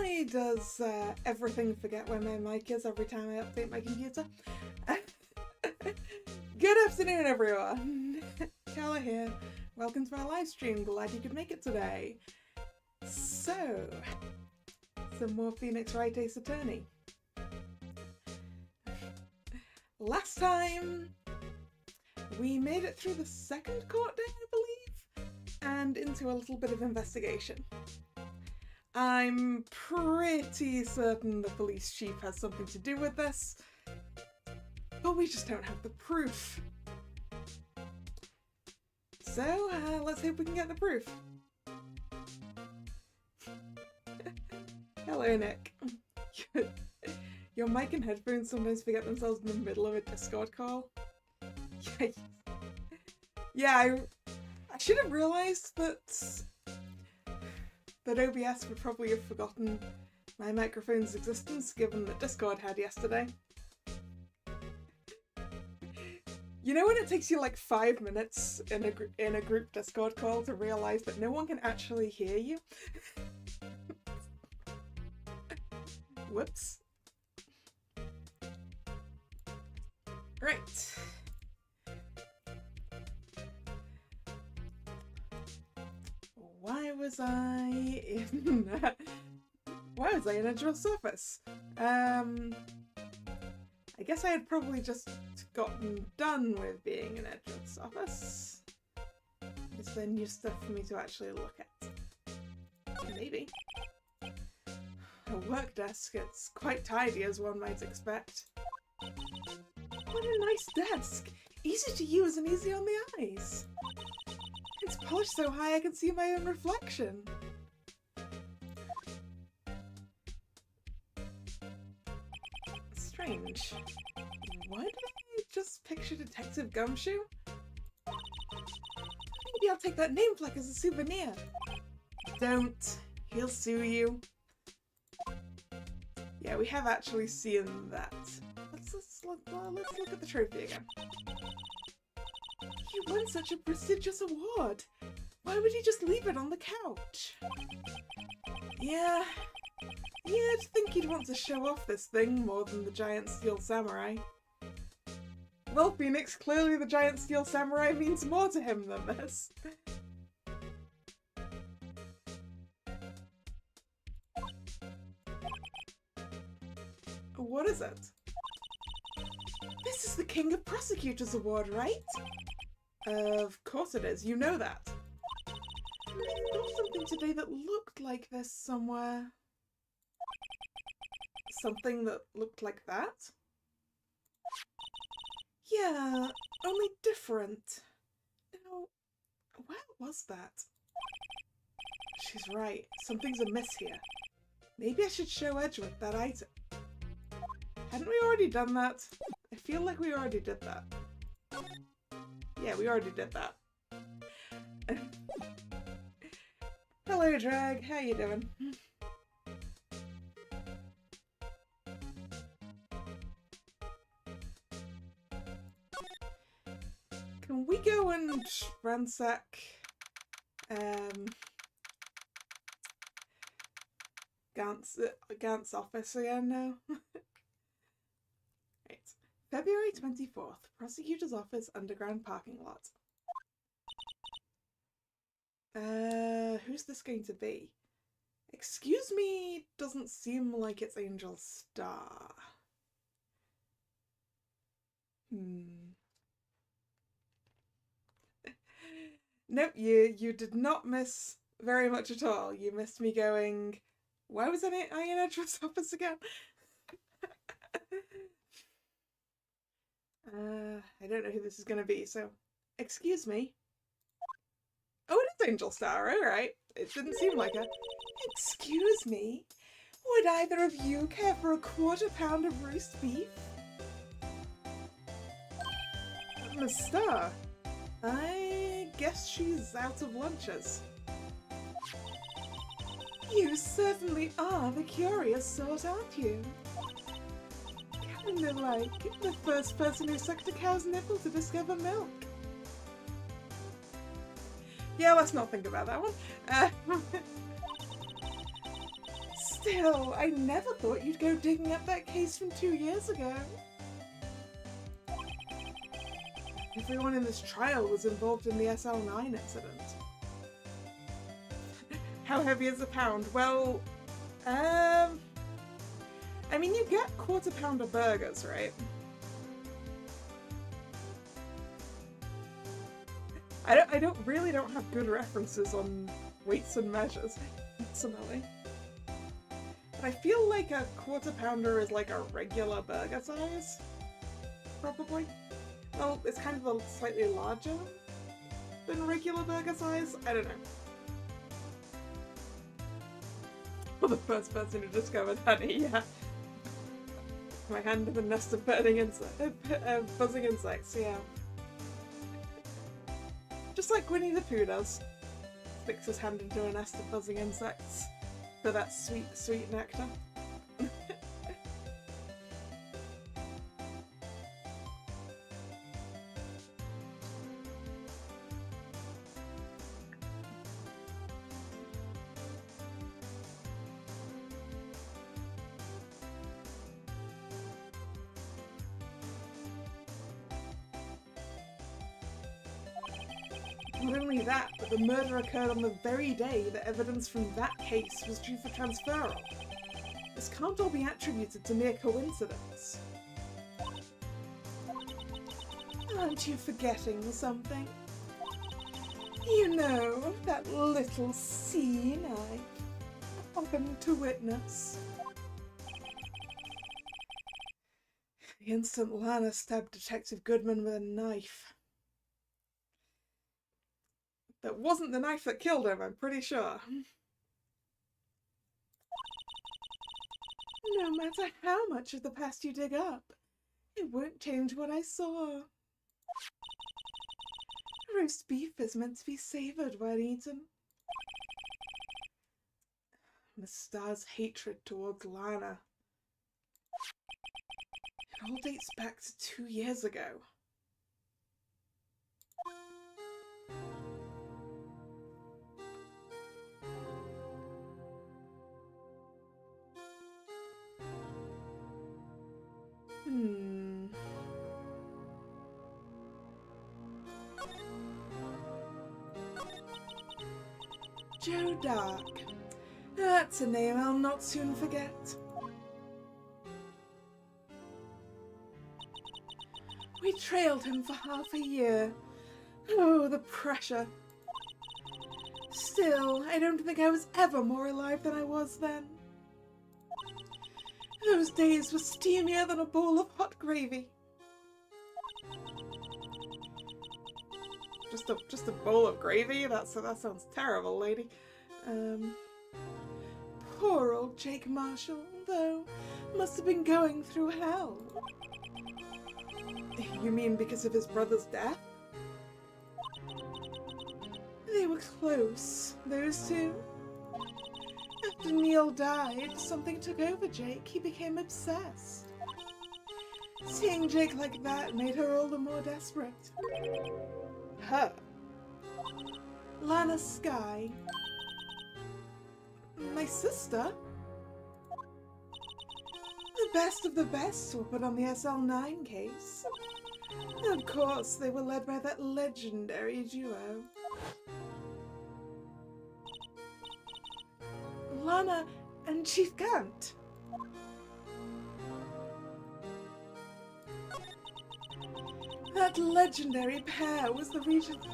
Why does everything forget where my mic is every time I update my computer? Good afternoon, everyone. Kalla here. Welcome to my live stream. Glad you could make it today. So, some more Phoenix Wright Ace Attorney. Last time, we made it through the second court day, I believe, and into a little bit of investigation. I'm pretty certain the police chief has something to do with this, but we just don't have the proof. So, let's hope we can get the proof. Hello, Nick. Your mic and headphones sometimes forget themselves in the middle of a Discord call. Yeah, I should have realised that OBS would probably have forgotten my microphone's existence, given that Discord had yesterday. You know when it takes you like 5 minutes in a group Discord call to realise that no one can actually hear you? Whoops. Right. Why was I in a drill surface? I guess I had probably just gotten done with being in a drill surface. Is there new stuff for me to actually look at? Maybe. A work desk, it's quite tidy as one might expect. What a nice desk! Easy to use and easy on the eyes. It's polished so high I can see my own reflection. Strange. Why did I just picture Detective Gumshoe? Maybe I'll take that name plaque as a souvenir. Don't. He'll sue you. Yeah, we have actually seen that. Let's look at the trophy again. He won such a prestigious award. Why would he just leave it on the couch? Yeah, you'd think he'd want to show off this thing more than the giant steel samurai. Well, Phoenix, clearly the giant steel samurai means more to him than this. What is it? This is the King of Prosecutors Award, right? Of course it is, you know that. I saw something today that looked like this somewhere. Something that looked like that? Yeah, only different. Now, where was that? She's right, something's amiss here. Maybe I should show Edgeworth that item. Hadn't we already done that? I feel like we already did that. Yeah, we already did that. Hello, Drag. How you doing? Can we go and ransack Gant's office again now? Right. February 24th, Prosecutor's Office Underground Parking Lot. Who's this going to be? Excuse me, doesn't seem like it's Angel Star. Nope, you did not miss very much at all. You missed me going, why was I in Edgeworth's office again? I don't know who this is going to be, so excuse me. Oh, it is Angel Star, alright. It didn't seem like her. Excuse me? Would either of you care for a quarter pound of roast beef? Miss Star, I guess she's out of lunches. You certainly are the curious sort, aren't you? Kinda like the first person who sucked a cow's nipple to discover milk. Yeah, let's not think about that one. Still, I never thought you'd go digging up that case from 2 years ago. Everyone in this trial was involved in the SL9 incident. How heavy is a pound? Well, I mean, you get quarter-pounder burgers, right? I don't really have good references on weights and measures, personally. But I feel like a quarter-pounder is like a regular burger size, probably. Well, it's kind of a slightly larger than regular burger size. I don't know. Well, the first person who discovered honey, yeah. My hand in the nest of buzzing insects, yeah. Just like Winnie the Pooh does. Sticks his hand into a nest of buzzing insects for that sweet, sweet nectar. Not only that, but the murder occurred on the very day that evidence from that case was due for transferal. This can't all be attributed to mere coincidence. Aren't you forgetting something? You know, that little scene I happened to witness. The instant Lana stabbed Detective Goodman with a knife. That wasn't the knife that killed him, I'm pretty sure. No matter how much of the past you dig up, it won't change what I saw. Roast beef is meant to be savoured when eaten. Miss Starr's hatred towards Lana. It all dates back to 2 years ago. Joe Dark. That's a name I'll not soon forget. We trailed him for half a year. Oh, the pressure. Still, I don't think I was ever more alive than I was then. Those days were steamier than a bowl of hot gravy. Just a bowl of gravy? That sounds terrible, lady. Poor old Jake Marshall, though, must have been going through hell. You mean because of his brother's death? They were close, those two. After Neil died, something took over Jake. He became obsessed. Seeing Jake like that made her all the more desperate. Her? Lana Skye. My sister? The best of the best were put on the SL9 case. Of course, they were led by that legendary duo. Lana and Chief Gant. That legendary pair was the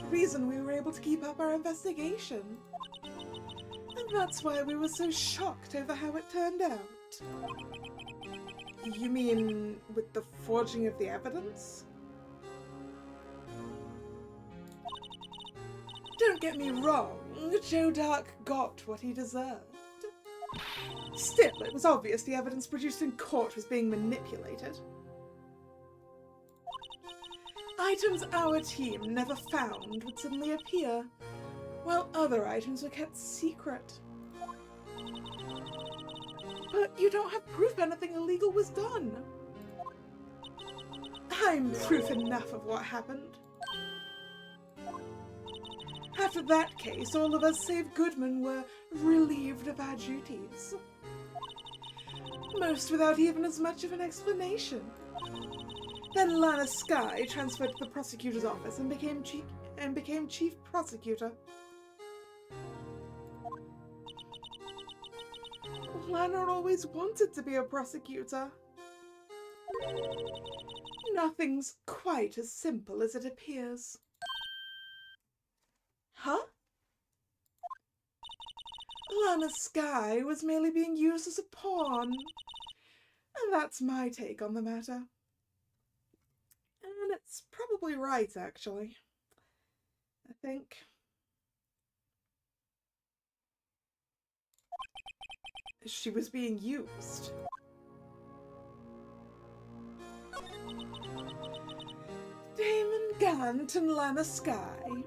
reason we were able to keep up our investigation. And that's why we were so shocked over how it turned out. You mean with the forging of the evidence? Don't get me wrong, Joe Dark got what he deserved. Still, it was obvious the evidence produced in court was being manipulated. Items our team never found would suddenly appear, while other items were kept secret. But you don't have proof anything illegal was done. I'm proof enough of what happened. After that case, all of us save Goodman were relieved of our duties. Most without even as much of an explanation. Then Lana Skye transferred to the prosecutor's office and became chief prosecutor. Lana always wanted to be a prosecutor. Nothing's quite as simple as it appears. Huh? Lana Skye was merely being used as a pawn. And that's my take on the matter. And it's probably right, actually. I think. She was being used. Damon Gant and Lana Skye.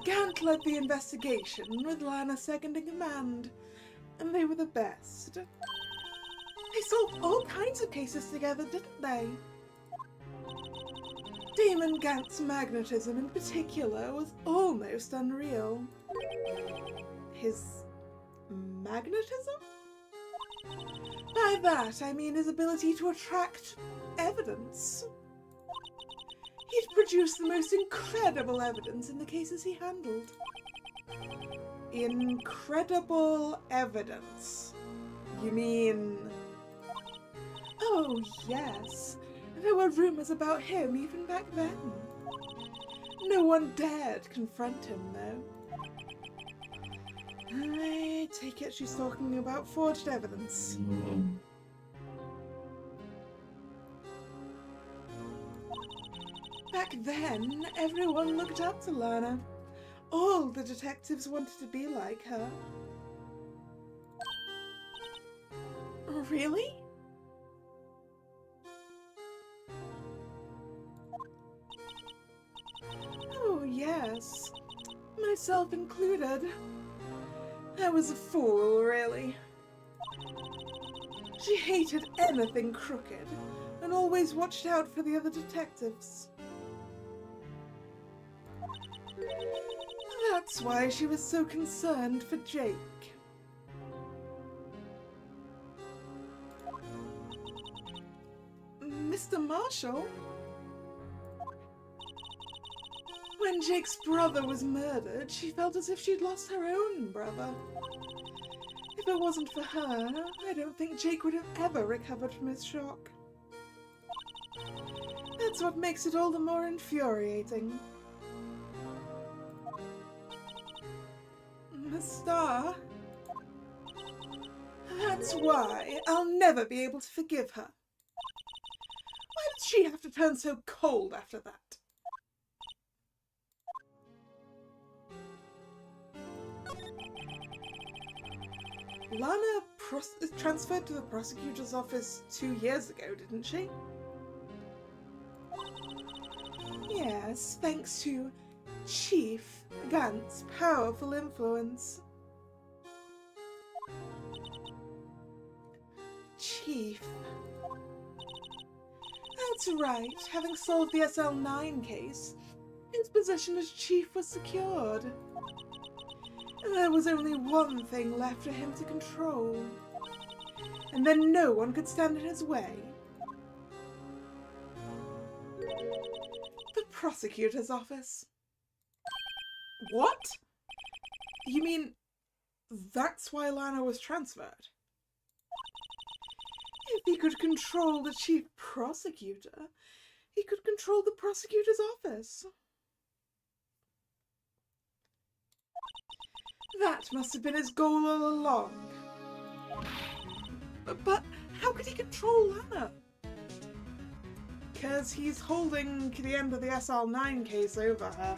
Gant led the investigation, with Lana second in command, and they were the best. They solved all kinds of cases together, didn't they? Damon Gant's magnetism in particular was almost unreal. His magnetism? By that, I mean his ability to attract evidence. He'd produced the most incredible evidence in the cases he handled. Incredible evidence? You mean... Oh, yes. There were rumors about him even back then. No one dared confront him, though. I take it she's talking about forged evidence. Back then, everyone looked up to Lana. All the detectives wanted to be like her. Really? Oh, yes. Myself included. I was a fool, really. She hated anything crooked, and always watched out for the other detectives. That's why she was so concerned for Jake. Mr. Marshall? When Jake's brother was murdered, she felt as if she'd lost her own brother. If it wasn't for her, I don't think Jake would have ever recovered from his shock. That's what makes it all the more infuriating. The Star? That's why I'll never be able to forgive her. Why did she have to turn so cold after that? Lana transferred to the prosecutor's office 2 years ago, didn't she? Yes, thanks to Chief Gant's powerful influence. Chief. That's right, having solved the SL9 case, his position as chief was secured. There was only one thing left for him to control, and then no one could stand in his way. The prosecutor's office. What? You mean that's why Lana was transferred? If he could control the chief prosecutor, he could control the prosecutor's office. That must have been his goal all along. But how could he control Lana? Because he's holding the end of the SL9 case over her.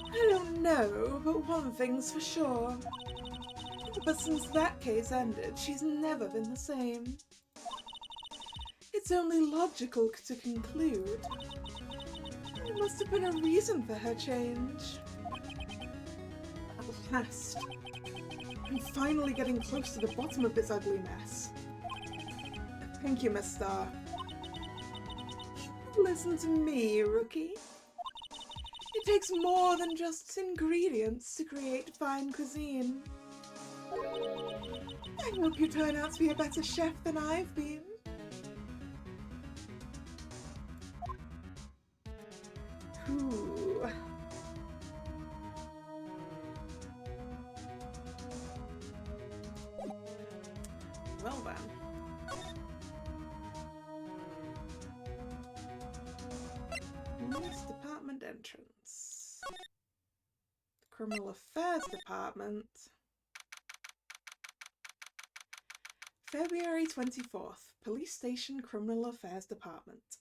I don't know, but one thing's for sure. But since that case ended, she's never been the same. It's only logical to conclude. There must have been a reason for her change. At last. I'm finally getting close to the bottom of this ugly mess. Thank you, Miss Star. Listen to me, rookie. It takes more than just ingredients to create fine cuisine. I hope you turn out to be a better chef than I've been. Ooh. Well then. Police Department entrance. Criminal Affairs Department. February 24th. Police Station Criminal Affairs Department.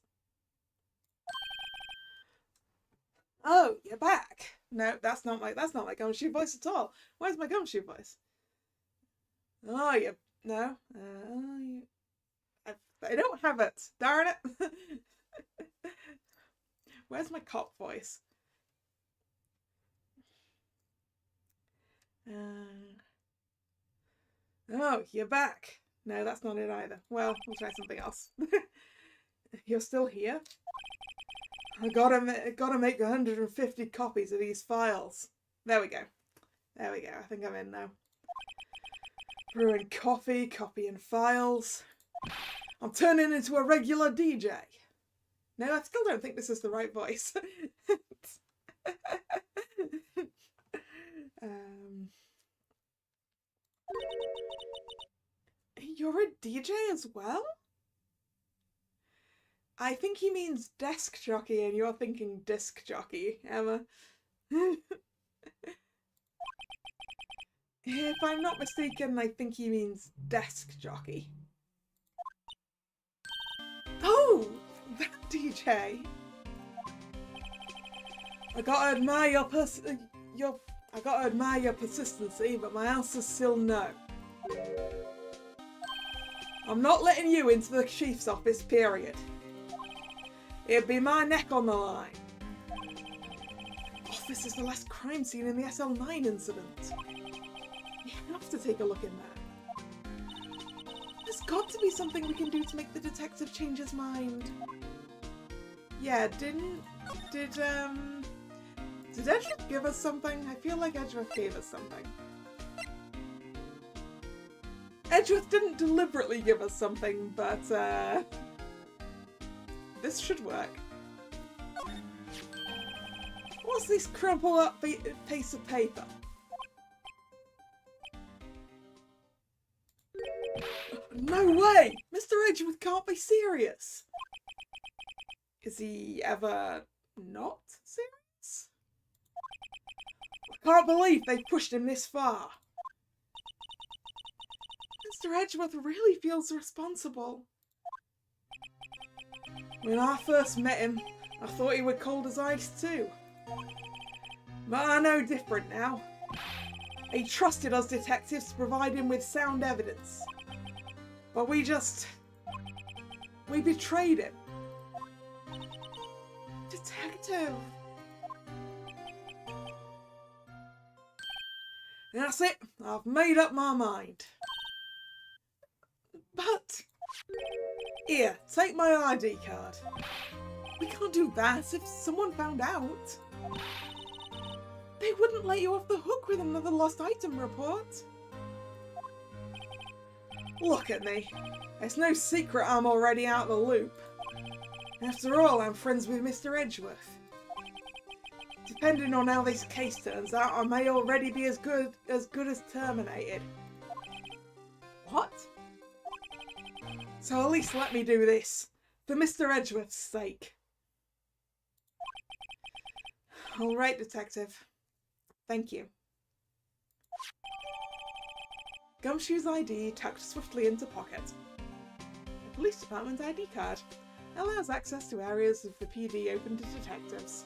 Oh, you're back. No, that's not my gumshoe voice at all. Where's my gumshoe voice? Oh, you no. I don't have it. Darn it. Where's my cop voice? Oh, you're back. No, that's not it either. Well, we'll try something else. You're still here? I gotta make 150 copies of these files. There we go. There we go. I think I'm in now. Brewing coffee, copying files. I'm turning into a regular DJ. No, I still don't think this is the right voice. You're a DJ as well? I think he means desk jockey and you're thinking disc jockey, Emma. If I'm not mistaken, I think he means desk jockey. Oh, that DJ. I gotta admire your persistency, but my answer's still no. I'm not letting you into the chief's office, period. It'd be my neck on the line. Office is the last crime scene in the SL9 incident. We have to take a look in there. There's got to be something we can do to make the detective change his mind. Yeah, did Edgeworth give us something? I feel like Edgeworth gave us something. Edgeworth didn't deliberately give us something, but this should work. What's this crumpled up piece of paper? No way! Mr. Edgeworth can't be serious! Is he ever not serious? I can't believe they pushed him this far. Mr. Edgeworth really feels responsible. When I first met him, I thought he was cold as ice too. But I know different now. He trusted us detectives to provide him with sound evidence. But we betrayed him. Detective! That's it, I've made up my mind. But... Here, take my ID card. We can't do that if someone found out. They wouldn't let you off the hook with another lost item report. Look at me. It's no secret I'm already out of the loop. After all, I'm friends with Mr. Edgeworth. Depending on how this case turns out, I may already be as good as terminated. What? So at least let me do this, for Mr. Edgeworth's sake. Alright, Detective. Thank you. Gumshoe's ID tucked swiftly into pocket. The police department ID card allows access to areas of the PD open to detectives.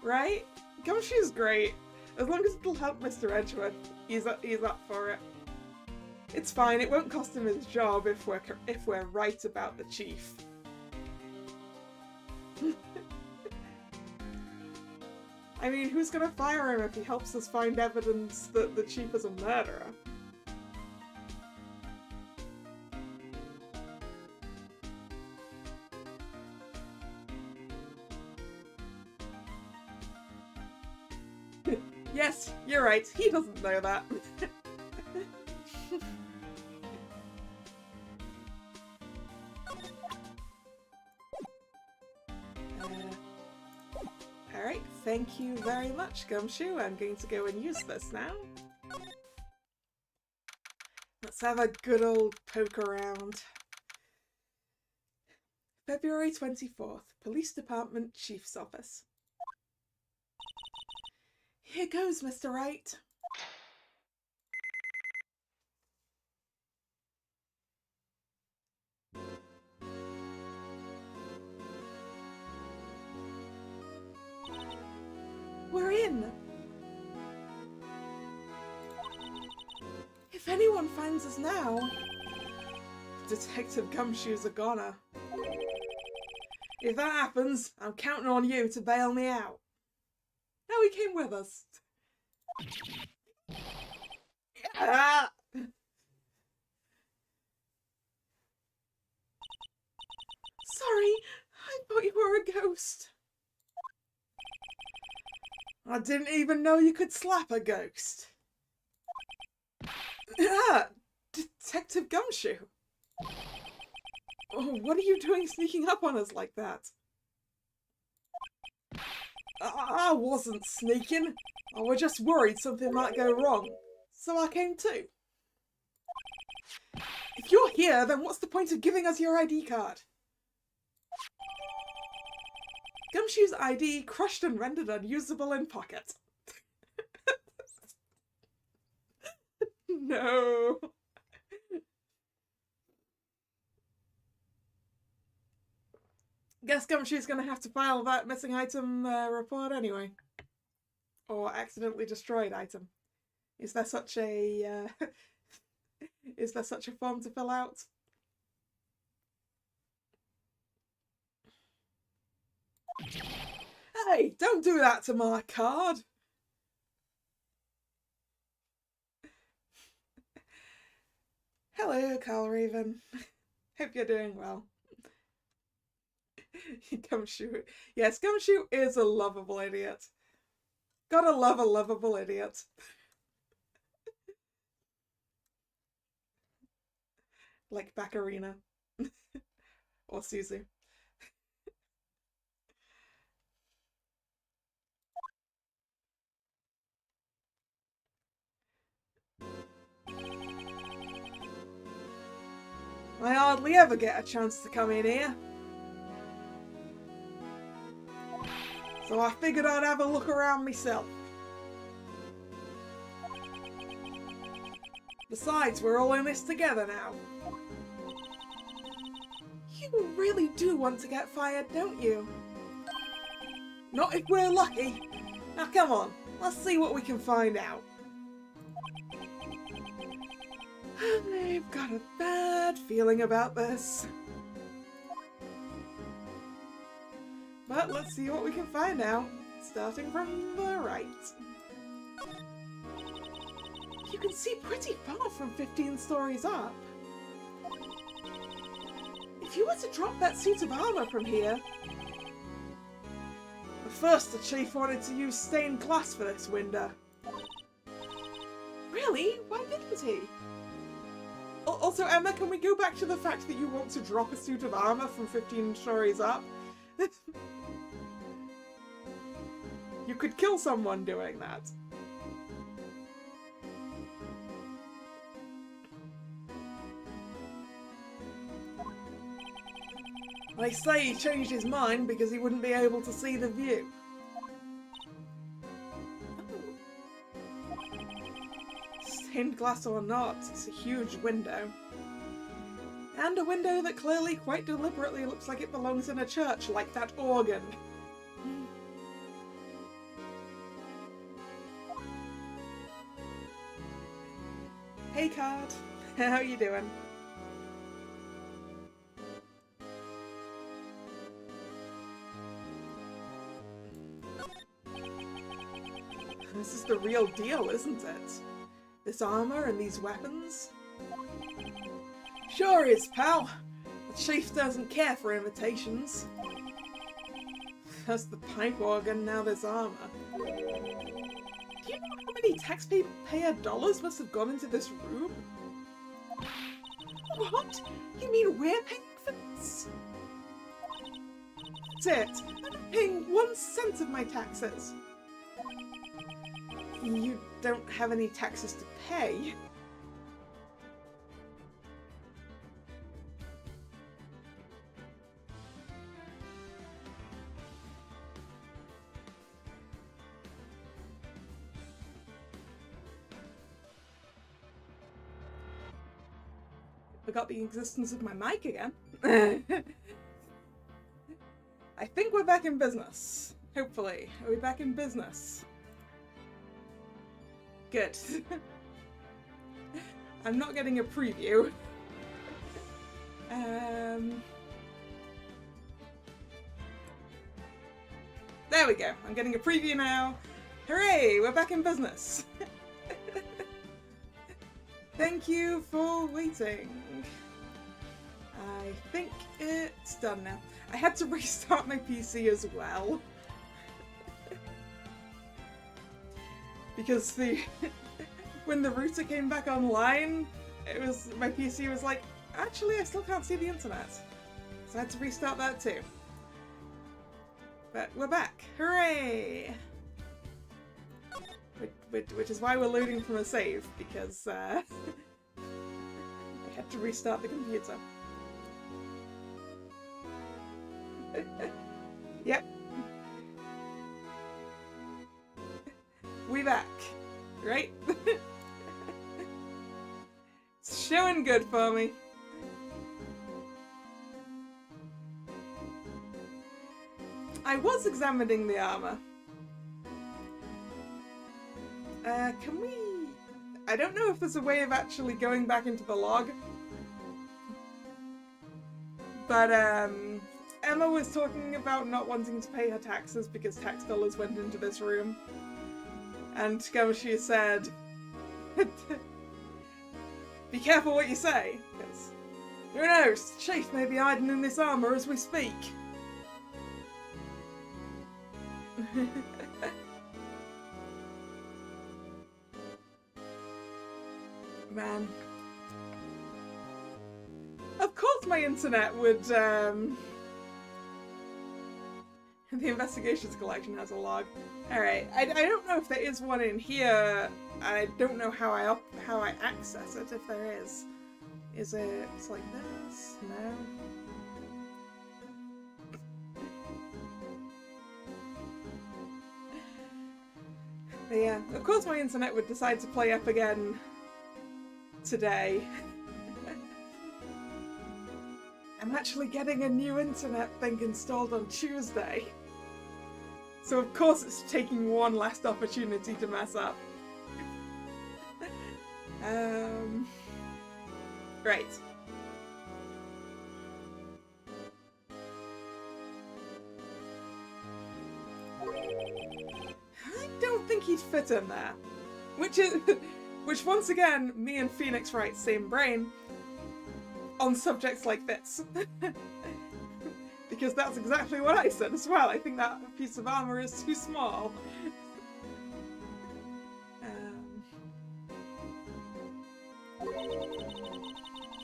Right? Gumshoe's great. As long as it'll help Mr. Edgeworth, he's up for it. It's fine, it won't cost him his job if we're right about the chief. I mean, who's gonna fire him if he helps us find evidence that the chief is a murderer? Yes, you're right. He doesn't know that. Alright, thank you very much, Gumshoe. I'm going to go and use this now. Let's have a good old poke around. February 24th, Police Department Chief's Office. Here goes, Mr. Wright. We're in! If anyone finds us now, Detective Gumshoe's a goner. If that happens, I'm counting on you to bail me out. Oh, he came with us. Yeah. Sorry, I thought you were a ghost. I didn't even know you could slap a ghost. Ah, Detective Gumshoe. Oh, what are you doing sneaking up on us like that? I wasn't sneaking. I was just worried something might go wrong. So I came too. If you're here, then what's the point of giving us your ID card? Gumshoe's ID crushed and rendered unusable in pocket. No. Guess Gumshoe's gonna have to file that missing item report anyway. Or accidentally destroyed item. Is there such a is there such a form to fill out? Hey, don't do that to my card. Hello, Carl Raven. Hope you're doing well. Gumshoe. Yes, Gumshoe is a lovable idiot. Gotta love a lovable idiot. Like Baccarina. Or Suzu. I hardly ever get a chance to come in here. So I figured I'd have a look around myself. Besides, we're all in this together now. You really do want to get fired, don't you? Not if we're lucky. Now come on, let's see what we can find out. I've got a bad feeling about this. But let's see what we can find out, starting from the right. You can see pretty far from 15 stories up. If you were to drop that suit of armor from here... At first the chief wanted to use stained glass for this window. Really? Why didn't he? Also, Emma, can we go back to the fact that you want to drop a suit of armor from 15 stories up? You could kill someone doing that. They say he changed his mind because he wouldn't be able to see the view. Stained glass or not, it's a huge window. And a window that clearly, quite deliberately, looks like it belongs in a church, like that organ. Hey Card, how you doing? This is the real deal, isn't it? This armor and these weapons? Sure is, pal. The chief doesn't care for imitations. First the pipe organ, now this armor. Do you know how many taxpayer dollars must have gone into this room? What? You mean we're paying for this? That's it. I'm not paying 1 cent of my taxes. You don't have any taxes to pay. Forgot the existence of my mic again. I think we're back in business. Hopefully. Are we back in business? Good. I'm not getting a preview. There we go. I'm getting a preview now. Hooray! We're back in business. Thank you for waiting. I think it's done now. I had to restart my PC as well. Because when the router came back online, my PC was like, actually I still can't see the internet. So I had to restart that too. But we're back. Hooray! Which is why we're loading from a save, because I had to restart the computer. Yep. We back, right? It's showing good for me. I was examining the armor. Can we... I don't know if there's a way of actually going back into the log. But, Emma was talking about not wanting to pay her taxes because tax dollars went into this room. And She said, be careful what you say, because who knows, the chief may be hiding in this armor as we speak. Man. Of course my internet would, the investigations collection has a log. Alright, I don't know if there is one in here. I don't know how I access it, if there is. Is it like this? No? But yeah, of course my internet would decide to play up again today. I'm actually getting a new internet thing installed on Tuesday. So of course it's taking one last opportunity to mess up. Right. I don't think he'd fit in there. Which once again, me and Phoenix Wright, same brain, on subjects like this. Because that's exactly what I said as well. I think that piece of armor is too small.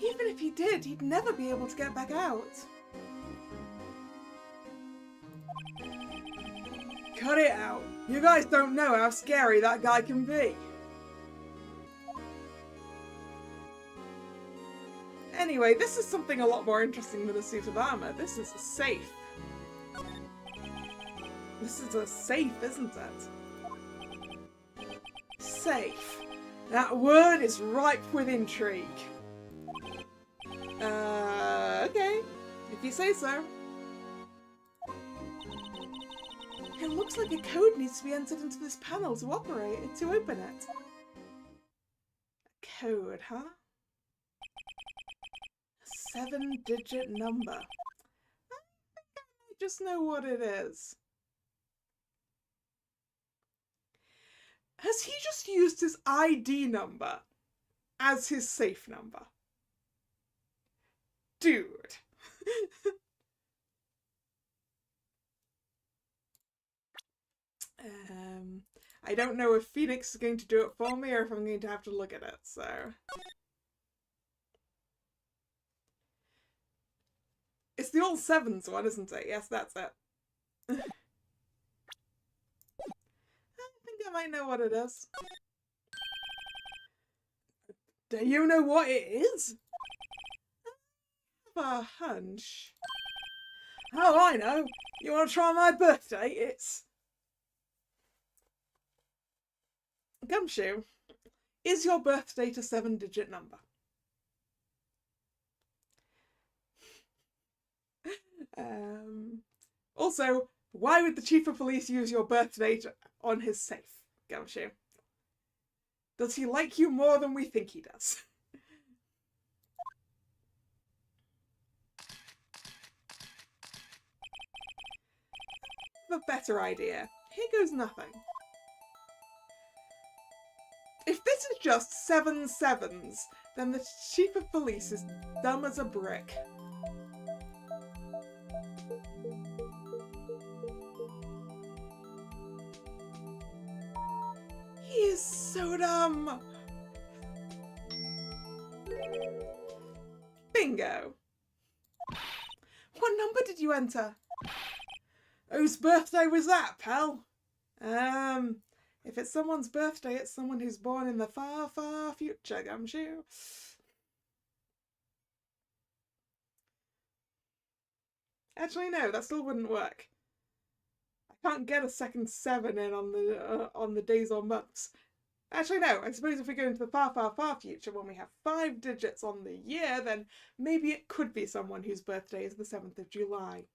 Even if he did, he'd never be able to get back out. Cut it out. You guys don't know how scary that guy can be. Anyway, this is something a lot more interesting than a suit of armor. This is a safe. This is a safe, isn't it? Safe. That word is ripe with intrigue. Okay. If you say so. It looks like a code needs to be entered into this panel to open it. A code, huh? A 7-digit number. I think I might just know what it is. Has he just used his ID number as his safe number? Dude. I don't know if Phoenix is going to do it for me or if I'm going to have to look at it, so... It's the all sevens one, isn't it? Yes, that's it. I think I might know what it is. Do you know what it is? I have a hunch. Oh, I know. You want to try my birthday? It's... Gumshoe, is your birth date a 7-digit number? Also, why would the Chief of Police use your birth date on his safe, Gumshoe? Does he like you more than we think he does? I have a better idea. Here goes nothing. If this is just 7 sevens, then the Chief of Police is dumb as a brick. He is so dumb! Bingo! What number did you enter? Whose birthday was that, pal? If it's someone's birthday, it's someone who's born in the far, far future, Gumshoe. Actually, no, that still wouldn't work. I can't get a second 7 in on the days or months. Actually, no, I suppose if we go into the far, far, far future when we have 5 digits on the year, then maybe it could be someone whose birthday is the 7th of July.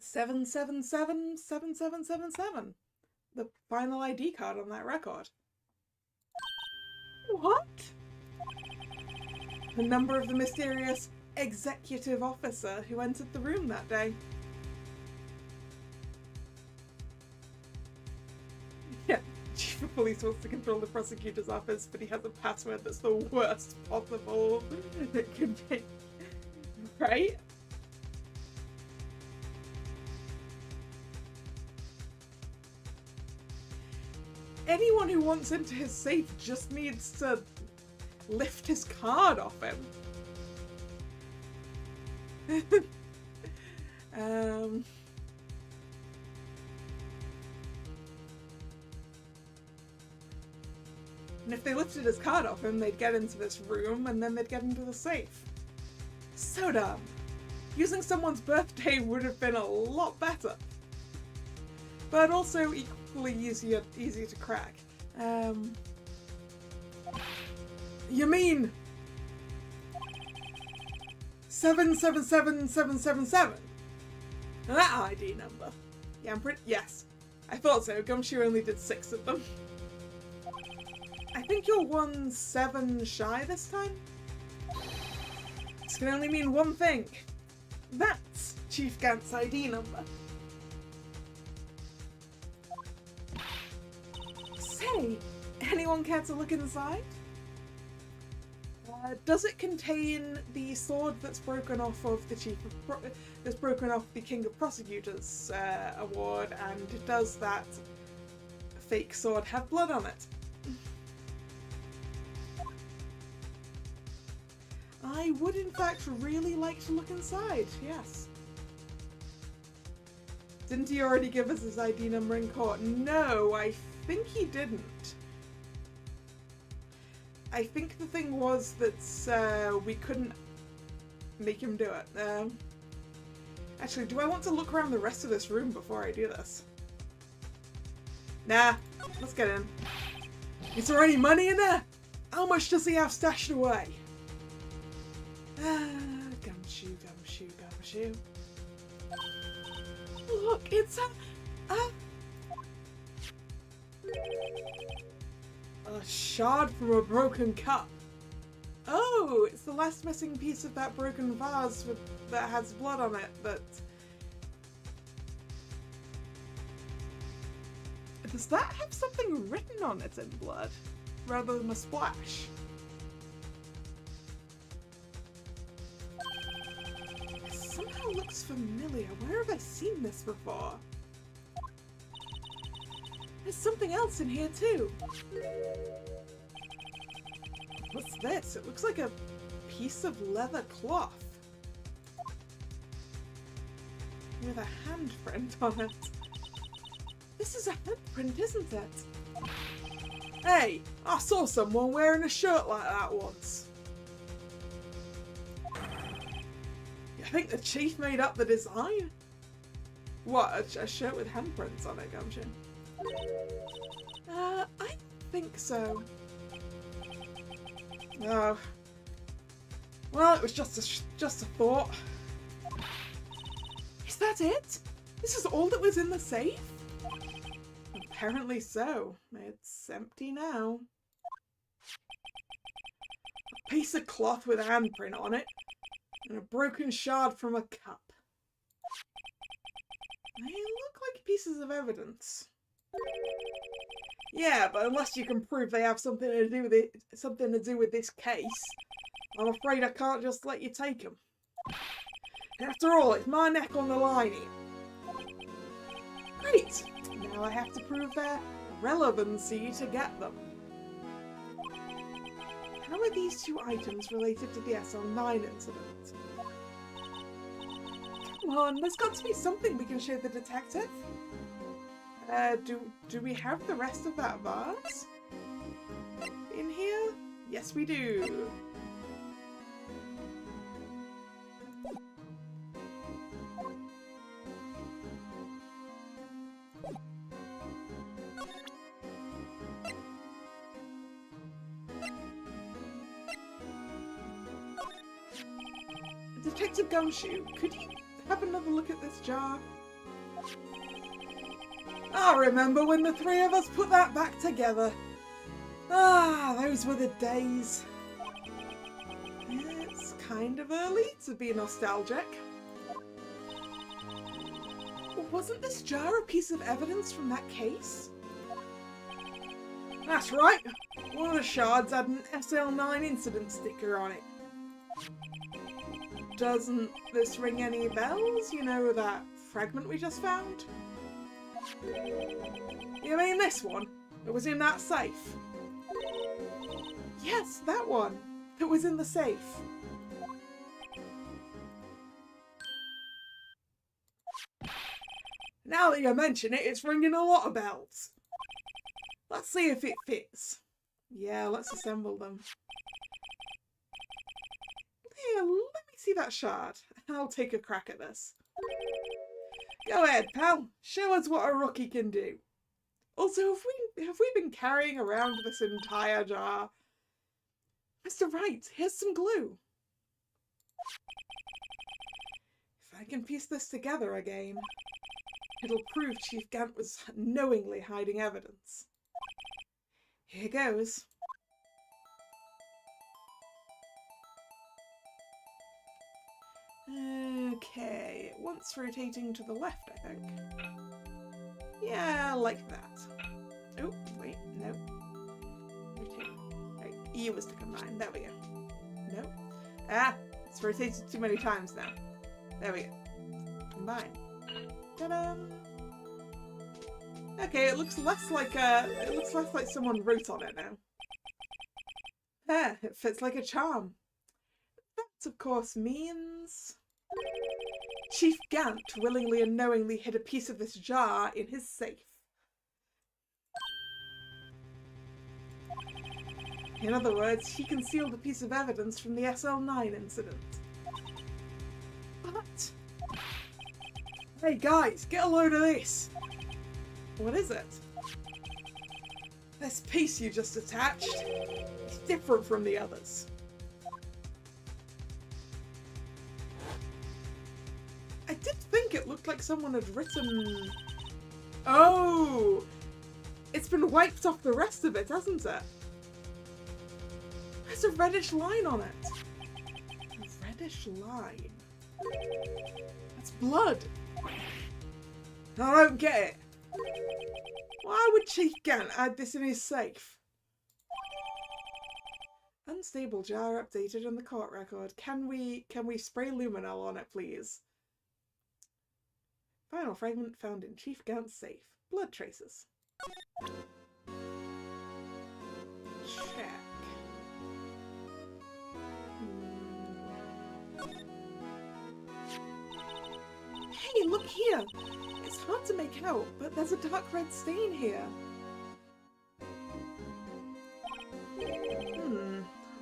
7777777. The final ID card on that record. What? The number of the mysterious executive officer who entered the room that day. Yeah, Chief of Police wants to control the prosecutor's office, but he has a password that's the worst possible it could be. Right? Anyone who wants into his safe just needs to lift his card off him. And if they lifted his card off him, they'd get into this room and then they'd get into the safe. So dumb. Using someone's birthday would have been a lot better. But also equally easy to crack. You mean 777777? That ID number. Yeah, I'm pretty. Yes, I thought so. Gumshoe only did 6 of them. I think you're 1 7 shy this time. This can only mean one thing. That's Chief Gant's ID number. Say, anyone care to look inside? Does it contain the sword that's broken off of the the King of Prosecutors award, and does that fake sword have blood on it? I would in fact really like to look inside, yes. Didn't he already give us his ID number in court? No, I think he didn't. I think the thing was that we couldn't make him do it. Actually, do I want to look around the rest of this room before I do this? Nah, let's get in. Is there any money in there? How much does he have stashed away? Gumshoe, Gumshoe, Gumshoe. Look, it's a shard from a broken cup. Oh, it's the last missing piece of that broken vase that has blood on it. Does that have something written on it in blood, rather than a splash? It somehow looks familiar. Where have I seen this before? There's something else in here too. What's this? It looks like a piece of leather cloth with a handprint on it. This is a handprint, isn't it? Hey, I saw someone wearing a shirt like that once. You think the chief made up the design? What, a shirt with handprints on it, Gumshin? I think so. Oh. Well, it was just a thought. Is that it? This is all that was in the safe? Apparently so. It's empty now. A piece of cloth with a handprint on it, and a broken shard from a cup. They look like pieces of evidence. Yeah, but unless you can prove they have something to do with this case, I'm afraid I can't just let you take them. After all, it's my neck on the line here. Great! Now I have to prove their relevancy to get them. How are these two items related to the SL9 incident? Come on, there's got to be something we can show the detective. Do we have the rest of that vase in here? Yes, we do. Detective Gumshoe, could you have another look at this jar? I remember when the three of us put that back together. Ah, those were the days. It's kind of early to be nostalgic. Wasn't this jar a piece of evidence from that case? That's right. One of the shards had an SL9 incident sticker on it. Doesn't this ring any bells? You know, that fragment we just found? You mean this one? That was in that safe? Yes, that one. That was in the safe. Now that you mention it, it's ringing a lot of bells. Let's see if it fits. Yeah, let's assemble them. Here, let me see that shard. I'll take a crack at this. Go ahead, pal. Show us what a rookie can do. Also, have we been carrying around this entire jar? Mr. Wright, here's some glue. If I can piece this together again, it'll prove Chief Gant was knowingly hiding evidence. Here goes. Okay, it wants rotating to the left, I think. Yeah, like that. Oh, wait, no. Rotate. Right, E was to combine. There we go. No. Ah, it's rotated too many times now. There we go. Combine. Ta-da! Okay, it looks less like someone wrote on it now. Ah, it fits like a charm. That, of course, means Chief Gant willingly and knowingly hid a piece of this jar in his safe. In other words, he concealed a piece of evidence from the SL9 incident. But... Hey guys, get a load of this! What is it? This piece you just attached is different from the others. I did think it looked like someone had written... Oh! It's been wiped off the rest of it, hasn't it? There's a reddish line on it. A reddish line. That's blood. I don't get it. Why would Chief Gant, add this in his safe. Unstable jar updated on the court record. Can we spray luminol on it, please? Final fragment found in Chief Gant's safe. Blood traces. Check. Hey, look here! It's hard to make out, but there's a dark red stain here.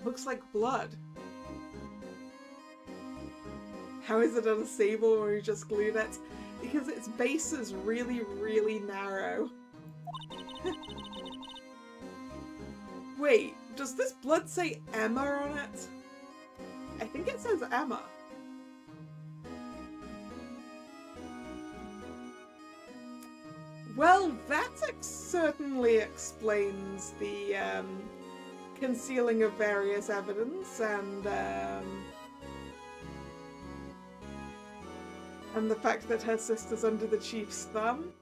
Looks like blood. How is it unstable when you just glued it? Because its base is really, really narrow. Wait, does this blood say Emma on it? I think it says Emma. Well, that certainly explains the concealing of various evidence and the fact that her sister's under the chief's thumb.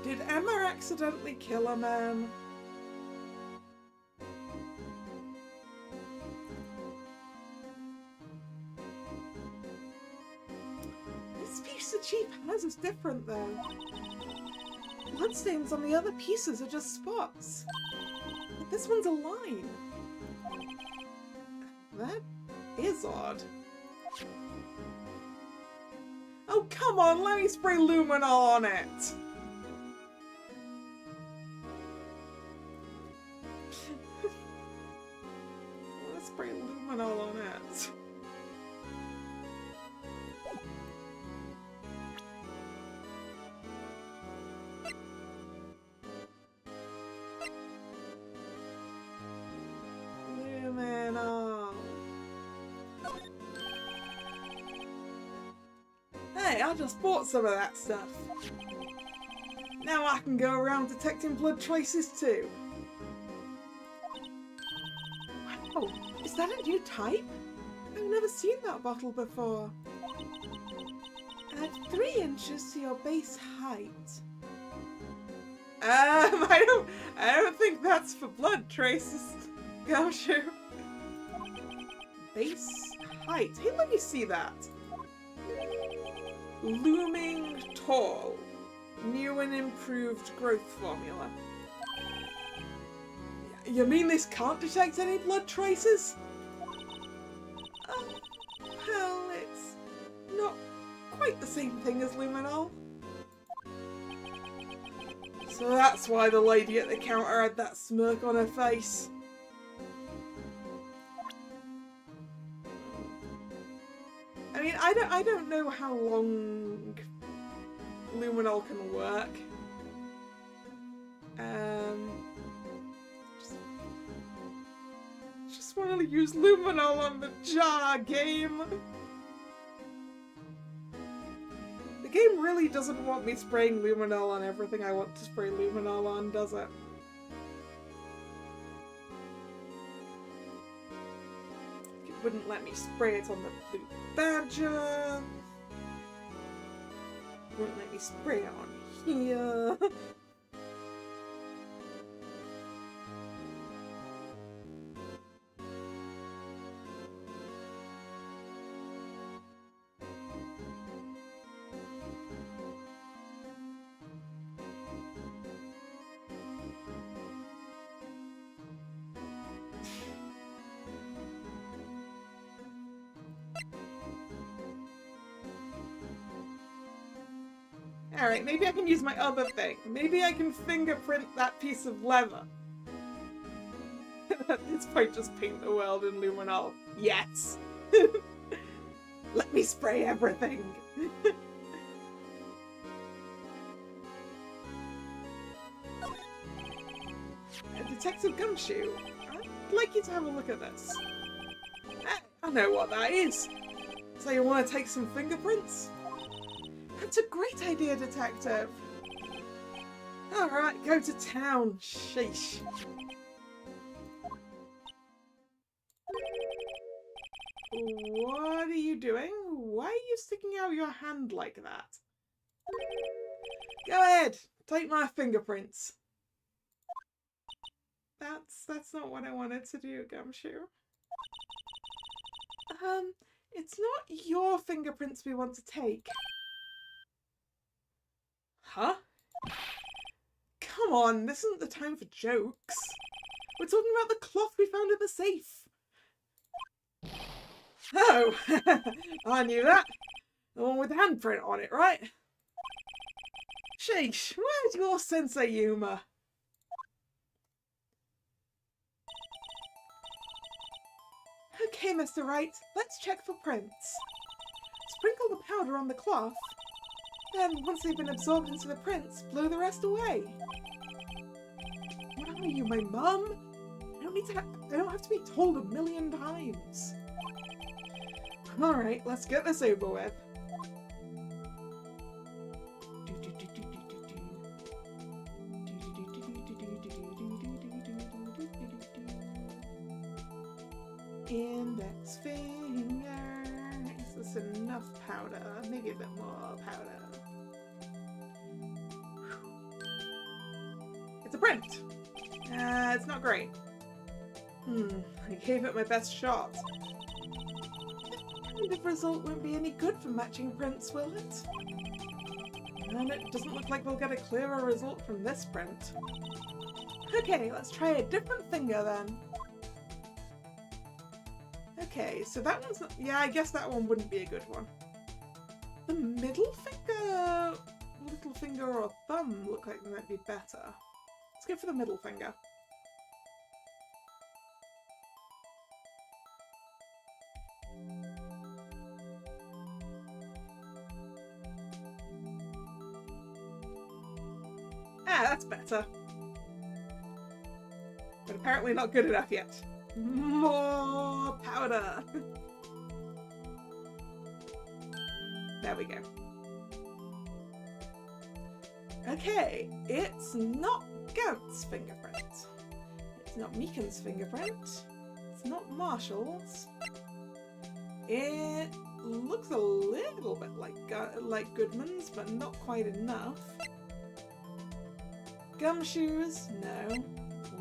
Did Emma accidentally kill a man? This piece the chief has is different though. Bloodstains on the other pieces are just spots. But this one's a line. That is odd. Oh, come on, let me spray luminol on it! Let's spray luminol on it. Luminol. Hey, I just bought some of that stuff. Now I can go around detecting blood traces too. Wow, is that a new type? I've never seen that bottle before. Add 3 inches to your base height. I don't think that's for blood traces. Gosh, base height. Hey, let me see that. Looming tall. New and improved growth formula. You mean this can't detect any blood traces? Well, it's not quite the same thing as luminol. So that's why the lady at the counter had that smirk on her face. I mean, I don't know how long luminol can work. Just want to use luminol on the jar game. The game really doesn't want me spraying luminol on everything I want to spray luminol on, does it? It wouldn't let me spray it on the blue badger. Wouldn't let me spray it on here. Alright, maybe I can use my other thing. Maybe I can fingerprint that piece of leather. At this point, just paint the world in luminol. Yes! Let me spray everything! Detective Gumshoe, I'd like you to have a look at this. I know what that is. So you want to take some fingerprints? That's a great idea, Detective. Alright, go to town. Sheesh. What are you doing? Why are you sticking out your hand like that? Go ahead, take my fingerprints. That's not what I wanted to do, Gumshoe. It's not your fingerprints we want to take. Huh? Come on, this isn't the time for jokes. We're talking about the cloth we found in the safe. Oh, I knew that. The one with the handprint on it, right? Sheesh, where's your sense of humour? Okay, Mr. Wright, let's check for prints. Sprinkle the powder on the cloth. Then, once they've been absorbed into the prints, blow the rest away. What are you, my mum? I don't have to be told a million times. Alright, let's get this over with. Index finger. Is this enough powder? Maybe a bit more powder. It's a print! It's not great. I gave it my best shot. That kind of result won't be any good for matching prints, will it? And it doesn't look like we'll get a clearer result from this print. Okay, let's try a different finger then. Okay, so that one's not, yeah, I guess that one wouldn't be a good one. The middle finger, little finger or thumb look like they might be better. Let's go for the middle finger. Ah, that's better. But apparently not good enough yet. More powder! There we go. Okay, it's not Gant's fingerprint. It's not Meekin's fingerprint. It's not Marshall's. It looks a little bit like Goodman's, but not quite enough. Gumshoe's? No.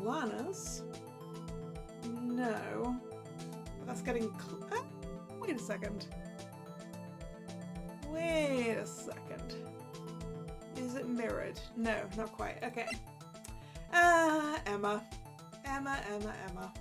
Lana's? No. But that's getting wait a second. Wait a second. Is it mirrored? No, not quite. Okay. Emma. Emma.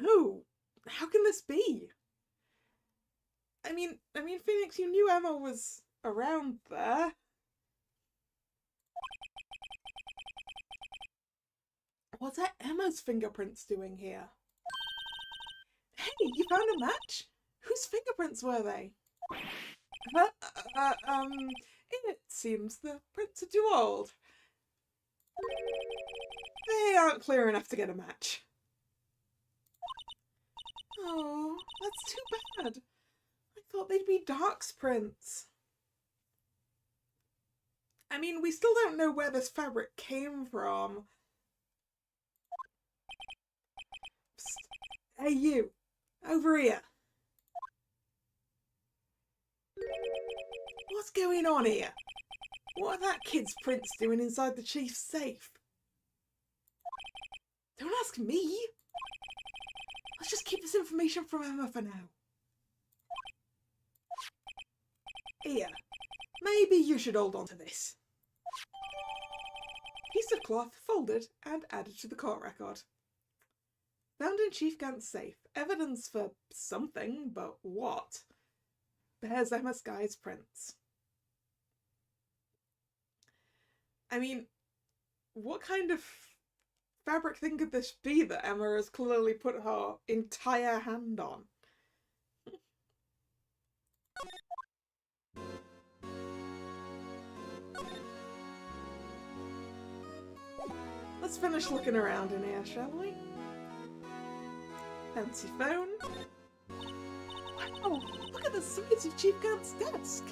No! How can this be? I mean, Phoenix, you knew Emma was around there. What's that Emma's fingerprints doing here? Hey, you found a match? Whose fingerprints were they? It seems the prints are too old. They aren't clear enough to get a match. Oh, that's too bad. I thought they'd be Dark's prints. I mean, we still don't know where this fabric came from. Psst. Hey you, over here. What's going on here? What are that kid's prints doing inside the chief's safe? Don't ask me. Let's just keep this information from Emma for now. Here, maybe you should hold on to this. Piece of cloth folded and added to the court record. Found in Chief Gant's safe. Evidence for something, but what? Bears Emma Sky's prints. I mean, what kind of fabric thing could this be that Emma has clearly put her entire hand on? Let's finish looking around in here, shall we? Fancy phone. Wow, look at the size of Chief Gant's desk.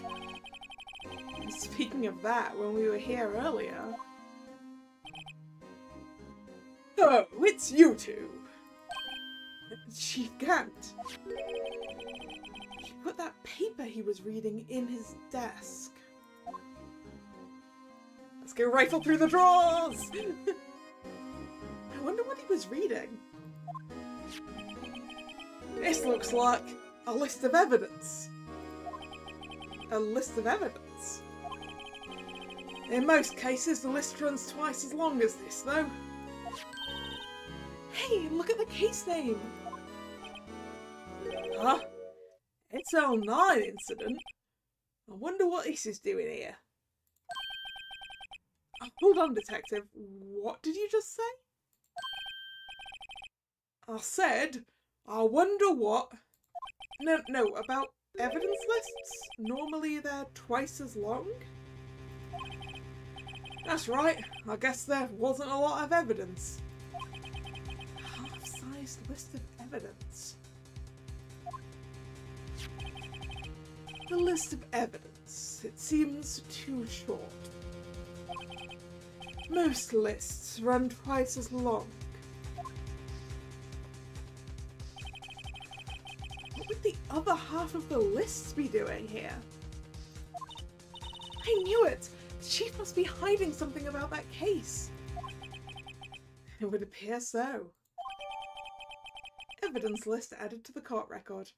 Speaking of that, when we were here earlier... Oh, it's you two! Chief Gant! He put that paper he was reading in his desk. Let's go rifle through the drawers! I wonder what he was reading. This looks like a list of evidence. A list of evidence? In most cases, the list runs twice as long as this, though. Hey, look at the case name! Huh? SL9 incident? I wonder what this is doing here. Oh, hold on, Detective. What did you just say? I said, I wonder what... No, about evidence lists? Normally they're twice as long? That's right. I guess there wasn't a lot of evidence. Half-sized list of evidence. The list of evidence. It seems too short. Most lists run twice as long. What would the other half of the lists be doing here? I knew it! The chief must be hiding something about that case. It would appear so. Evidence list added to the court record.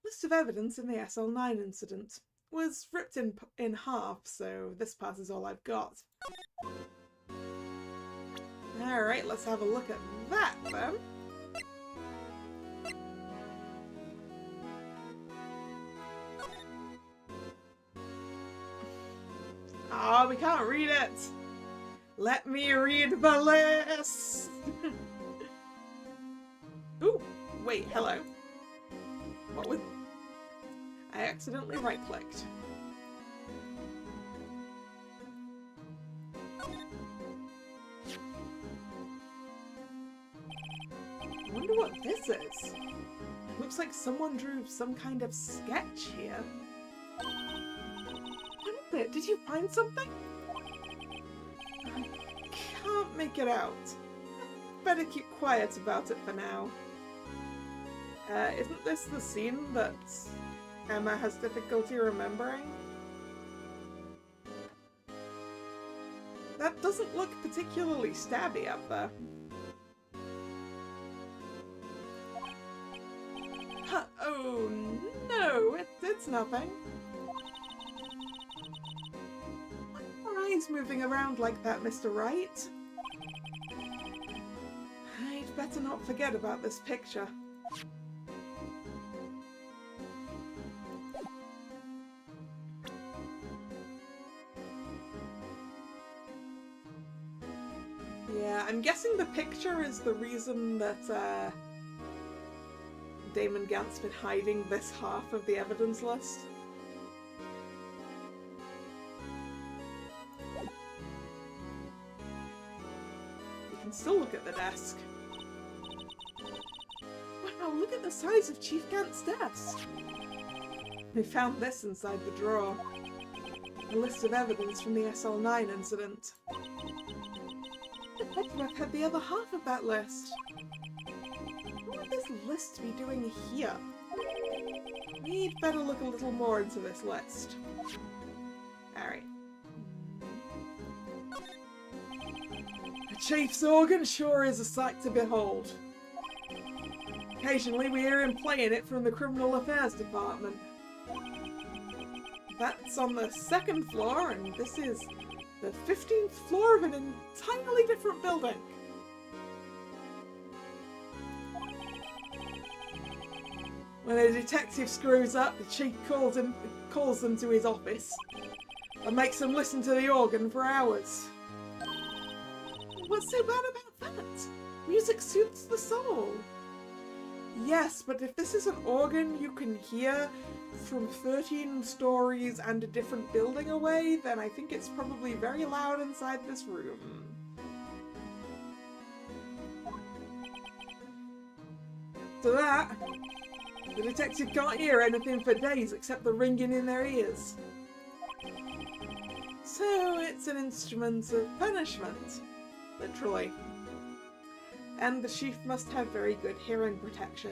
List of evidence in the SL9 incident was ripped in half, so this part is all I've got. Alright, let's have a look at that then. Oh, we can't read it! Let me read the list! Ooh, wait, hello. What was... I accidentally right-clicked. I wonder what this is. It looks like someone drew some kind of sketch here. What is it? Did you find something? I can't make it out. Better keep quiet about it for now. Isn't this the scene that Emma has difficulty remembering? That doesn't look particularly stabby up there. Huh, oh no, it's nothing. Why are your eyes moving around like that, Mr. Wright? I'd better not forget about this picture. Yeah, I'm guessing the picture is the reason that Damon Gant's been hiding this half of the evidence list. You can still look at the desk. Wow, look at the size of Chief Gant's desk! We found this inside the drawer. A list of evidence from the SL9 incident. I bet you I've had the other half of that list. What would this list be doing here? We'd better look a little more into this list. Alright. A chief's organ sure is a sight to behold. Occasionally we hear him playing it from the Criminal Affairs Department. That's on the 2nd floor, and this is the 15th floor of an entirely different building. When a detective screws up, the chief calls them to his office and makes them listen to the organ for hours. What's so bad about that? Music soothes the soul. Yes, but if this is an organ you can hear from 13 stories and a different building away, then I think it's probably very loud inside this room. To that, the detective can't hear anything for days except the ringing in their ears. So it's an instrument of punishment, literally. And the chief must have very good hearing protection.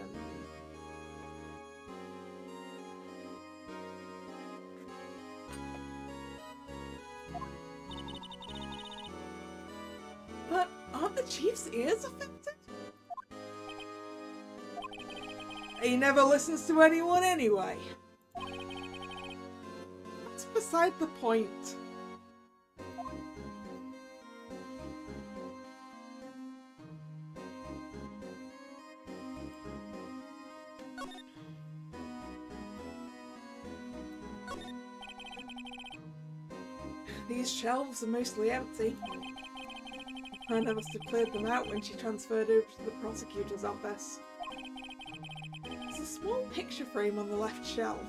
But aren't the chief's ears affected? He never listens to anyone anyway. That's beside the point. These shelves are mostly empty. Hannah must have cleared them out when she transferred over to the prosecutor's office. There's a small picture frame on the left shelf.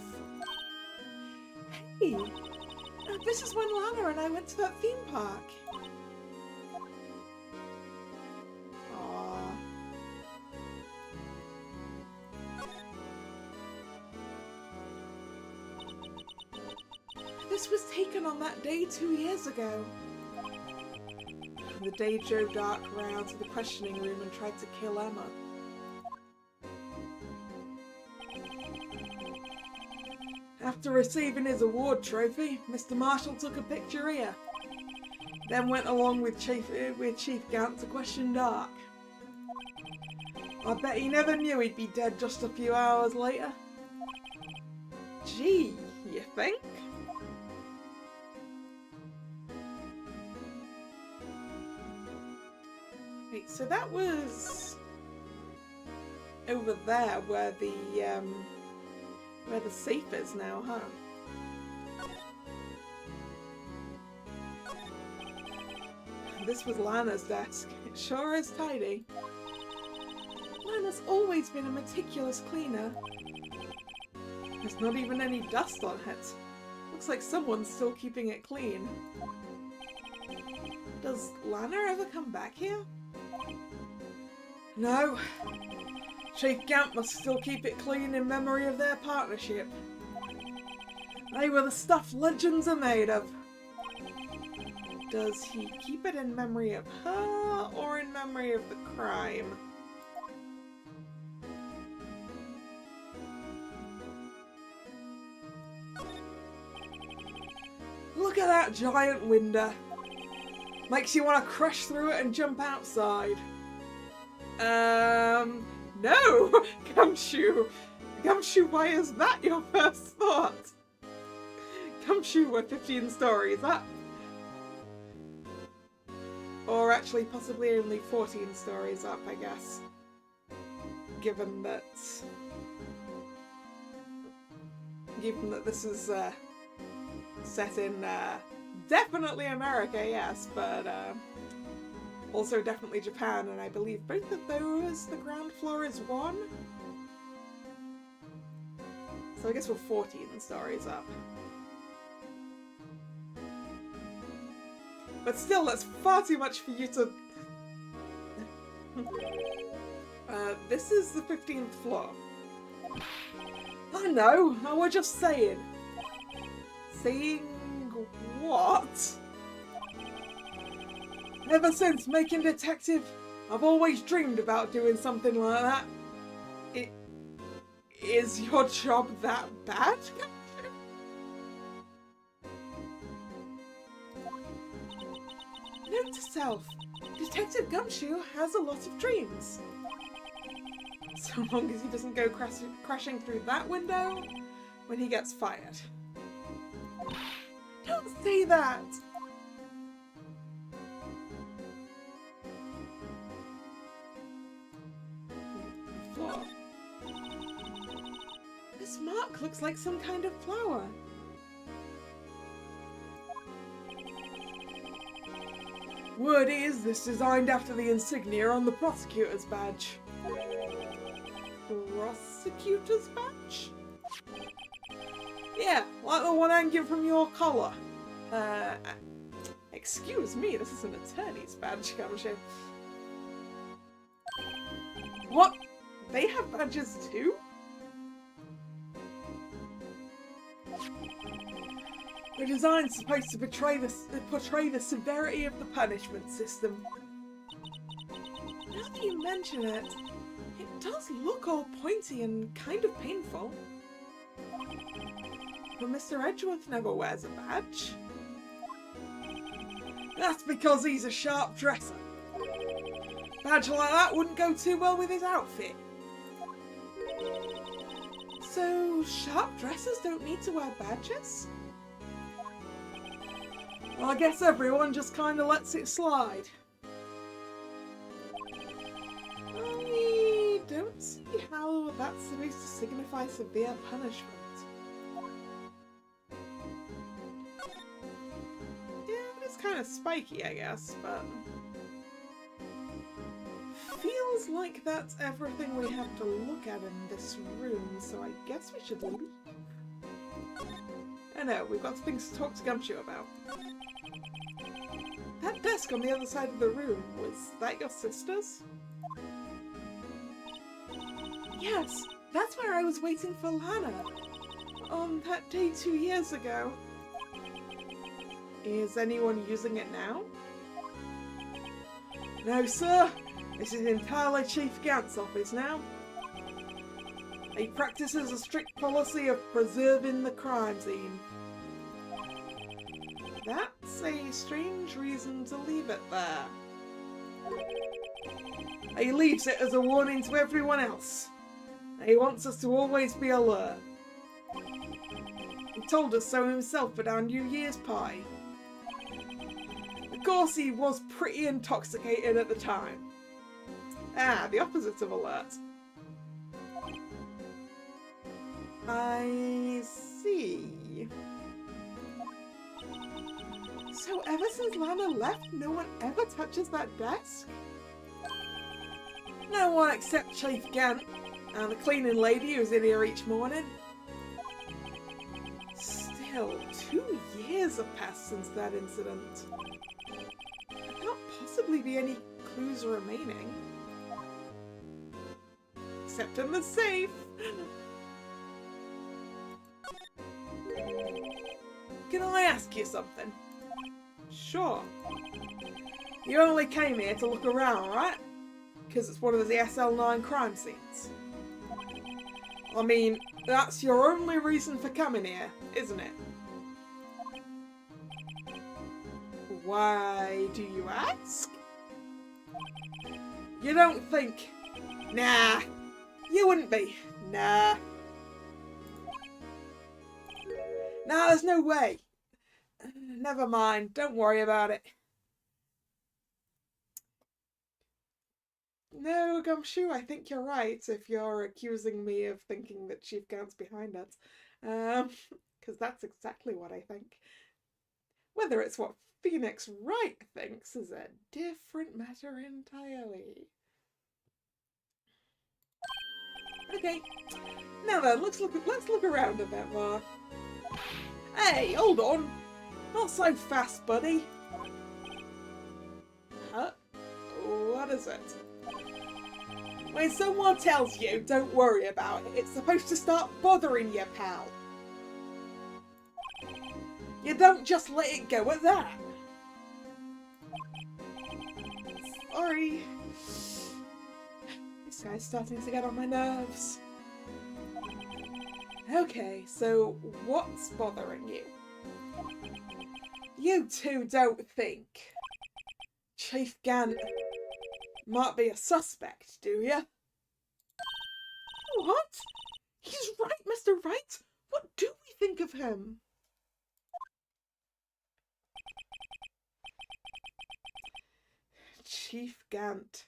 Hey! This is when Lana and I went to that theme park. Aww. This was taken on that day 2 years ago. The day Joe Dark ran out of the questioning room and tried to kill Emma. After receiving his award trophy, Mr. Marshall took a picture here. Then went along with Chief Gant to question Dark. I bet he never knew he'd be dead just a few hours later. Gee, you think? Wait, so that was over there where the safe is now, huh? This was Lana's desk. It sure is tidy. Lana's always been a meticulous cleaner. There's not even any dust on it. Looks like someone's still keeping it clean. Does Lana ever come back here? No. Chief Gant must still keep it clean in memory of their partnership. They were the stuff legends are made of. Does he keep it in memory of her or in memory of the crime? Look at that giant window. Makes you want to crash through it and jump outside. No! Gumshoe! Gumshoe, why is that your first thought? Gumshoe, we're 15 stories up. Or actually, possibly only 14 stories up, I guess. Given that this is set in definitely America, yes, but also definitely Japan, and I believe both of those, the ground floor is 1. So I guess we're 14 stories up. But still, that's far too much for you to... this is the 15th floor. Oh no, I was just saying. Saying what? Ever since making detective, I've always dreamed about doing something like that. Is your job that bad? Note to self, Detective Gumshoe has a lot of dreams. So long as he doesn't go crashing through that window when he gets fired. Don't say that! Floor. This mark looks like some kind of flower. Word is, this designed after the insignia on the prosecutor's badge. Prosecutor's badge? Yeah, like the one hanging from your collar. Excuse me, this is an attorney's badge, Gumshoe. What? They have badges too? The design's supposed to portray the severity of the punishment system. Now that you mention it, it does look all pointy and kind of painful. But Mr. Edgeworth never wears a badge. That's because he's a sharp dresser. A badge like that wouldn't go too well with his outfit. So, sharp dressers don't need to wear badges? Well, I guess everyone just kind of lets it slide. I don't see how that's supposed to signify severe punishment. Yeah, it's kind of spiky, I guess, but... feels like that's everything we have to look at in this room, so I guess we should leave. I know, we've got things to talk to Gumshoe about. That desk on the other side of the room, was that your sister's? Yes, that's where I was waiting for Lana. On that day 2 years ago. Is anyone using it now? No, sir. This is entirely Chief Gant's office now. He practices a strict policy of preserving the crime scene. That's a strange reason to leave it there. He leaves it as a warning to everyone else. He wants us to always be alert. He told us so himself at our New Year's party. Of course, he was pretty intoxicated at the time. Ah, the opposite of alert. I see. So ever since Lana left, no one ever touches that desk? No one except Chief Gant and the cleaning lady who's in here each morning. Still, 2 years have passed since that incident. There can't possibly be any clues remaining. Except in the safe. Can I ask you something? Sure. You only came here to look around, right? Because it's one of the SL9 crime scenes. I mean, that's your only reason for coming here, isn't it? Why do you ask? You don't think... Nah, you wouldn't be. Nah. Nah, there's no way. Never mind, don't worry about it. No, Gumshoe, I think you're right if you're accusing me of thinking that Chief Gant's behind it. Because that's exactly what I think. Whether it's what Phoenix Wright thinks is a different matter entirely. Okay, now then, let's look around a bit more. Hey, hold on! Not so fast, buddy. Huh? What is it? When someone tells you, don't worry about it, it's supposed to start bothering you, pal. You don't just let it go at that. Sorry. This guy's starting to get on my nerves. Okay, so what's bothering you? You two don't think Chief Gant might be a suspect, do you? What? He's right, Mr. Wright. What do we think of him? Chief Gant.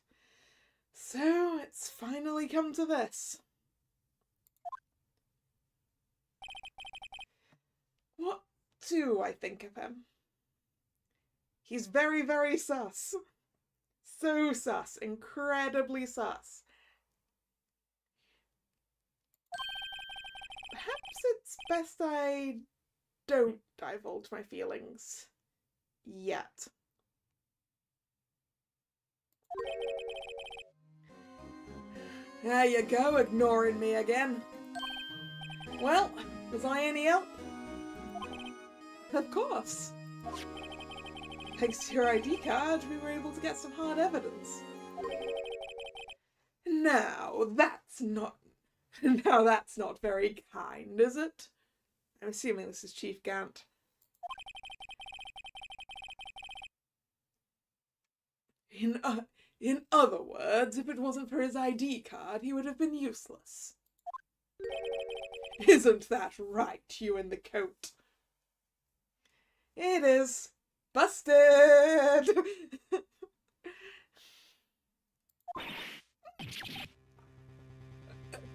So it's finally come to this. What do I think of him? He's very, very sus. So sus. Incredibly sus. Perhaps it's best I don't divulge my feelings yet. There you go, ignoring me again. Well, was I any help? Of course. Thanks to your ID card, we were able to get some hard evidence. Now, that's not very kind, is it? I'm assuming this is Chief Gant. In other words, if it wasn't for his ID card, he would have been useless. Isn't that right, you in the coat? It is. Busted!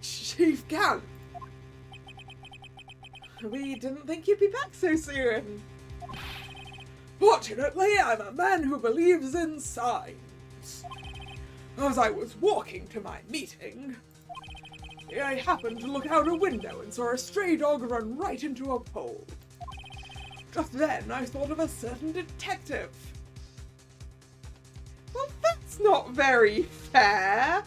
Chief Gant! We didn't think you'd be back so soon. Fortunately, I'm a man who believes in signs. As I was walking to my meeting, I happened to look out a window and saw a stray dog run right into a pole. Just then, I thought of a certain detective. Well, that's not very fair.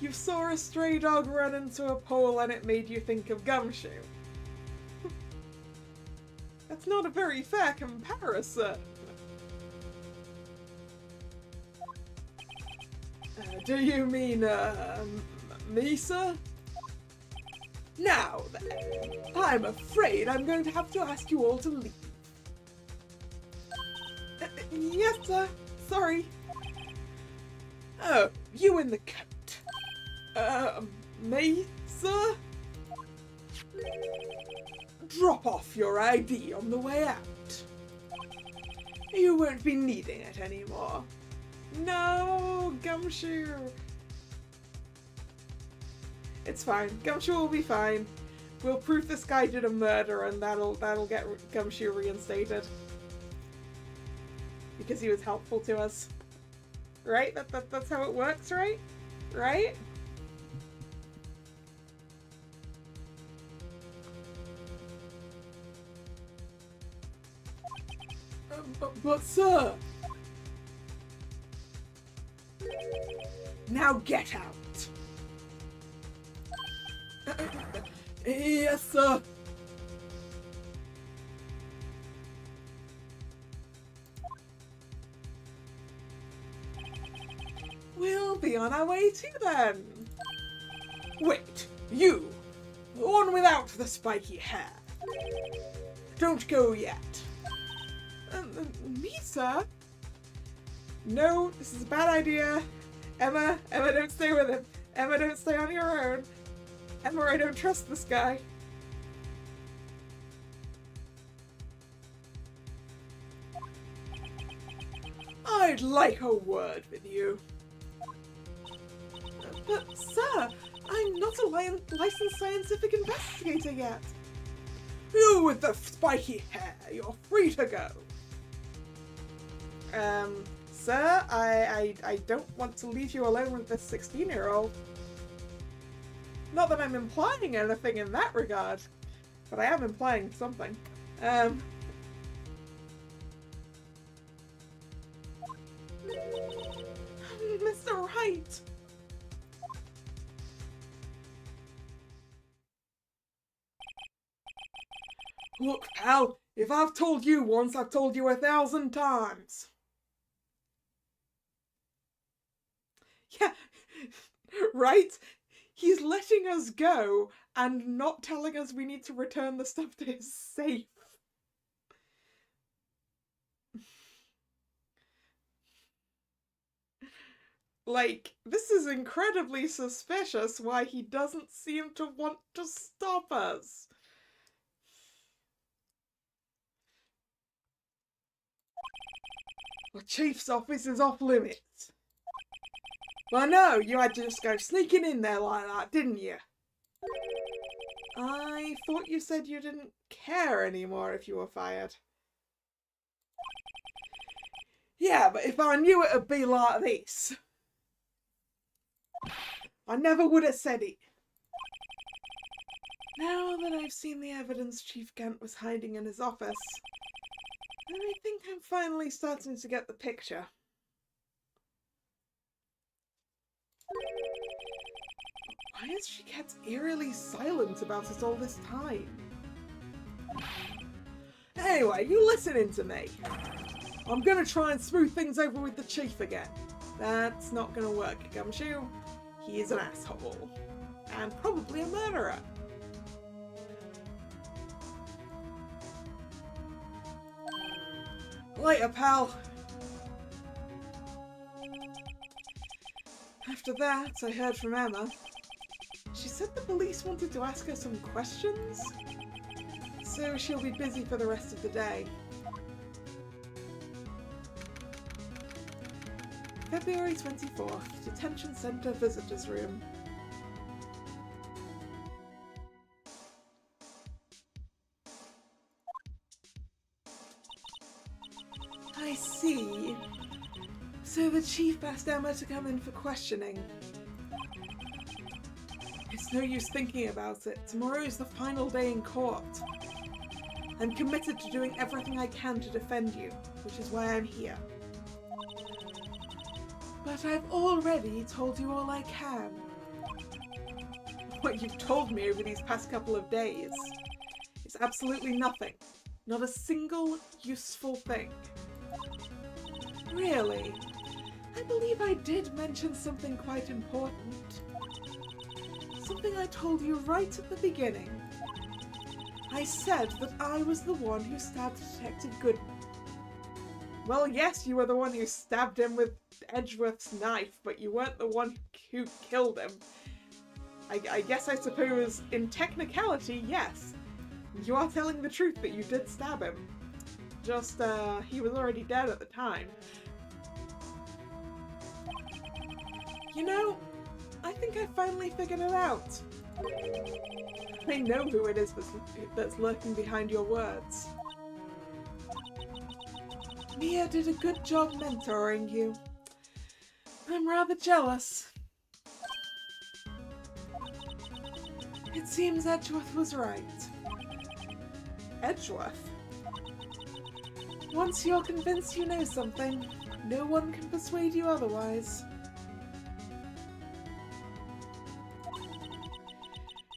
You saw a stray dog run into a pole and it made you think of Gumshoe. That's not a very fair comparison. Do you mean, me, sir? Now then, I'm afraid I'm going to have to ask you all to leave. Yes, sir. Sorry. Oh, you in the coat. Me, sir? Drop off your ID on the way out. You won't be needing it anymore. No, Gumshoe. It's fine. Gumshoe will be fine. We'll prove this guy did a murder and that'll get Gumshoe reinstated. Because he was helpful to us. Right? That's how it works, right? Right? But sir! Now get out! Yes, sir! We'll be on our way too then! Wait, you! The one without the spiky hair! Don't go yet! Me, sir? No, this is a bad idea. Emma, don't stay with him. Emma, don't stay on your own. Emma, I don't trust this guy. I'd like a word with you. But, sir, I'm not a licensed scientific investigator yet. You with the spiky hair, you're free to go. Sir, I don't want to leave you alone with this 16-year-old. Not that I'm implying anything in that regard, but I am implying something. Mr. Wright! Look, pal, if I've told you once, I've told you 1,000 times. Yeah, right? He's letting us go and not telling us we need to return the stuff to his safe. Like, this is incredibly suspicious why he doesn't seem to want to stop us. The chief's office is off limits. Well, no, you had to just go sneaking in there like that, didn't you? I thought you said you didn't care anymore if you were fired. Yeah, but if I knew it'd be like this, I never would have said it. Now that I've seen the evidence Chief Gant was hiding in his office, I think I'm finally starting to get the picture. Why has she kept eerily silent about it all this time? Anyway, you listening to me. I'm gonna try and smooth things over with the chief again. That's not gonna work, Gumshoe. He is an asshole. And probably a murderer. Later, pal. After that, I heard from Emma. She said the police wanted to ask her some questions, so she'll be busy for the rest of the day. February 24th, Detention Center Visitors Room. I see. So the chief asked Emma to come in for questioning. It's no use thinking about it. Tomorrow is the final day in court. I'm committed to doing everything I can to defend you, which is why I'm here. But I've already told you all I can. What you've told me over these past couple of days is absolutely nothing. Not a single useful thing. Really? I believe I did mention something quite important. Something I told you right at the beginning. I said that I was the one who stabbed Detective Goodman. Well, yes, you were the one who stabbed him with Edgeworth's knife, but you weren't the one who killed him. I guess I suppose, in technicality, yes. You are telling the truth that you did stab him. Just, he was already dead at the time. You know, I think I finally figured it out. I know who it is that's lurking behind your words. Mia did a good job mentoring you. I'm rather jealous. It seems Edgeworth was right. Edgeworth? Once you're convinced you know something, no one can persuade you otherwise.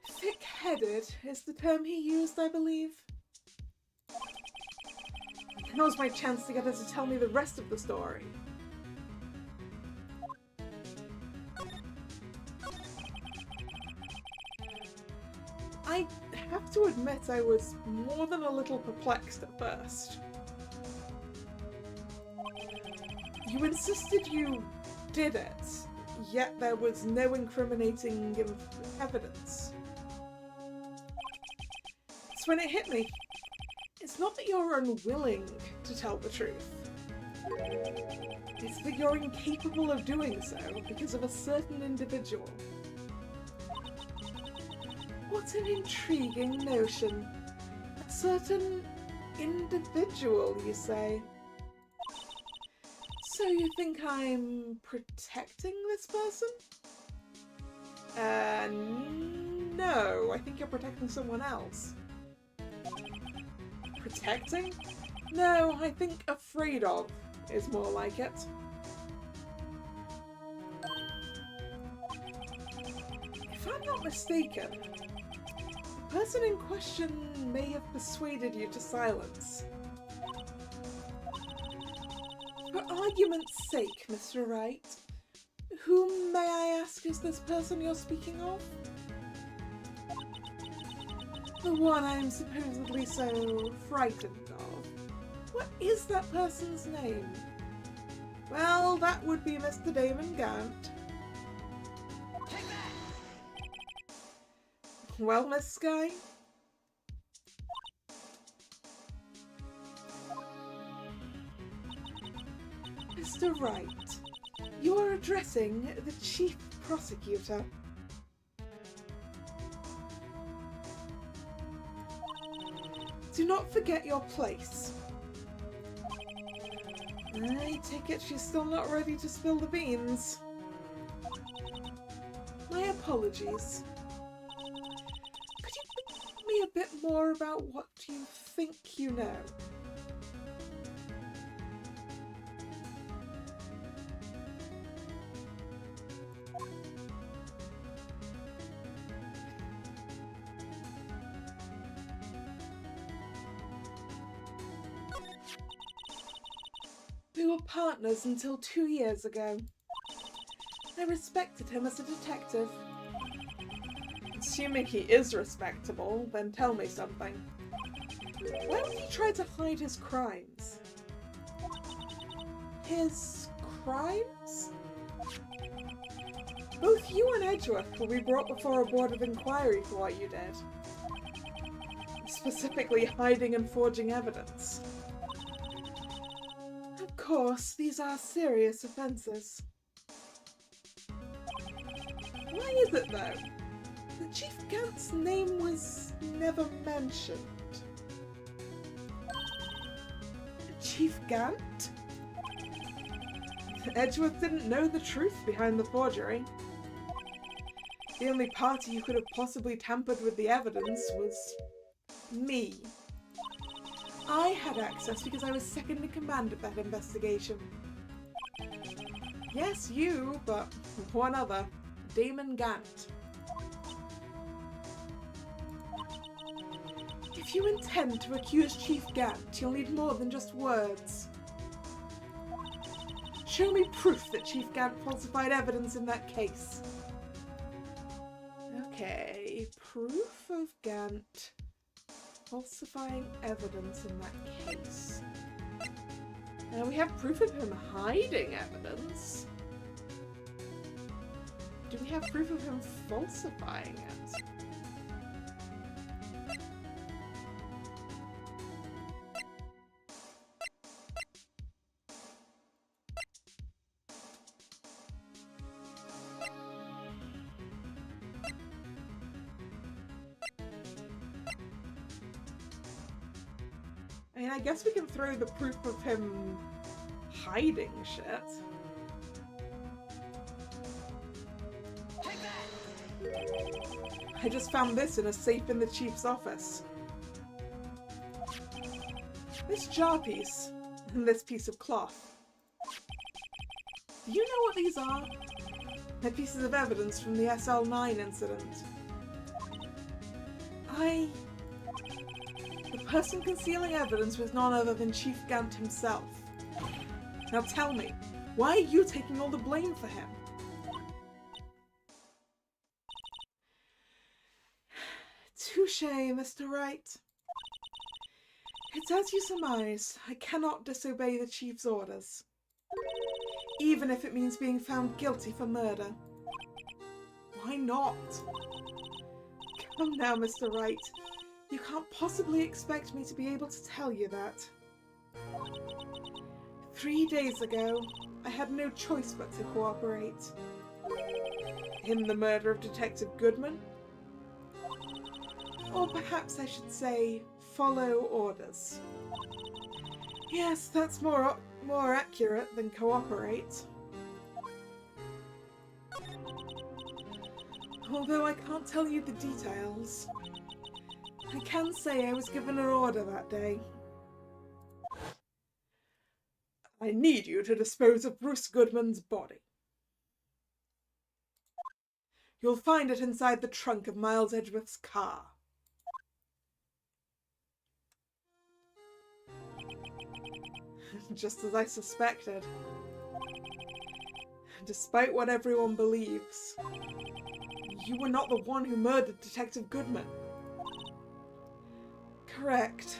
Thick-headed is the term he used, I believe. Now's my chance to get her to tell me the rest of the story. I have to admit I was more than a little perplexed at first. You insisted you did it, yet there was no incriminating evidence. That's when it hit me. It's not that you're unwilling to tell the truth. It's that you're incapable of doing so because of a certain individual. What an intriguing notion. A certain individual, you say? So you think I'm protecting this person? No, I think you're protecting someone else. Protecting? No, I think afraid of is more like it. If I'm not mistaken, the person in question may have persuaded you to silence. For argument's sake, Mr. Wright, whom, may I ask, is this person you're speaking of? The one I'm supposedly so frightened of. What is that person's name? Well, that would be Mr. Damon Gaunt. Well, Miss Skye? Mr. Wright, you are addressing the Chief Prosecutor. Do not forget your place. I take it she's still not ready to spill the beans. My apologies. Could you tell me a bit more about what you think you know? We were partners until 2 years ago. I respected him as a detective. Assuming he is respectable, then tell me something. Why would he try to hide his crimes? His crimes? Both you and Edgeworth will be brought before a board of inquiry for what you did. Specifically hiding and forging evidence. Of course, these are serious offences. Why is it, though, that Chief Gant's name was never mentioned? Chief Gant? Edgeworth didn't know the truth behind the forgery. The only party who could have possibly tampered with the evidence was me. I had access because I was second in command of that investigation. Yes, you, but one other. Damon Gant. If you intend to accuse Chief Gant, you'll need more than just words. Show me proof that Chief Gant falsified evidence in that case. Okay, proof of Gant falsifying evidence in that case. Now we have proof of him hiding evidence. Do we have proof of him falsifying it? I mean, I guess we can throw the proof of him hiding shit. I just found this in a safe in the chief's office. This jar piece and this piece of cloth. Do you know what these are? They're pieces of evidence from the SL9 incident. The person concealing evidence was none other than Chief Gant himself. Now tell me, why are you taking all the blame for him? Touché, Mr. Wright. It's as you surmise. I cannot disobey the Chief's orders. Even if it means being found guilty for murder. Why not? Come now, Mr. Wright. You can't possibly expect me to be able to tell you that. 3 days ago, I had no choice but to cooperate. In the murder of Detective Goodman? Or perhaps I should say, follow orders. Yes, that's more accurate than cooperate. Although I can't tell you the details, I can say I was given an order that day. I need you to dispose of Bruce Goodman's body. You'll find it inside the trunk of Miles Edgeworth's car. Just as I suspected. Despite what everyone believes, you were not the one who murdered Detective Goodman. Correct.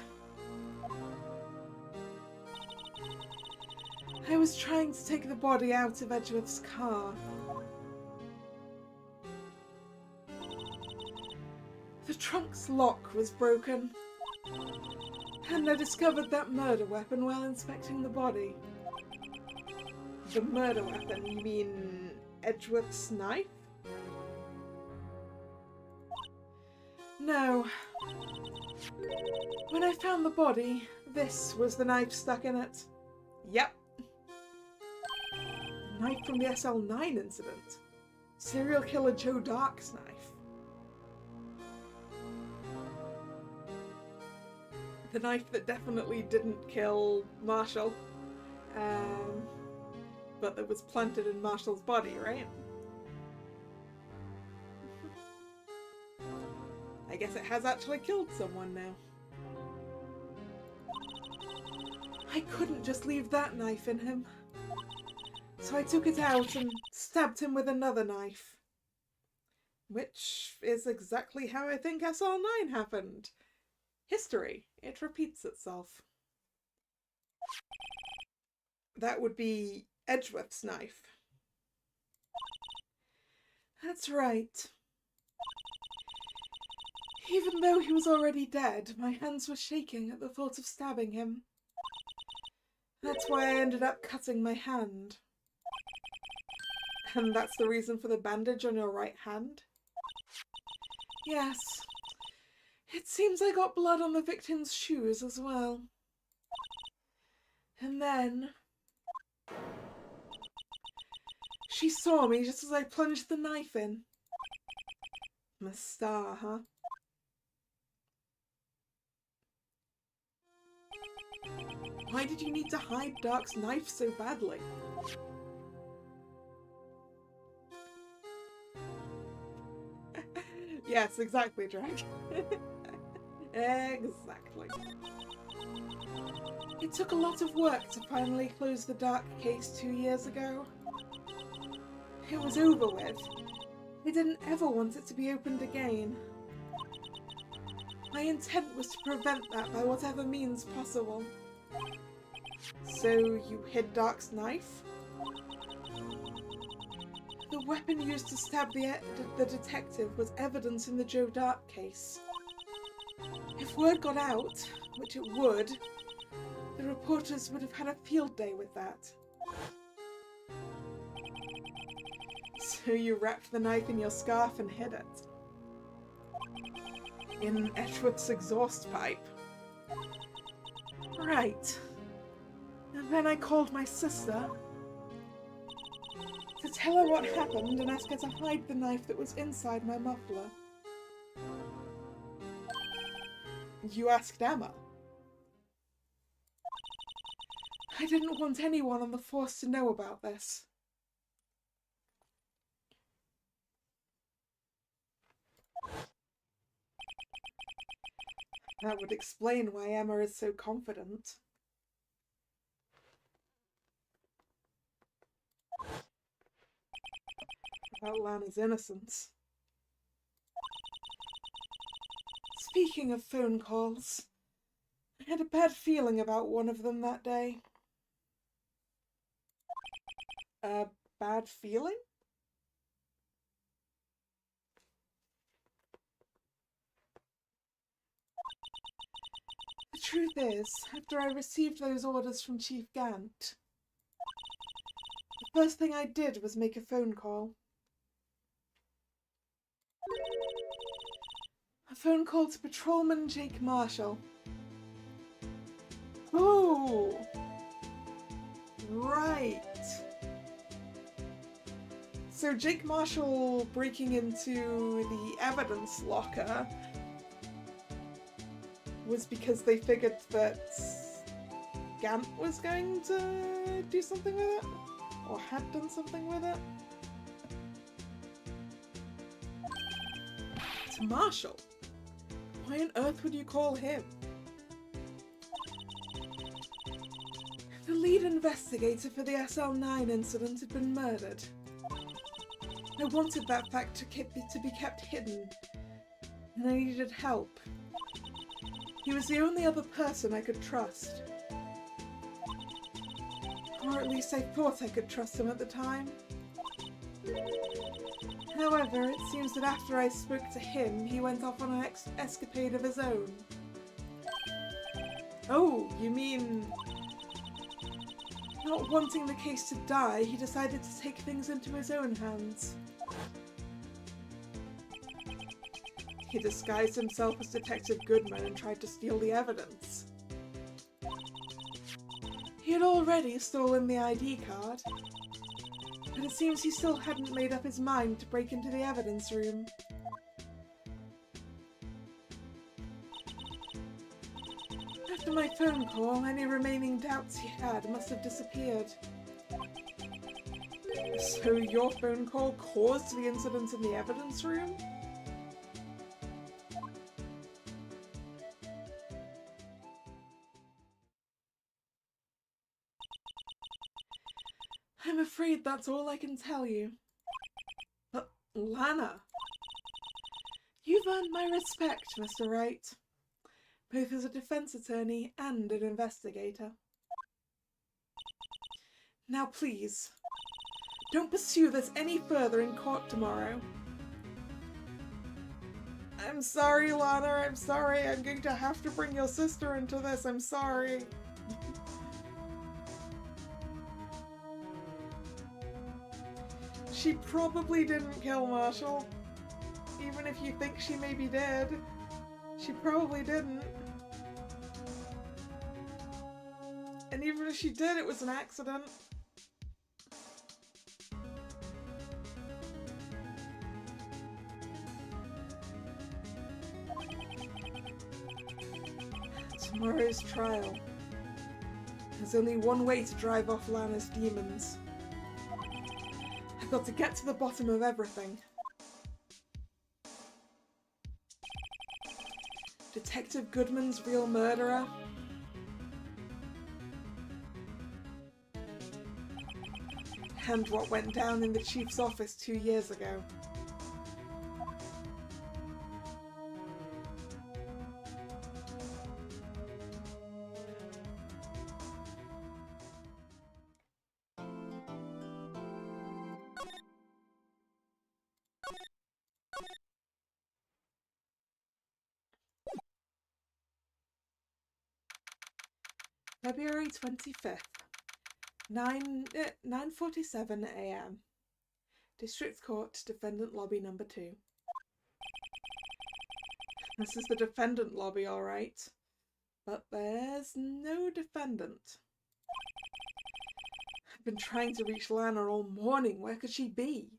I was trying to take the body out of Edgeworth's car. The trunk's lock was broken, and I discovered that murder weapon while inspecting the body. The murder weapon? You mean Edgeworth's knife? No. When I found the body, this was the knife stuck in it. Yep. The knife from the SL9 incident. Serial killer Joe Dark's knife. The knife that definitely didn't kill Marshall. But that was planted in Marshall's body, right? I guess it has actually killed someone now. I couldn't just leave that knife in him. So I took it out and stabbed him with another knife. Which is exactly how I think SL9 happened. History. It repeats itself. That would be Edgeworth's knife. That's right. Even though he was already dead, my hands were shaking at the thought of stabbing him. That's why I ended up cutting my hand. And that's the reason for the bandage on your right hand? Yes. It seems I got blood on the victim's shoes as well. And then she saw me just as I plunged the knife in. I'm a star, huh? Why did you need to hide Dark's knife so badly? Yes, exactly, Drag. Exactly. It took a lot of work to finally close the Dark case 2 years ago. It was over with. I didn't ever want it to be opened again. My intent was to prevent that by whatever means possible. So you hid Dark's knife? The weapon used to stab the detective was evidence in the Joe Dark case. If word got out, which it would, the reporters would have had a field day with that. So you wrapped the knife in your scarf and hid it. In Edgeworth's exhaust pipe. Right. And then I called my sister to tell her what happened and ask her to hide the knife that was inside my muffler. You asked Emma? I didn't want anyone on the force to know about this. That would explain why Emma is so confident. About Lana's innocence. Speaking of phone calls, I had a bad feeling about one of them that day. A bad feeling? The truth is, after I received those orders from Chief Gant, the first thing I did was make a phone call. A phone call to Patrolman Jake Marshall. Oh! Right! So Jake Marshall breaking into the evidence locker was because they figured that Gant was going to do something with it? Or had done something with it? To Marshall? Why on earth would you call him? The lead investigator for the SL9 incident had been murdered. I wanted that fact to be kept hidden, and I needed help. He was the only other person I could trust. Or at least I thought I could trust him at the time. However, it seems that after I spoke to him, he went off on an escapade of his own. Oh, you mean... Not wanting the case to die, he decided to take things into his own hands. He disguised himself as Detective Goodman and tried to steal the evidence. He had already stolen the ID card, but it seems he still hadn't made up his mind to break into the evidence room. After my phone call, any remaining doubts he had must have disappeared. So your phone call caused the incident in the evidence room? I'm afraid that's all I can tell you. But, Lana, you've earned my respect, Mr. Wright, both as a defense attorney and an investigator. Now please, don't pursue this any further in court tomorrow. I'm sorry, Lana, I'm sorry. I'm going to have to bring your sister into this. I'm sorry. She probably didn't kill Marshall. Even if you think she maybe did, she probably didn't. And even if she did, it was an accident. Tomorrow's trial. There's only one way to drive off Lana's demons. I've got to get to the bottom of everything. Detective Goodman's real murderer? And what went down in the chief's office 2 years ago. February 25th, 9:47 a.m. District Court, Defendant Lobby number 2. This is the defendant lobby, alright. But there's no defendant. I've been trying to reach Lana all morning. Where could she be?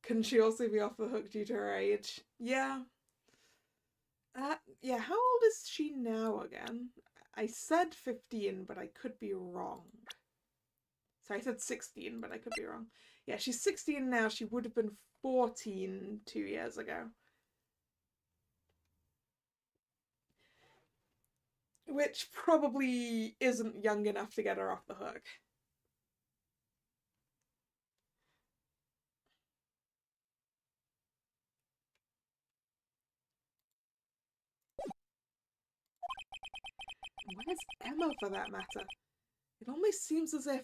Couldn't she also be off the hook due to her age? Yeah. Yeah, how old is she now again? I said 15, but I could be wrong. So I said 16, but I could be wrong. Yeah, she's 16 now. She would have been 14 2 years ago. Which probably isn't young enough to get her off the hook. Where's Emma, for that matter? It almost seems as if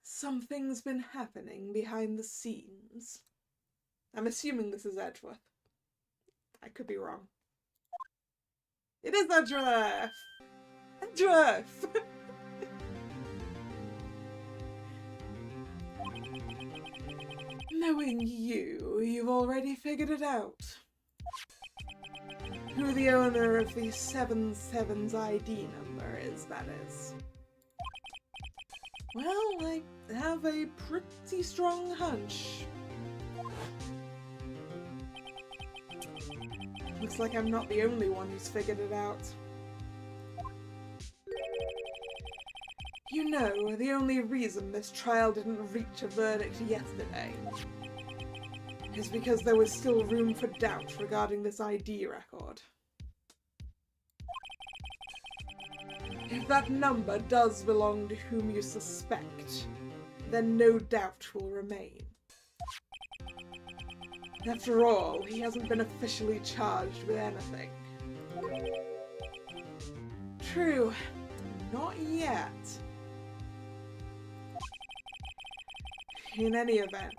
something's been happening behind the scenes. I'm assuming this is Edgeworth. I could be wrong. It is Edgeworth! Edgeworth! Knowing you, you've already figured it out. Who the owner of the 77's ID number is, that is. Well, I have a pretty strong hunch. Looks like I'm not the only one who's figured it out. You know, the only reason this trial didn't reach a verdict yesterday is because there was still room for doubt regarding this ID record. If that number does belong to whom you suspect, then no doubt will remain. After all, he hasn't been officially charged with anything. True, not yet. In any event,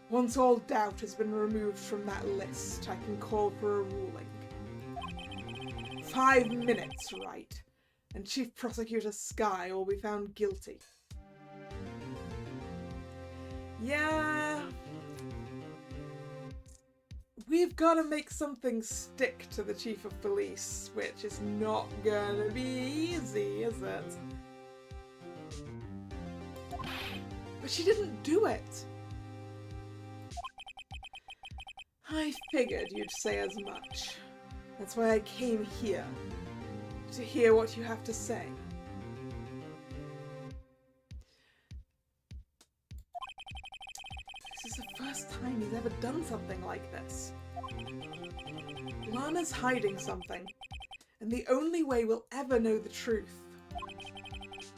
once all doubt has been removed from that list, I can call for a ruling. 5 minutes, Wright, and Chief Prosecutor Skye will be found guilty. Yeah, we've got to make something stick to the Chief of Police, which is not gonna be easy, is it? But she didn't do it. I figured you'd say as much. That's why I came here, to hear what you have to say. This is the first time he's ever done something like this. Lana's hiding something, and the only way we'll ever know the truth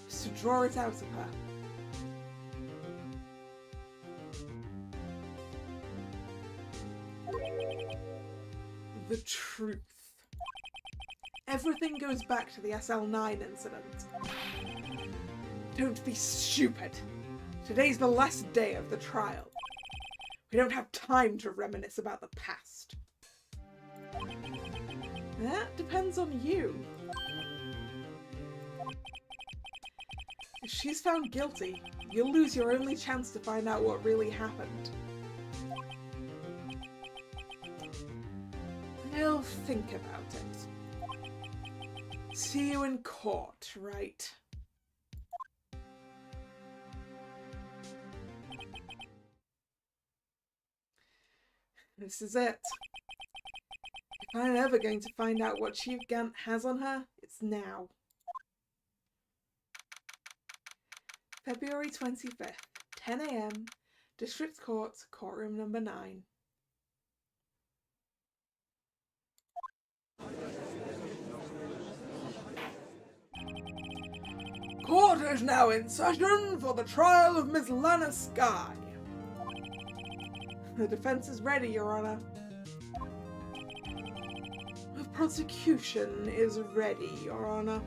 Just to draw it out of her. The truth. Everything goes back to the SL9 incident. Don't be stupid. Today's the last day of the trial. We don't have time to reminisce about the past. That depends on you. If she's found guilty, you'll lose your only chance to find out what really happened. I'll think about it. See you in court, Wright? This is it. If I'm ever going to find out what Chief Gant has on her, it's now. February 25th, 10 AM, District Court, Courtroom number 9. Court is now in session for the trial of Miss Lana Skye. The defense is ready, Your Honor. The prosecution is ready, Your Honor.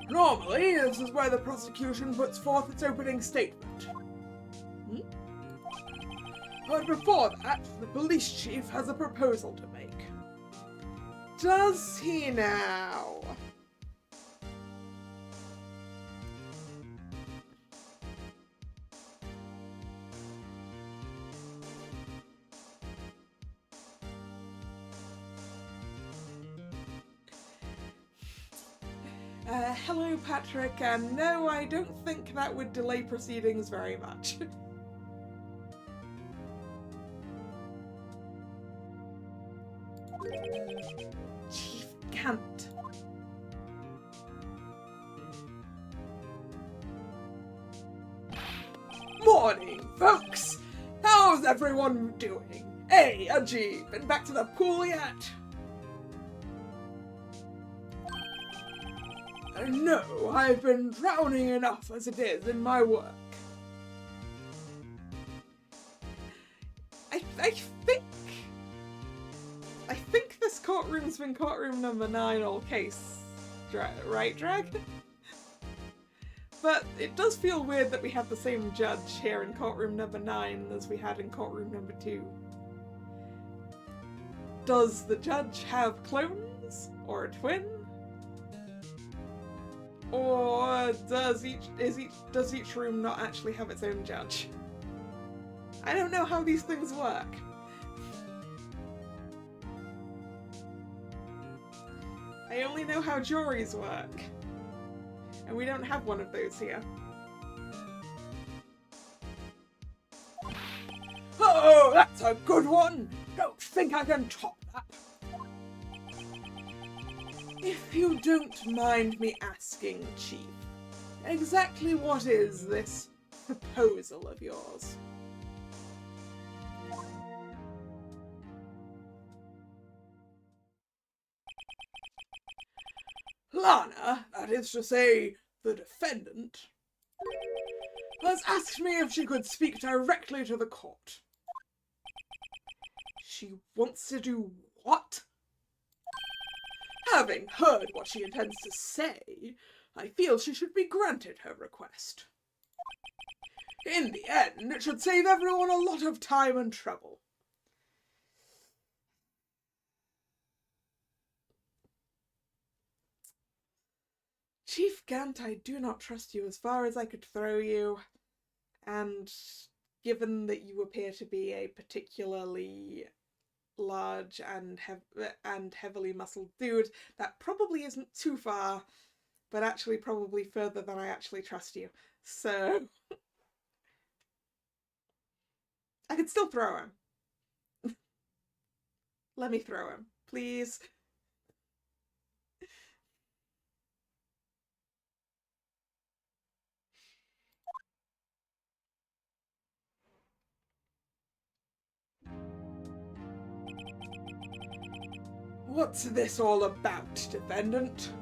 Normally, this is where the prosecution puts forth its opening statement. But before that, the police chief has a proposal to make. Does he now? Hello, Patrick, and no, I don't think that would delay proceedings very much. Chief Gant. Morning, folks! How's everyone doing? Hey, Ajib, been back to the pool yet? No, I've been drowning enough as it is in my work. I think this courtroom's been courtroom number 9 all case, right, Drag? But it does feel weird that we have the same judge here in courtroom number 9 as we had in courtroom number 2. Does the judge have clones? Or a twin? Or does each room not actually have its own judge? I don't know how these things work. I only know how juries work. And we don't have one of those here. Oh, that's a good one! Don't think I can top that. If you don't mind me asking, Chief, exactly what is this proposal of yours? Lana, that is to say, the defendant, has asked me if she could speak directly to the court. She wants to do what? Having heard what she intends to say, I feel she should be granted her request. In the end, it should save everyone a lot of time and trouble. Chief Gant, I do not trust you as far as I could throw you, and given that you appear to be a particularly large and heavily muscled dude, that probably isn't too far, but actually probably further than I actually trust you. So I could still throw him. Let me throw him, please. What's this all about, defendant?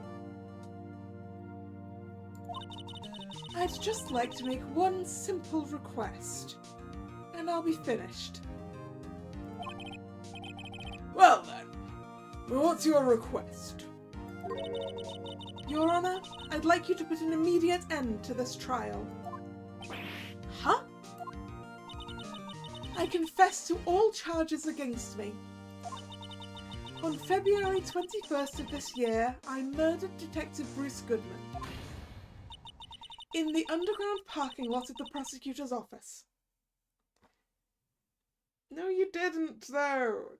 I'd just like to make one simple request, and I'll be finished. Well then, what's your request? Your Honor, I'd like you to put an immediate end to this trial. Huh? I confess to all charges against me. On February 21st of this year, I murdered Detective Bruce Goodman in the underground parking lot of the prosecutor's office. No, you didn't, though.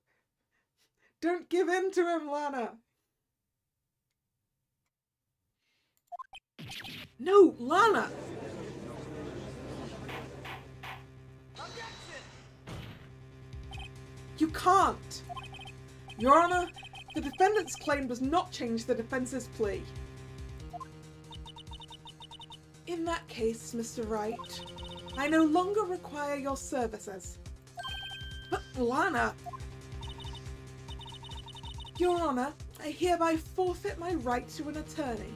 Don't give in to him, Lana. No, Lana! You can't! Your Honor, the defendant's claim does not change the defense's plea. In that case, Mr. Wright, I no longer require your services. But Lana! Your Honor, I hereby forfeit my right to an attorney.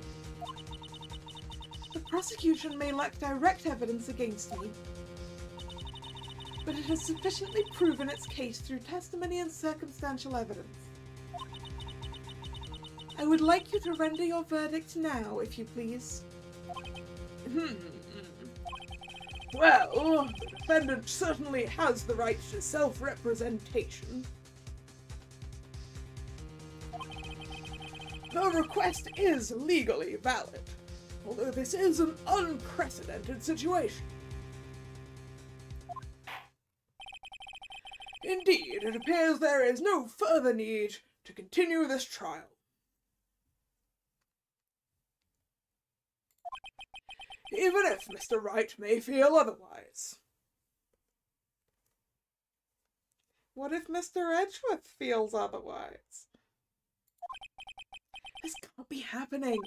The prosecution may lack direct evidence against me, but it has sufficiently proven its case through testimony and circumstantial evidence. I would like you to render your verdict now, if you please. Well, the defendant certainly has the right to self-representation. The request is legally valid, although this is an unprecedented situation. Indeed, it appears there is no further need to continue this trial. Even if Mr. Wright may feel otherwise. What if Mr. Edgeworth feels otherwise? This can't be happening.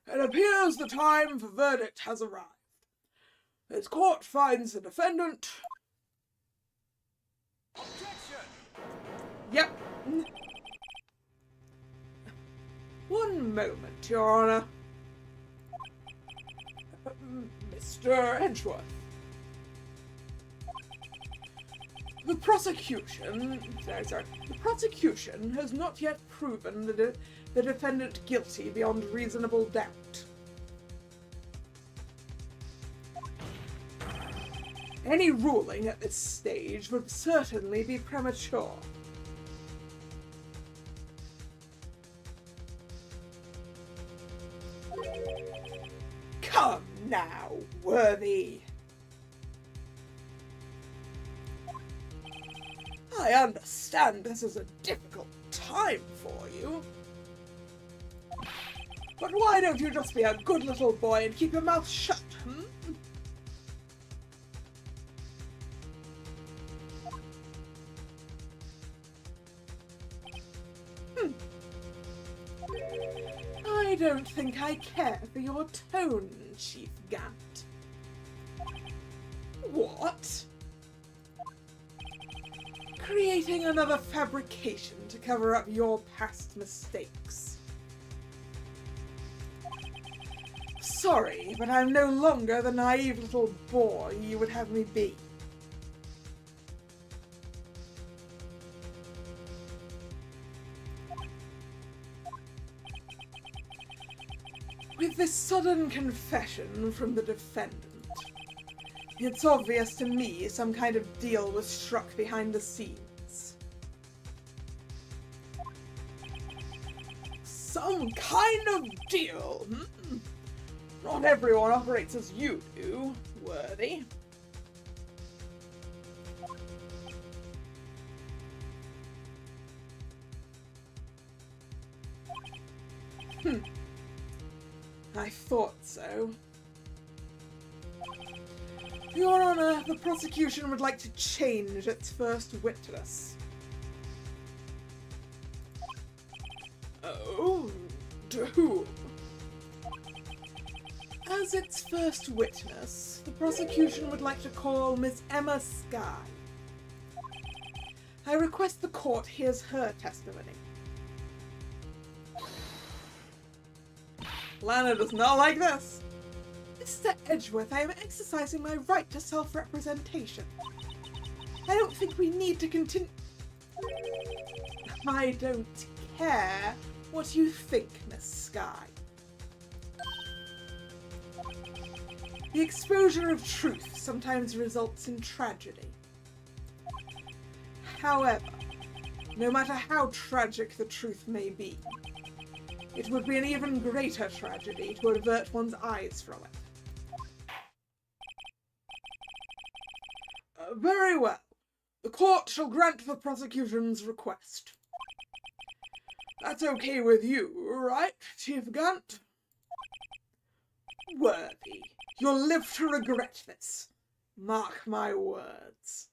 It appears the time for verdict has arrived. This court finds the defendant... Objection! Yep. One moment, Your Honor. Mr. Edgeworth. The prosecution has not yet proven the defendant guilty beyond reasonable doubt. Any ruling at this stage would certainly be premature. Come now, Worthy. I understand this is a difficult time for you. But why don't you just be a good little boy and keep your mouth shut, I don't think I care for your tone, Chief Gant. What? Creating another fabrication to cover up your past mistakes. Sorry, but I'm no longer the naive little boy you would have me be. With this sudden confession from the defendant, it's obvious to me some kind of deal was struck behind the scenes. Some kind of deal? Not everyone operates as you do, Worthy. I thought so. Your Honor, the prosecution would like to change its first witness. Oh, to whom? As its first witness, the prosecution would like to call Miss Emma Skye. I request the court hears her testimony. Lana does not like this. Mr. Edgeworth, I am exercising my right to self-representation. I don't think we need to continue. I don't care what you think, Miss Sky. The exposure of truth sometimes results in tragedy. However, no matter how tragic the truth may be, it would be an even greater tragedy to avert one's eyes from it. Very well. The court shall grant the prosecution's request. That's okay with you, right, Chief Gant? Worthy. You'll live to regret this. Mark my words.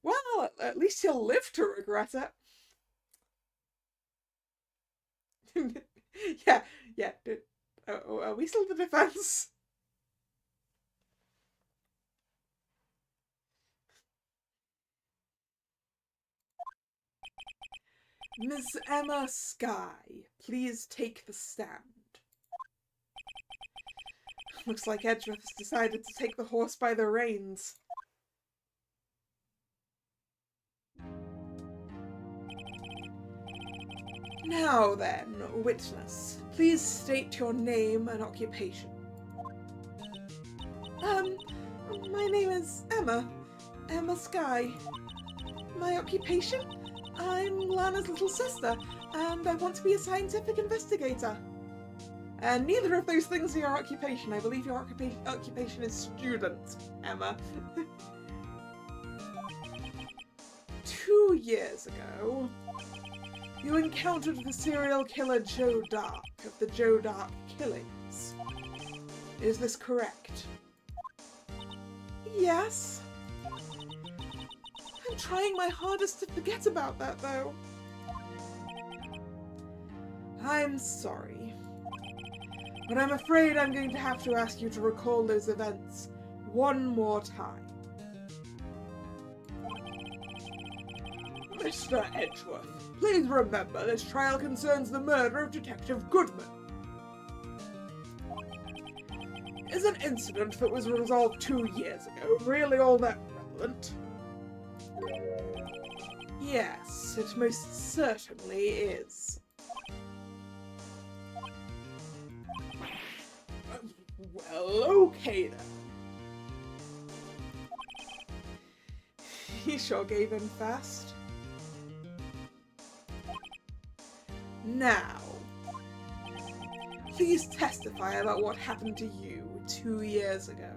Well, at least you'll live to regret it. Yeah. Are we still the defense? Ms. Emma Sky, please take the stand. Looks like Edgeworth has decided to take the horse by the reins. Now then, witness, please state your name and occupation. My name is Emma Sky. My occupation? I'm Lana's little sister, and I want to be a scientific investigator. And neither of those things are your occupation. I believe your occupation is student, Emma. 2 years ago, you encountered the serial killer Joe Dark of the Joe Dark killings. Is this correct? Yes. I'm trying my hardest to forget about that, though. I'm sorry, but I'm afraid I'm going to have to ask you to recall those events one more time. Mr. Edgeworth, please remember this trial concerns the murder of Detective Goodman. Is an incident that was resolved 2 years ago really all that relevant? Yes, it most certainly is. Well, okay then. He sure gave in fast. Now, please testify about what happened to you 2 years ago.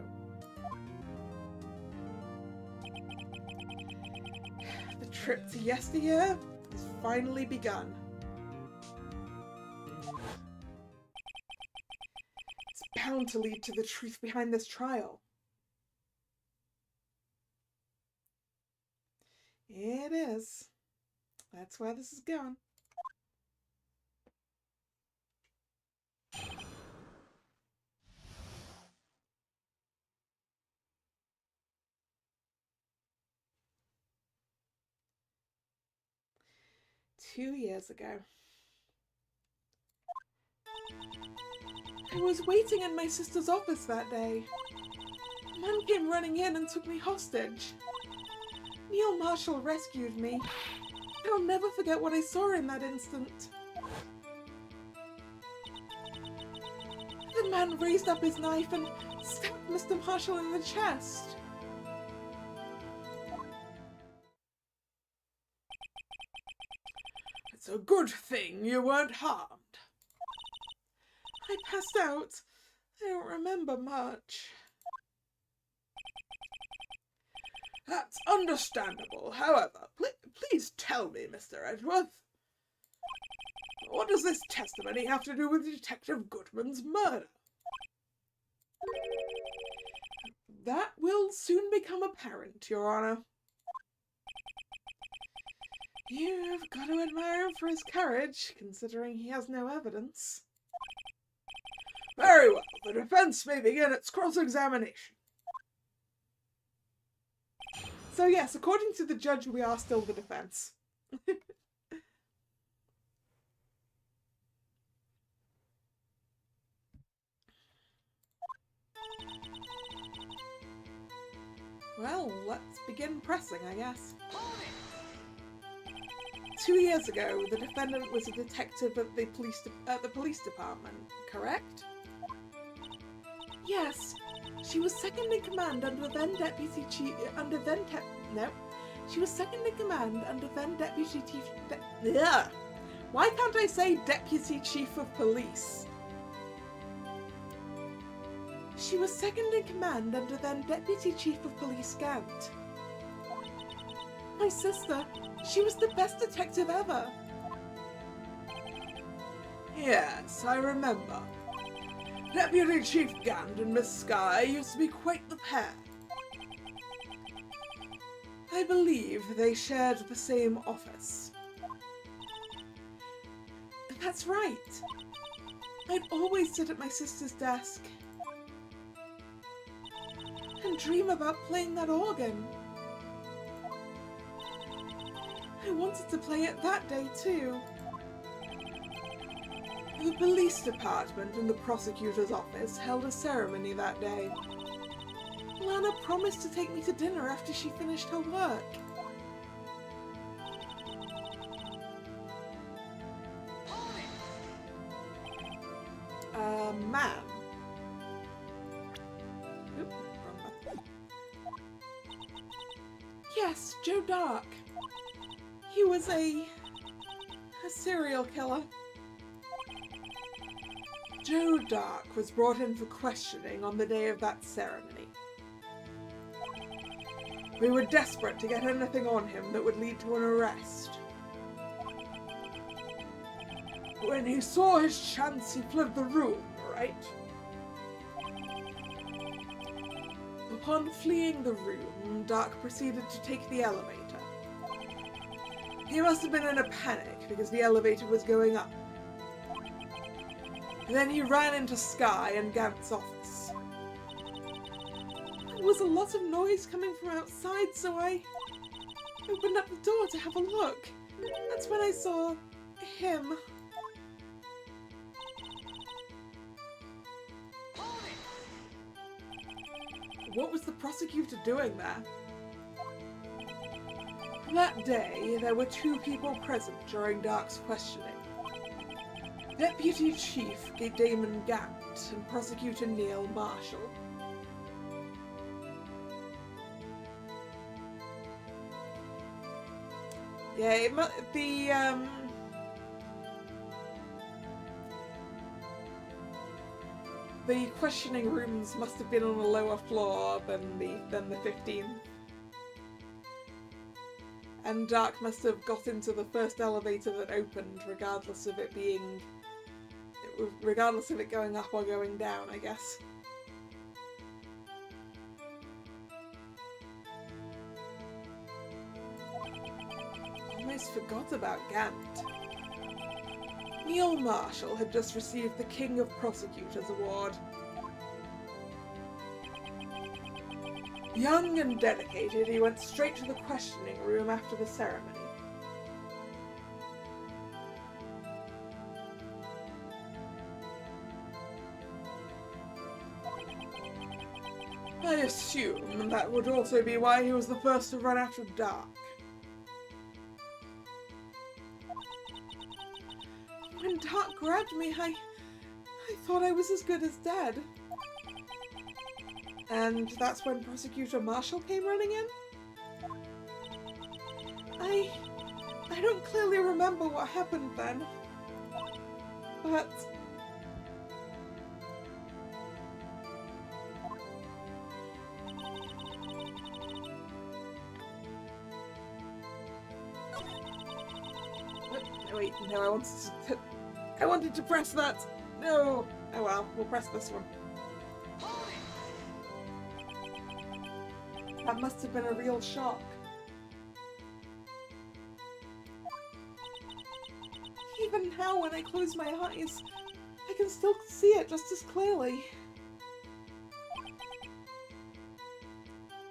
The trip to yesteryear has finally begun. It's bound to lead to the truth behind this trial. It is. That's where this is going. Two years ago. I was waiting in my sister's office that day. A man came running in and took me hostage. Neil Marshall rescued me. I'll never forget what I saw in that instant. The man raised up his knife and stabbed Mr. Marshall in the chest. It's a good thing you weren't harmed. I passed out. I don't remember much. That's understandable. However, please tell me, Mr. Edgeworth, what does this testimony have to do with Detective Goodman's murder? That will soon become apparent, Your Honor. You've got to admire him for his courage, considering he has no evidence. Very well, the defense may begin its cross-examination. So yes, according to the judge, we are still the defense. begin pressing, I guess. 2 years ago, the defendant was a detective at the police department, correct? Yes. She was second in command under then deputy chief. She was second in command under then deputy chief. Why can't I say deputy chief of police? She was second in command under then deputy chief of police Gant. My sister, she was the best detective ever. Yes, I remember. Deputy Chief Gant and Miss Sky used to be quite the pair. I believe they shared the same office. That's right. I'd always sit at my sister's desk and dream about playing that organ. I wanted to play it that day too. The police department and the prosecutor's office held a ceremony that day. Lana promised to take me to dinner after she finished her work. Man. Oop, wrong button. Yes, Joe Dark. He was a serial killer. Joe Dark was brought in for questioning on the day of that ceremony. We were desperate to get anything on him that would lead to an arrest. When he saw his chance, he fled the room, right? Upon fleeing the room, Dark proceeded to take the elevator. He must have been in a panic because the elevator was going up. Then he ran into Sky and Gant's office. There was a lot of noise coming from outside, so I opened up the door to have a look. That's when I saw him. What was the prosecutor doing there? That day, there were 2 people present during Dark's questioning. Deputy Chief Damon Gant and Prosecutor Neil Marshall. Yeah, the questioning rooms must have been on a lower floor than the 15th. And Dark must have got into the first elevator that opened, regardless of it going up or going down, I guess. Almost forgot about Gant. Neil Marshall had just received the King of Prosecutors Award. Young and dedicated, he went straight to the questioning room after the ceremony. I assume that would also be why he was the first to run after Dark. When Dark grabbed me, I thought I was as good as dead. And that's when Prosecutor Marshall came running in? I don't clearly remember what happened then. But wait, no, I wanted to press that. No. Oh well, we'll press this one. That must have been a real shock. Even now, when I close my eyes, I can still see it just as clearly.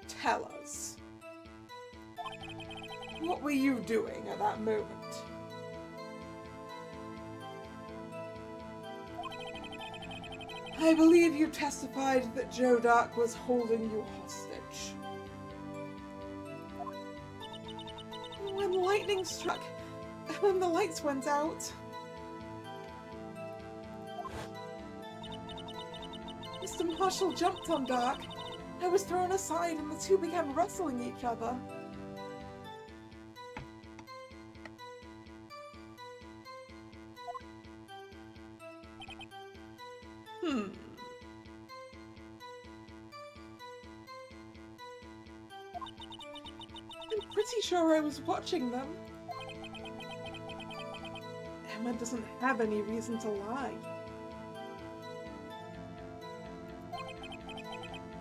Tell us. What were you doing at that moment? I believe you testified that Joe Dark was holding you hostage. lightning struck, and then the lights went out. Mr. Marshall jumped on Dark. I was thrown aside and the two began wrestling each other. I'm pretty sure I was watching them. Emma doesn't have any reason to lie.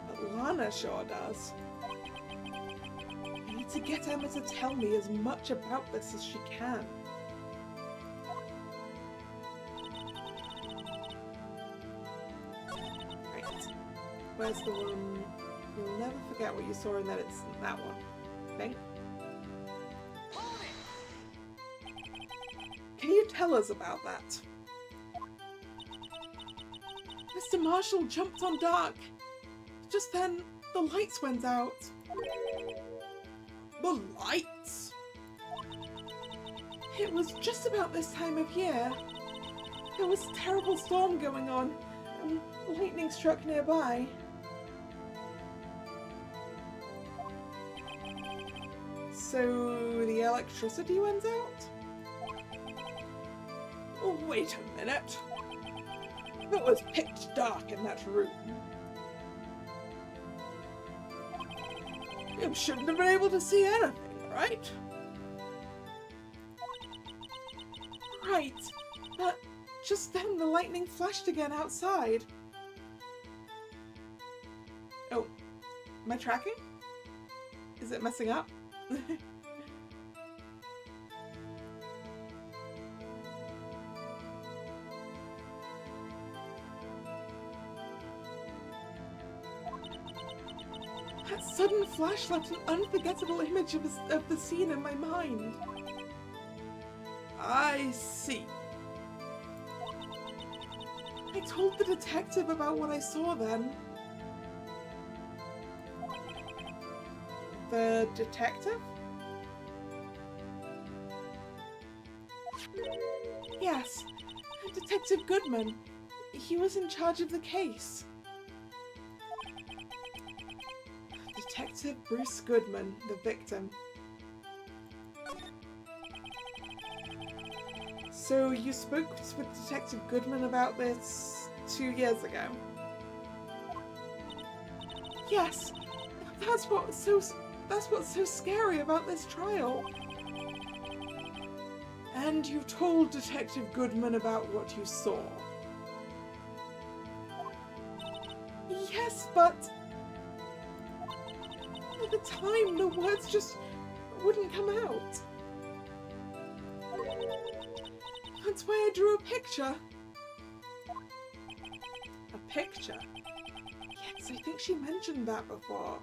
But Lana sure does. I need to get Emma to tell me as much about this as she can. Right. Where's the one? You'll never forget what you saw and that it's that one. Thing? Can you tell us about that? Mr. Marshall jumped on Dark. Just then, the lights went out. The lights? It was just about this time of year. There was a terrible storm going on, and lightning struck nearby. So the electricity went out? Oh, wait a minute. It was pitch dark in that room. You shouldn't have been able to see anything, right? Right, but just then the lightning flashed again outside. Oh, am I tracking? Is it messing up? That sudden flash left an unforgettable image of the scene in my mind. I see. I told the detective about what I saw then. The detective? Yes, Detective Goodman. He was in charge of the case. Detective Bruce Goodman, the victim. So you spoke with Detective Goodman about this 2 years ago? Yes, that's what's so scary about this trial. And you told Detective Goodman about what you saw? Yes, but at the time the words just wouldn't come out. That's why I drew a picture. A picture? Yes, I think she mentioned that before.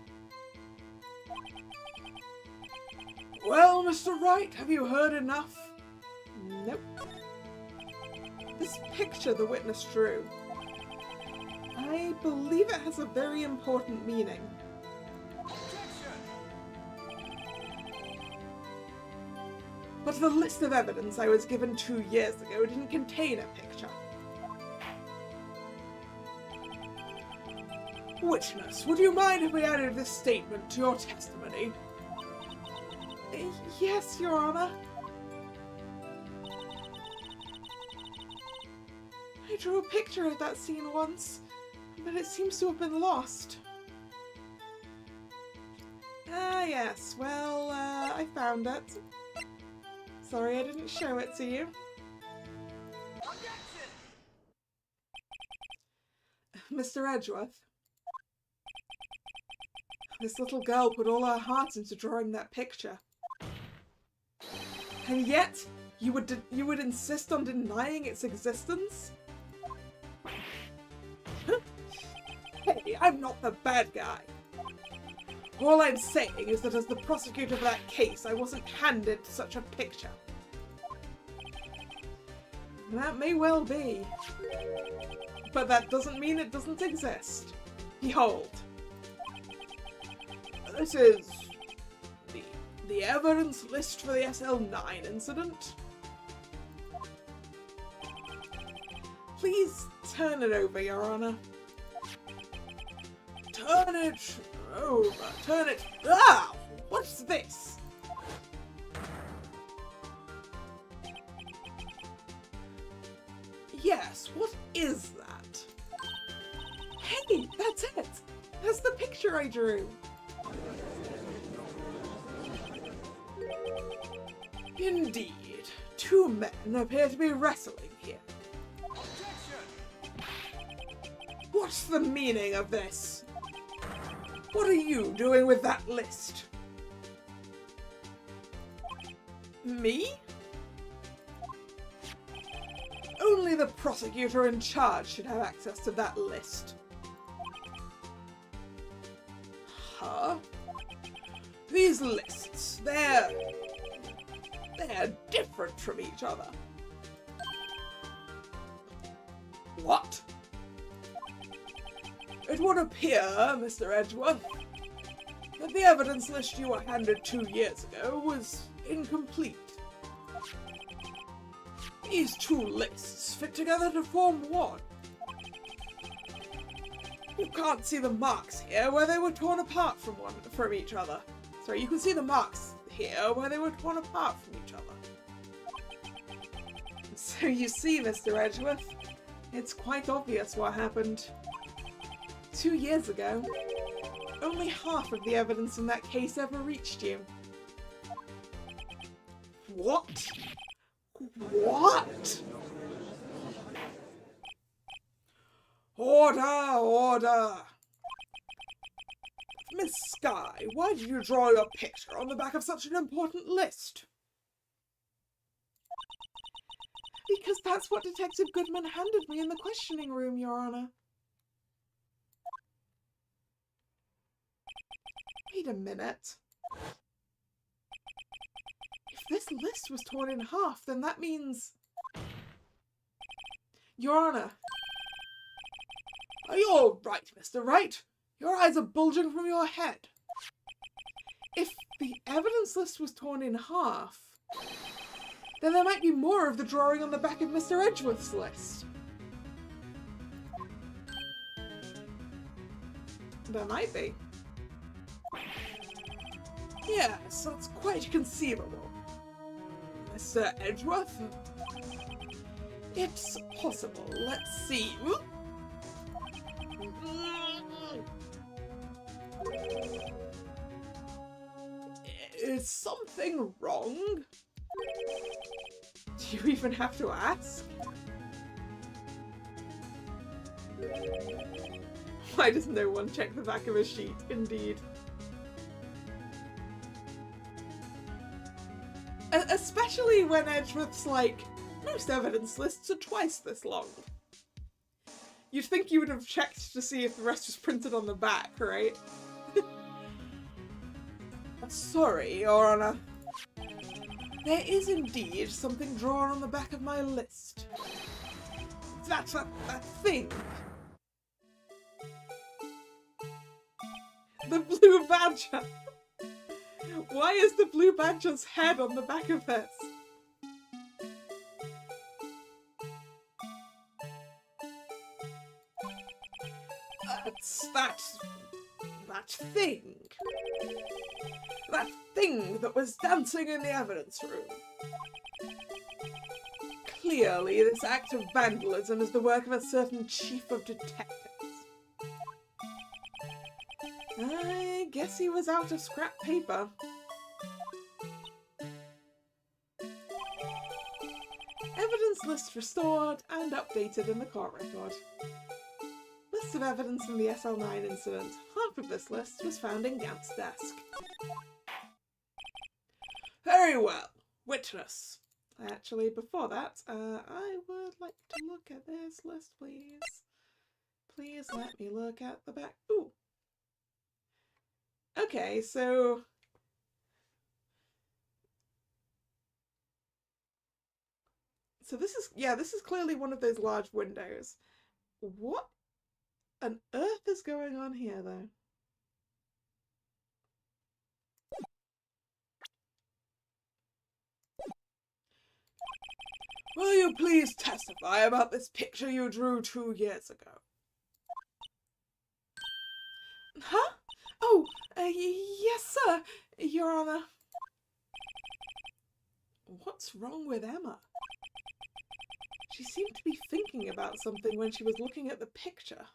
Well, Mr. Wright, have you heard enough? Nope. This picture the witness drew, I believe it has a very important meaning. But the list of evidence I was given 2 years ago didn't contain a picture. Witness, would you mind if we added this statement to your testimony? Yes, Your Honor. I drew a picture of that scene once, but it seems to have been lost. Ah, yes. Well, I found it. Sorry I didn't show it to you. Mr. Edgeworth. This little girl put all her heart into drawing that picture. And yet, you would insist on denying its existence? Hey, I'm not the bad guy. All I'm saying is that as the prosecutor for that case, I wasn't handed such a picture. That may well be. But that doesn't mean it doesn't exist. Behold. This is The evidence list for the SL9 incident. Please turn it over, Your Honor. Turn it over. Turn it. Ah! What's this? Yes, what is that? Hey, that's it! That's the picture I drew! Indeed, two men appear to be wrestling here. What's the meaning of this? What are you doing with that list? Me? Only the prosecutor in charge should have access to that list. Huh? These lists, they're different from each other. What? It would appear, Mr. Edgeworth, that the evidence list you were handed 2 years ago was incomplete. These two lists fit together to form one. You can't see the marks here where they were torn apart from each other. Sorry, you can see the marks here where they were torn apart from each other. So you see, Mr. Edgeworth, it's quite obvious what happened. 2 years ago, only half of the evidence in that case ever reached you. What? What? Order, order! Miss Skye, why did you draw your picture on the back of such an important list? Because that's what Detective Goodman handed me in the questioning room, Your Honor. Wait a minute. If this list was torn in half, then that means... Your Honor. Are you all right, Mr. Wright? Your eyes are bulging from your head. If the evidence list was torn in half, then there might be more of the drawing on the back of Mr. Edgeworth's list. There might be. Yes, that's quite conceivable. Mr. Edgeworth? It's possible. Let's see. Is something wrong? Do you even have to ask? Why does no one check the back of a sheet? Indeed. Especially when Edgeworth's like, most evidence lists are twice this long. You'd think you would have checked to see if the rest was printed on the back, right? Sorry, Your Honor. There is indeed something drawn on the back of my list. That's that thing. The blue badger. Why is the blue badger's head on the back of this? That thing. That thing that was dancing in the evidence room. Clearly, this act of vandalism is the work of a certain chief of detectives. I guess he was out of scrap paper. Evidence list restored and updated in the court record. List of evidence from the SL9 incident. Half of this list was found in Gant's desk. Very well. Witness. Actually, before that, I would like to look at this list, please. Please let me look at the back. Ooh. Okay, so... this is clearly one of those large windows. What on earth is going on here, though? Will you please testify about this picture you drew 2 years ago? Huh? Oh, yes, sir, Your Honor. What's wrong with Emma? She seemed to be thinking about something when she was looking at the picture.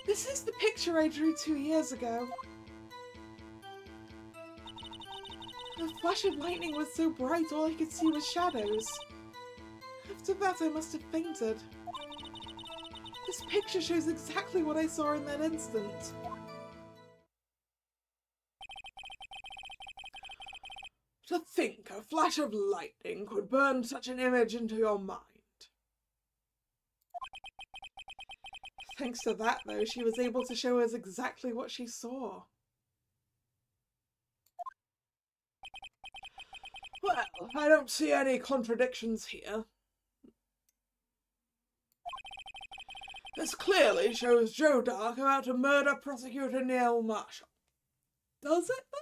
This is the picture I drew 2 years ago. The flash of lightning was so bright, all I could see was shadows. After that, I must have fainted. This picture shows exactly what I saw in that instant. To think a flash of lightning could burn such an image into your mind. Thanks to that, though, she was able to show us exactly what she saw. Well, I don't see any contradictions here. This clearly shows Joe Dark about to murder prosecutor Neil Marshall. Does it, though?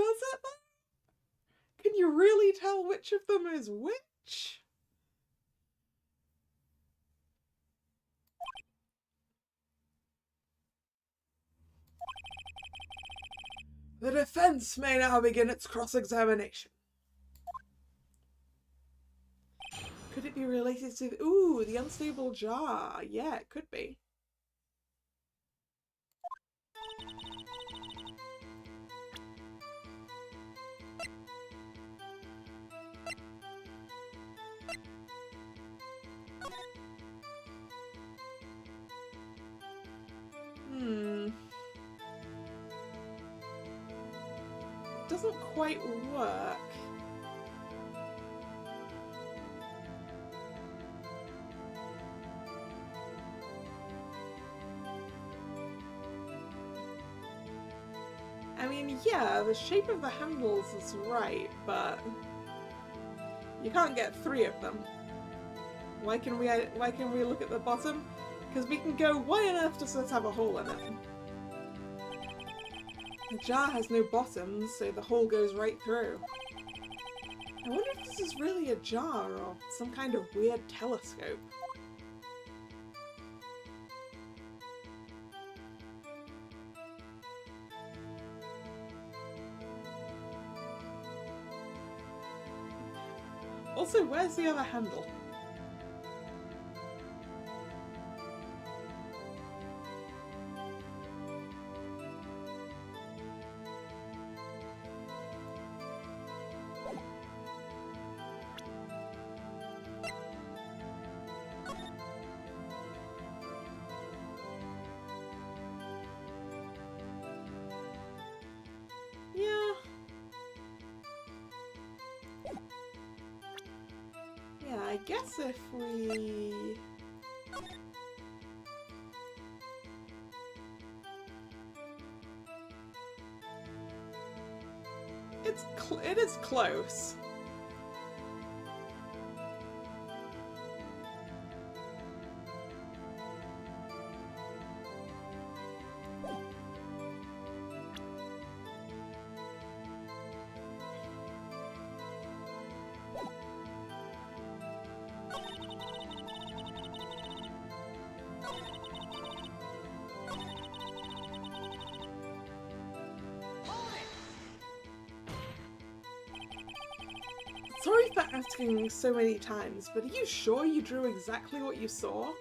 Does it, though? Can you really tell which of them is which? The defense may now begin its cross-examination. Could it be related to... Ooh, the unstable jar. Yeah, it could be. Doesn't quite work. I mean, yeah, the shape of the handles is right, but you can't get 3 of them. Why can we look at the bottom? Because we can go, why on earth does this have a hole in it? The jar has no bottom, so the hole goes right through. I wonder if this is really a jar or some kind of weird telescope. Also, where's the other handle? I guess if we... It is close. Sorry for asking so many times, but are you sure you drew exactly what you saw?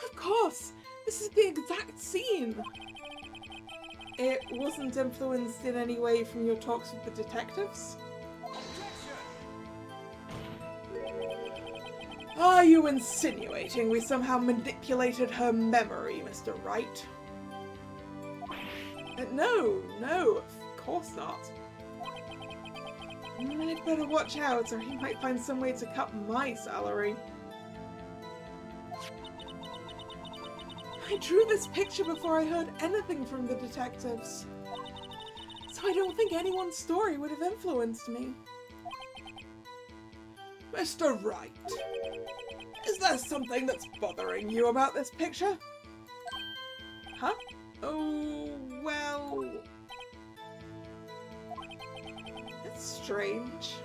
Of course! This is the exact scene! It wasn't influenced in any way from your talks with the detectives? Are you insinuating we somehow manipulated her memory, Mr. Wright? No, of course not. I'd better watch out, or he might find some way to cut my salary. I drew this picture before I heard anything from the detectives, so I don't think anyone's story would have influenced me. Mr. Wright, there something that's bothering you about this picture? Huh? Oh, well... It's strange.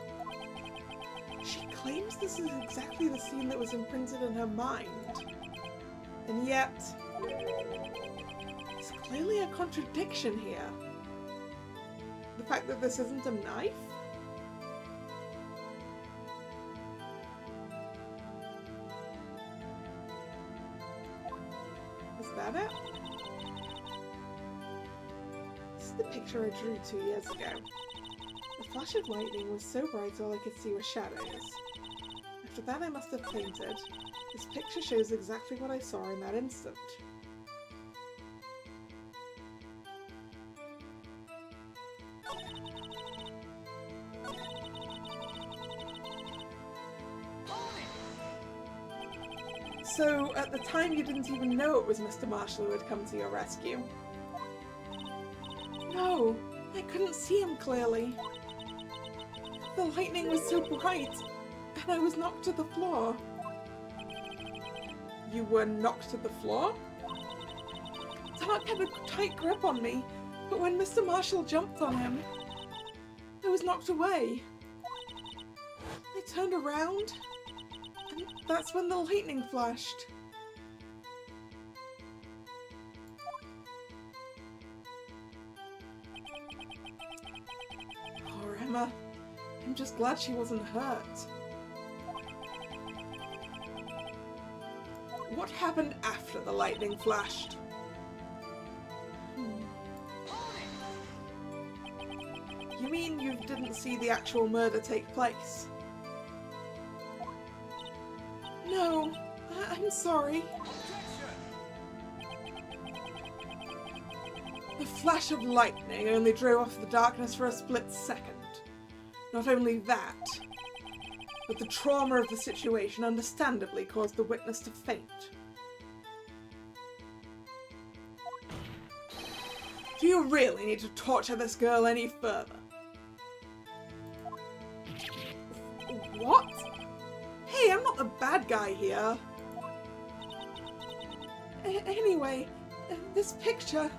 She claims this is exactly the scene that was imprinted in her mind. And yet... there's clearly a contradiction here. The fact that this isn't a knife? Is that it? This is the picture I drew 2 years ago. The flash of lightning was so bright all I could see were shadows. After that I must have fainted. This picture shows exactly what I saw in that instant. So, at the time you didn't even know it was Mr. Marshall who had come to your rescue? No, I couldn't see him clearly. The lightning was so bright, and I was knocked to the floor. You were knocked to the floor? Dark had a tight grip on me, but when Mr. Marshall jumped on him, I was knocked away. I turned around, and that's when the lightning flashed. Poor Emma. I'm just glad she wasn't hurt. What happened after the lightning flashed? You mean you didn't see the actual murder take place? No, I'm sorry. The flash of lightning only drove off the darkness for a split second. Not only that, but the trauma of the situation understandably caused the witness to faint. Do you really need to torture this girl any further? What? Hey, I'm not the bad guy here. Anyway, this picture...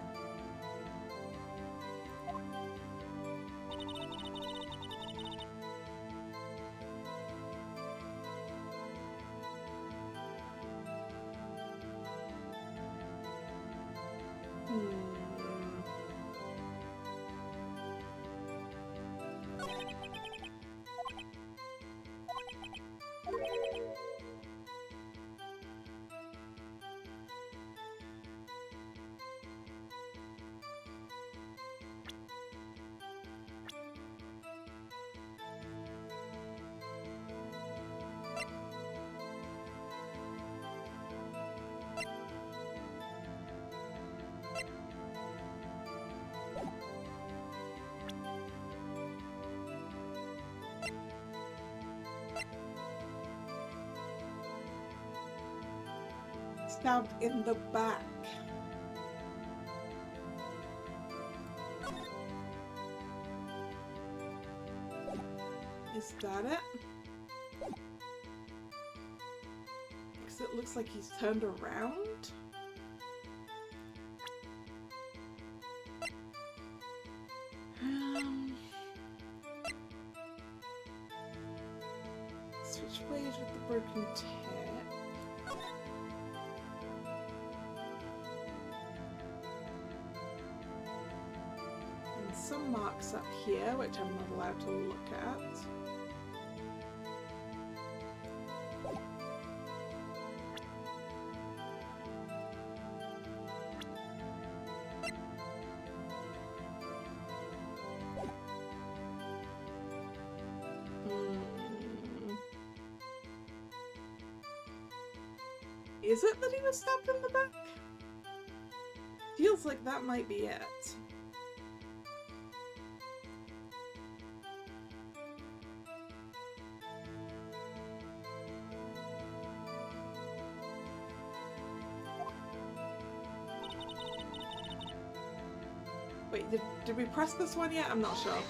stabbed in the back. Is that it? Because it looks like he's turned around. Switch blade with the broken tip. And some marks up here, which I'm not allowed to look at. Is it that he was stabbed in the back? Feels like that might be it. Wait, did we press this one yet? I'm not sure.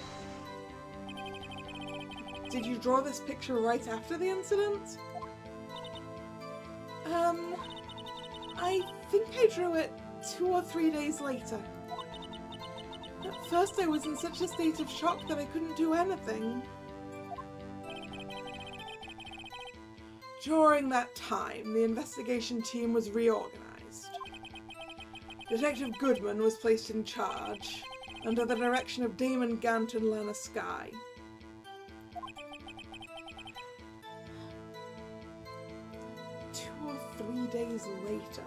Did you draw this picture right after the incident? I think I drew it 2 or 3 days later. At first I was in such a state of shock that I couldn't do anything. During that time, the investigation team was reorganized. Detective Goodman was placed in charge, under the direction of Damon Gant and Lana Skye. Two or 3 days later...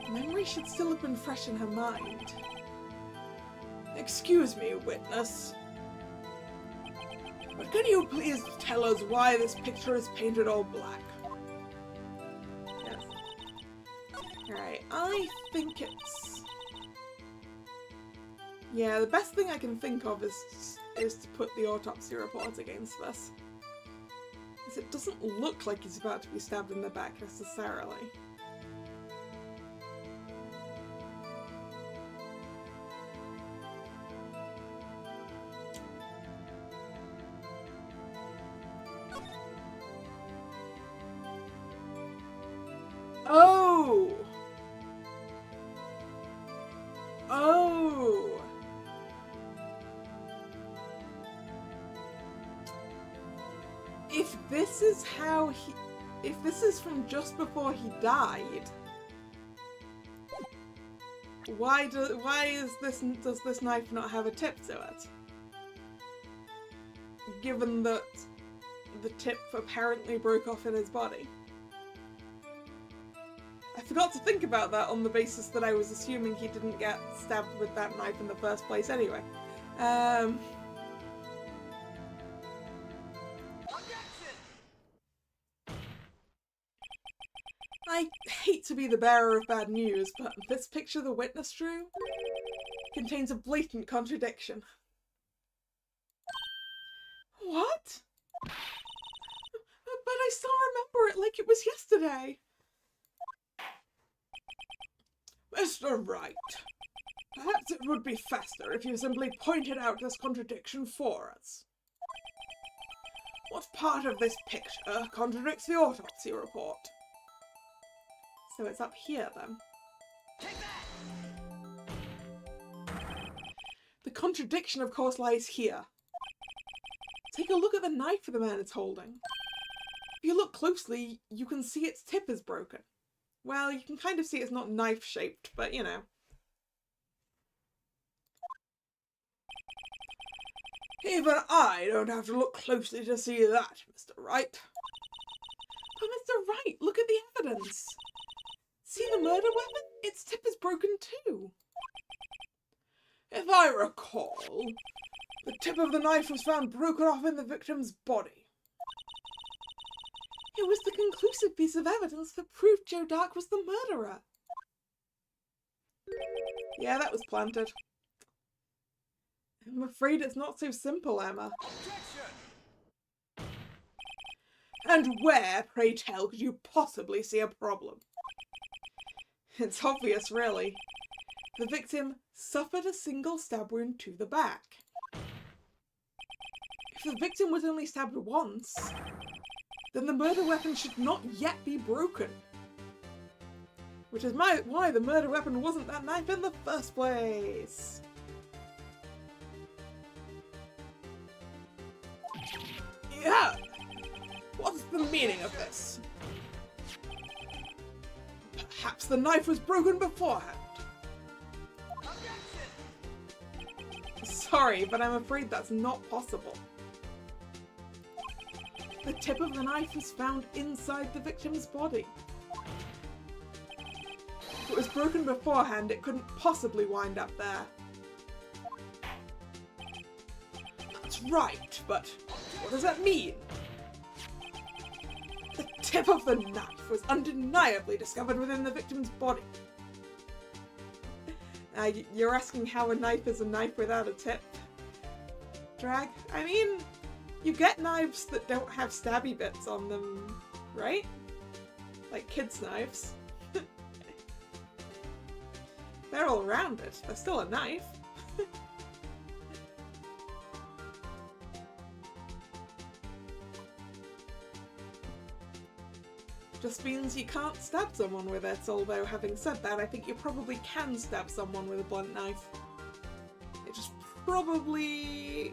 Memory should still have been fresh in her mind. Excuse me, witness. But can you please tell us why this picture is painted all black? Yes. Alright, I think it's... Yeah, the best thing I can think of is to put the autopsy report against this. Because it doesn't look like he's about to be stabbed in the back necessarily. Oh! Oh! If this is how he... If this is from just before he died... does this knife not have a tip to it? Given that the tip apparently broke off in his body. I forgot to think about that on the basis that I was assuming he didn't get stabbed with that knife in the first place anyway. I hate to be the bearer of bad news, but this picture the witness drew contains a blatant contradiction. What? But I still remember it like it was yesterday. Mr. Wright, perhaps it would be faster if you simply pointed out this contradiction for us. What part of this picture contradicts the autopsy report? So it's up here then. Take that! The contradiction, of course, lies here. Take a look at the knife the man is holding. If you look closely, you can see its tip is broken. Well, you can kind of see it's not knife-shaped, but you know. Even I don't have to look closely to see that, Mr. Wright. But Mr. Wright, look at the evidence. See the murder weapon? Its tip is broken too. If I recall, the tip of the knife was found broken off in the victim's body. It was the conclusive piece of evidence that proved Joe Dark was the murderer. Yeah, that was planted. I'm afraid it's not so simple, Emma. Objection! And where, pray tell, could you possibly see a problem? It's obvious, really. The victim suffered a single stab wound to the back. If the victim was only stabbed once, then the murder weapon should not yet be broken. Which is why the murder weapon wasn't that knife in the first place. Yeah! What's the meaning of this? Perhaps the knife was broken beforehand. Sorry, but I'm afraid that's not possible. The tip of the knife was found inside the victim's body. If it was broken beforehand, it couldn't possibly wind up there. That's right, but what does that mean? The tip of the knife was undeniably discovered within the victim's body. You're asking how a knife is a knife without a tip? Drag? I mean, you get knives that don't have stabby bits on them, right? Like kids' knives. They're all rounded. They're still a knife. Just means you can't stab someone with it, although having said that, I think you probably can stab someone with a blunt knife. It just probably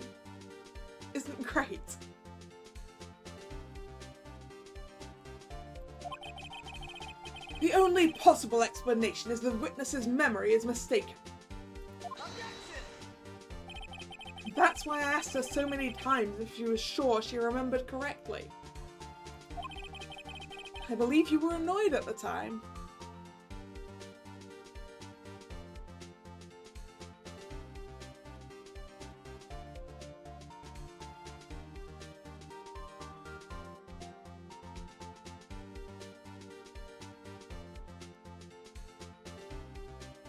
isn't great. The only possible explanation is the witness's memory is mistaken. That's why I asked her so many times if she was sure she remembered correctly. I believe you were annoyed at the time.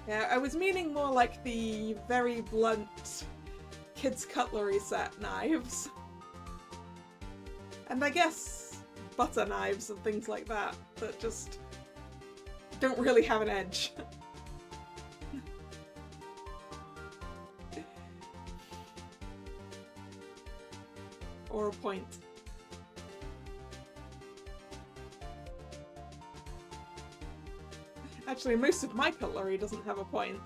Yeah, I was meaning more like the very blunt kids' cutlery set knives. And I guess butter knives and things like that just don't really have an edge. Or a point. Actually, most of my cutlery doesn't have a point.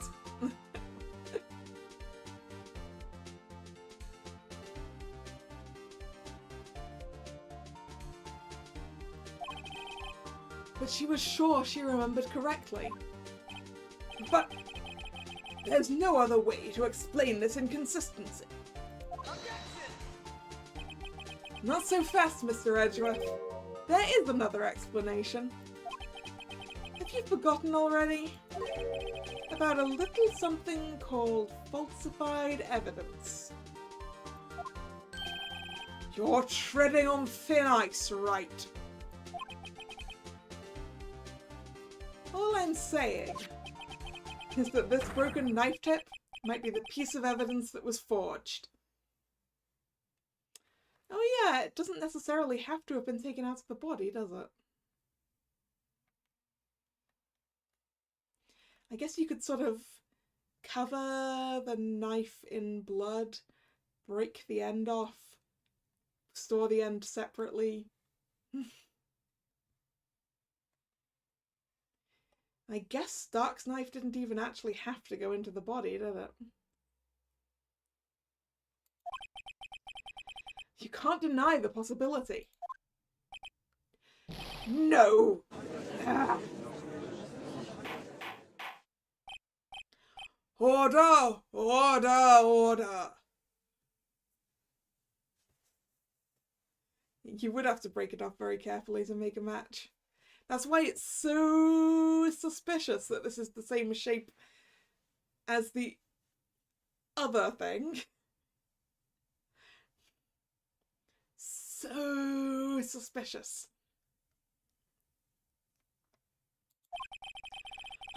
But she was sure she remembered correctly. But there's no other way to explain this inconsistency. Not so fast, Mr. Edgeworth. There is another explanation. Have you forgotten already? About a little something called falsified evidence. You're treading on thin ice, Wright. All I'm saying is that this broken knife tip might be the piece of evidence that was forged. Oh yeah, it doesn't necessarily have to have been taken out of the body, does it? I guess you could sort of cover the knife in blood, break the end off, store the end separately. I guess Stark's knife didn't even actually have to go into the body, did it? You can't deny the possibility. No! Ah. Order! Order! Order! You would have to break it off very carefully to make a match. That's why it's so suspicious that this is the same shape as the other thing. So suspicious.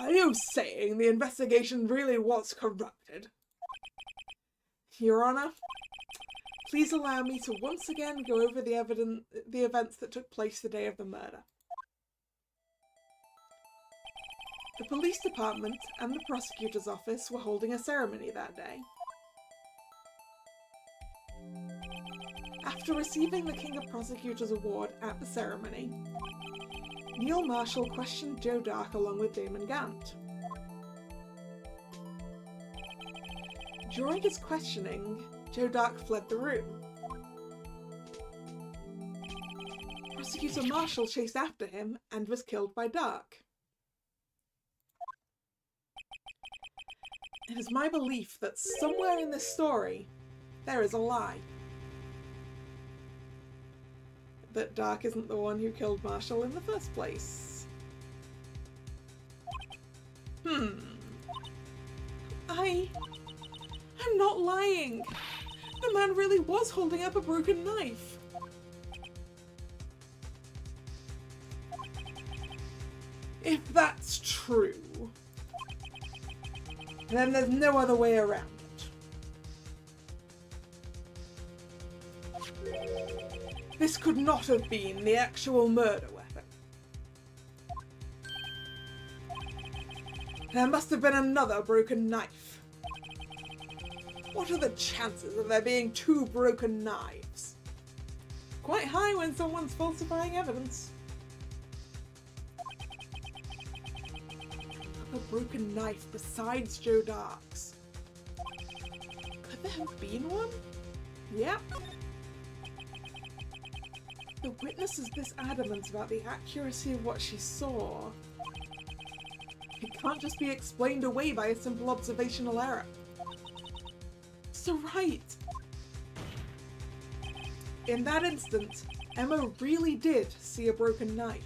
Are you saying the investigation really was corrupted? Your Honor, please allow me to once again go over the events that took place the day of the murder. The police department and the prosecutor's office were holding a ceremony that day. After receiving the King of Prosecutors Award at the ceremony, Neil Marshall questioned Joe Dark along with Damon Gant. During his questioning, Joe Dark fled the room. Prosecutor Marshall chased after him and was killed by Dark. It is my belief that somewhere in this story, there is a lie. That Dark isn't the one who killed Marshall in the first place. I'm not lying. The man really was holding up a broken knife. If that's true, then there's no other way around it. This could not have been the actual murder weapon. There must have been another broken knife. What are the chances of there being 2 broken knives? Quite high when someone's falsifying evidence. A broken knife besides Joe Dark's. Could there have been one? Yep. The witness is this adamant about the accuracy of what she saw. It can't just be explained away by a simple observational error. So right. In that instant, Emma really did see a broken knife.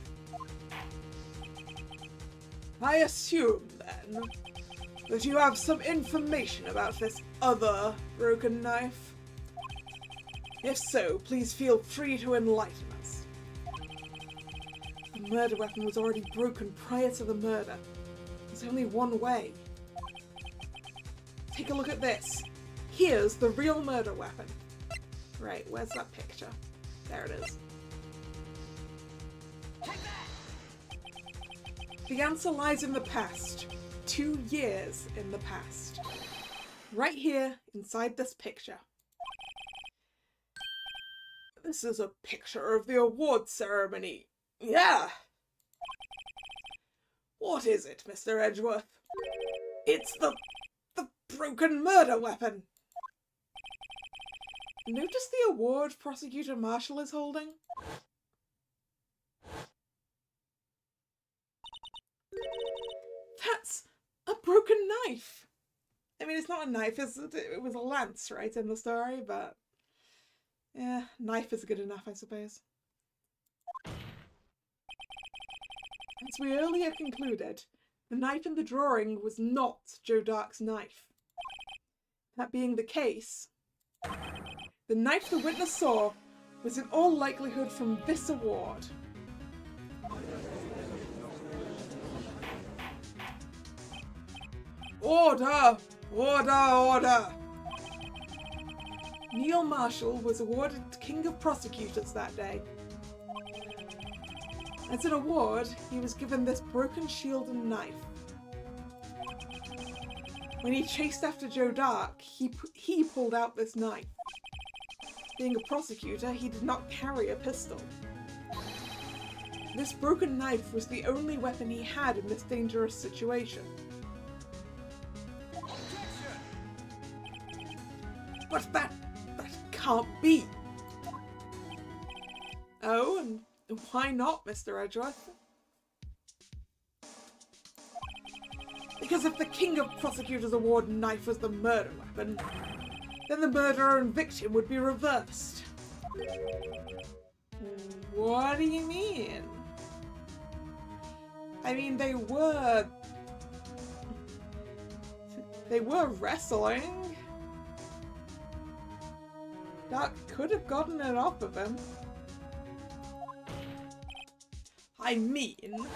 I assume, then, that you have some information about this other broken knife. If so, please feel free to enlighten us. The murder weapon was already broken prior to the murder. There's only one way. Take a look at this. Here's the real murder weapon. Right, where's that picture? There it is. The answer lies in the past. 2 years in the past. Right here, inside this picture. This is a picture of the award ceremony. Yeah! What is it, Mr. Edgeworth? It's the broken murder weapon. Notice the award Prosecutor Marshall is holding? That's a broken knife. I mean, it's not a knife, it was a lance, right, in the story, but yeah, knife is good enough, I suppose. As we earlier concluded, the knife in the drawing was not Joe Dark's knife. That being the case, the knife the witness saw was in all likelihood from this award. Order! Order! Order! Neil Marshall was awarded King of Prosecutors that day. As an award, he was given this broken shield and knife. When he chased after Joe Dark, he pulled out this knife. Being a prosecutor, he did not carry a pistol. This broken knife was the only weapon he had in this dangerous situation. But that can't be. Oh, and why not, Mr. Edgeworth? Because if the King of Prosecutors Award knife was the murder weapon, then the murderer and victim would be reversed. What do you mean? I mean, they were wrestling. Dark could have gotten it off of him. I mean,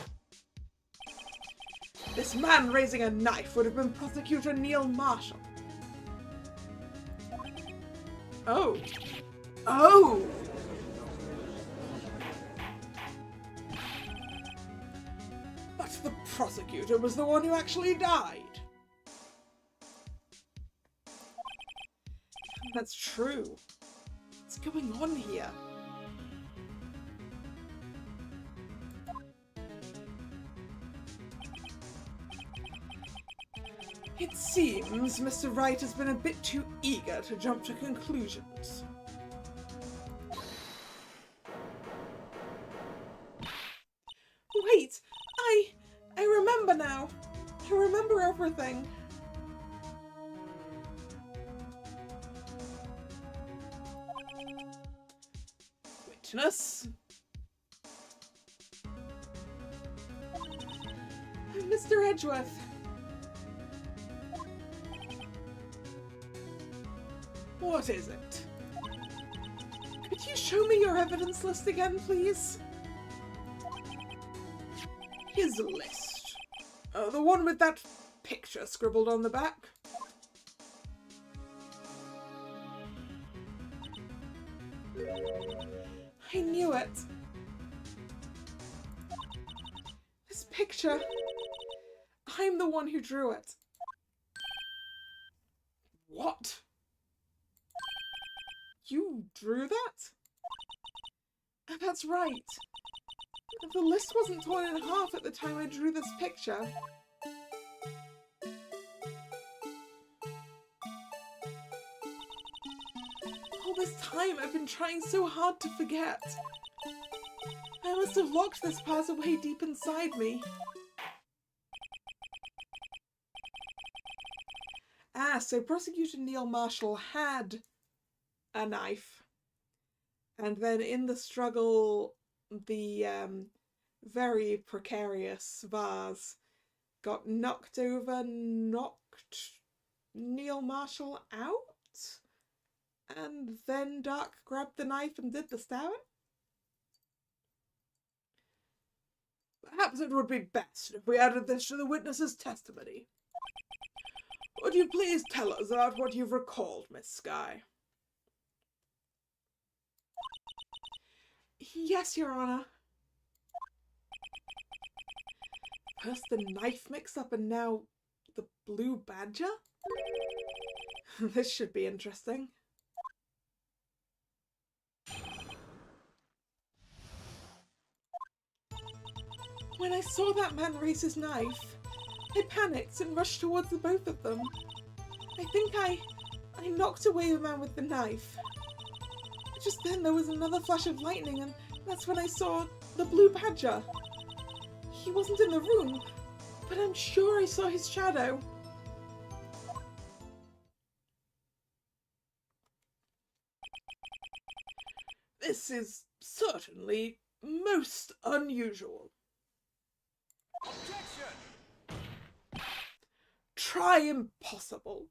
this man raising a knife would have been Prosecutor Neil Marshall. Oh. Oh! But the prosecutor was the one who actually died. That's true. What's going on here? It seems Mr. Wright has been a bit too eager to jump to conclusions. Wait! I remember now! I remember everything! Witness? Mr. Edgeworth! What is it? Could you show me your evidence list again, please? His list. The one with that picture scribbled on the back. I knew it. This picture. I'm the one who drew it. What? You drew that? That's right. The list wasn't torn in half at the time I drew this picture. All this time I've been trying so hard to forget. I must have locked this part away deep inside me. Ah, so Prosecutor Neil Marshall had a knife. And then in the struggle, the very precarious vase got knocked over, knocked Neil Marshall out, and then Dark grabbed the knife and did the stabbing? Perhaps it would be best if we added this to the witness's testimony. Would you please tell us about what you've recalled, Miss Skye? Yes, Your Honor. First the knife mix-up and now the blue badger? This should be interesting. When I saw that man raise his knife, I panicked and rushed towards the both of them. I think I knocked away the man with the knife. Just then there was another flash of lightning, and that's when I saw the blue badger. He wasn't in the room, but I'm sure I saw his shadow. This is certainly most unusual. Objection! Try impossible.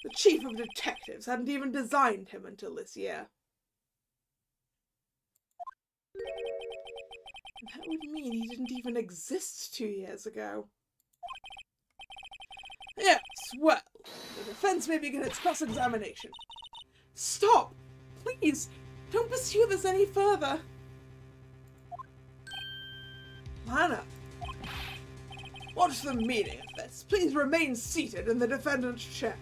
The chief of detectives hadn't even designed him until this year. That would mean he didn't even exist 2 years ago. Yes, well, the defense may begin its cross-examination. Stop! Please, don't pursue this any further. Lana, what's the meaning of this? Please remain seated in the defendant's chair.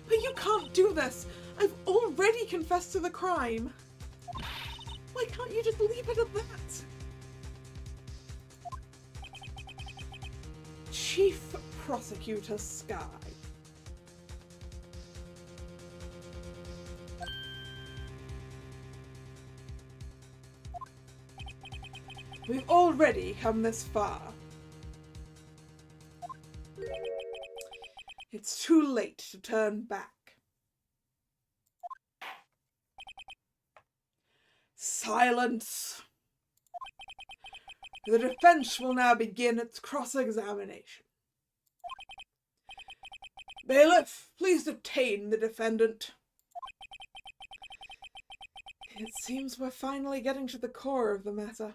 But you can't do this! I've already confessed to the crime! Why can't you just leave it at that? Chief Prosecutor Skye. We've already come this far. It's too late to turn back. Silence! The defense will now begin its cross-examination. Bailiff, please detain the defendant. It seems we're finally getting to the core of the matter.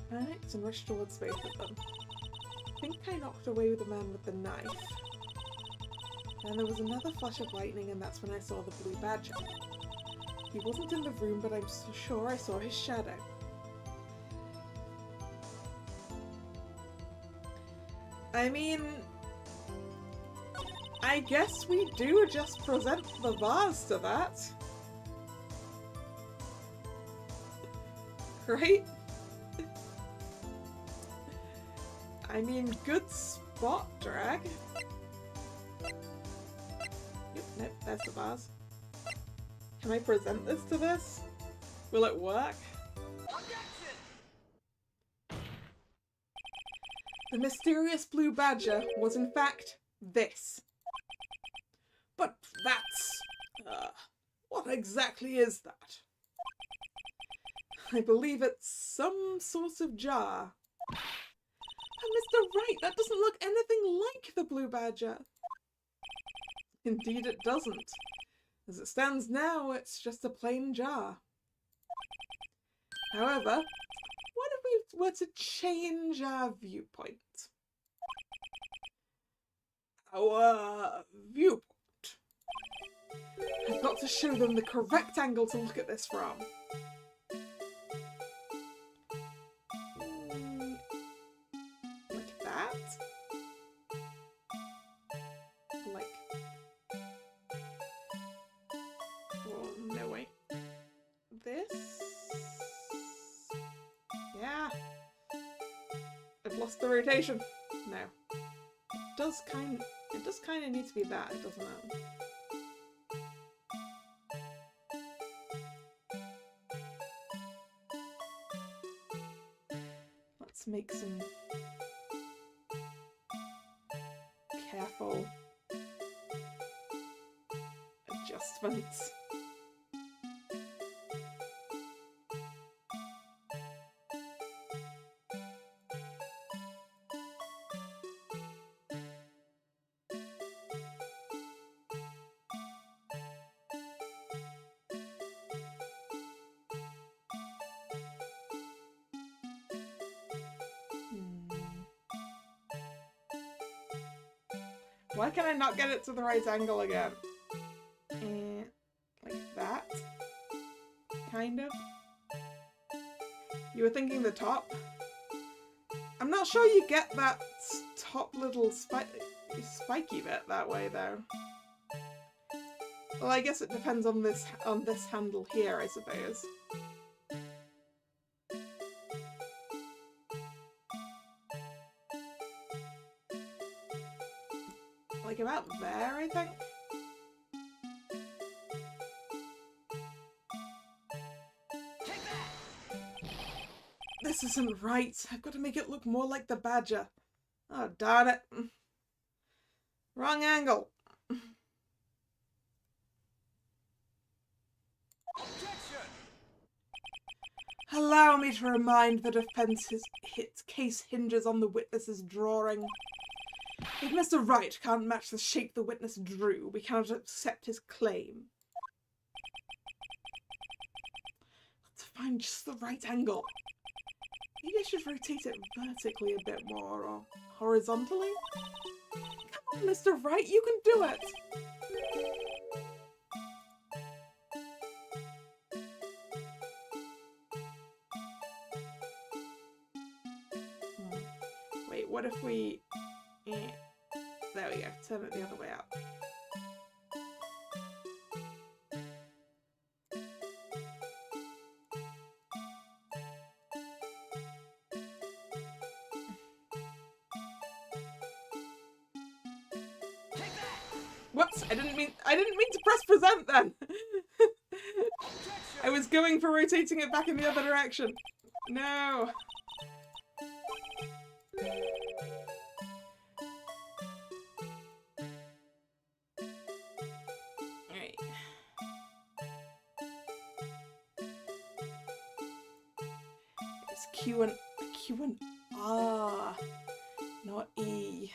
Panicked and rushed towards both of them. I think I knocked away the man with the knife. Then there was another flash of lightning, and that's when I saw the blue badger. He wasn't in the room, but I'm so sure I saw his shadow. I mean, I guess we do just present the vase to that. Right? I mean, good spot drag. Nope, that's the vase. Can I present this to this? Will it work? The mysterious blue badger was in fact this. But that's... what exactly is that? I believe it's some sort of jar. Mr. Wright, that doesn't look anything like the blue badger. Indeed it doesn't. As it stands now, it's just a plain jar. However, what if we were to change our viewpoint. Our viewpoint. I've got to show them the correct angle to look at this from. Like that? Like... Oh, no, wait. This? Yeah. I've lost the rotation. No. It does kind of need to be that, doesn't it? Let's make some careful adjustments. Why can I not get it to the right angle again? Like that? Kind of? You were thinking the top? I'm not sure you get that top little spiky bit that way though. Well, I guess it depends on this handle here, I suppose. Like about there, I think? This isn't right. I've got to make it look more like the badger. Oh, darn it. Wrong angle. Objection! Allow me to remind the defense's case hinges on the witness's drawing. If Mr. Wright can't match the shape the witness drew, we cannot accept his claim. To find just the right angle. Maybe I should rotate it vertically a bit more, or horizontally? Come on, Mr. Wright, you can do it! Wait, what if we... There we go, turn it the other way out. Whoops, I didn't mean to press present then. I was going for rotating it back in the other direction. No. Alright. It's Q and R, not E.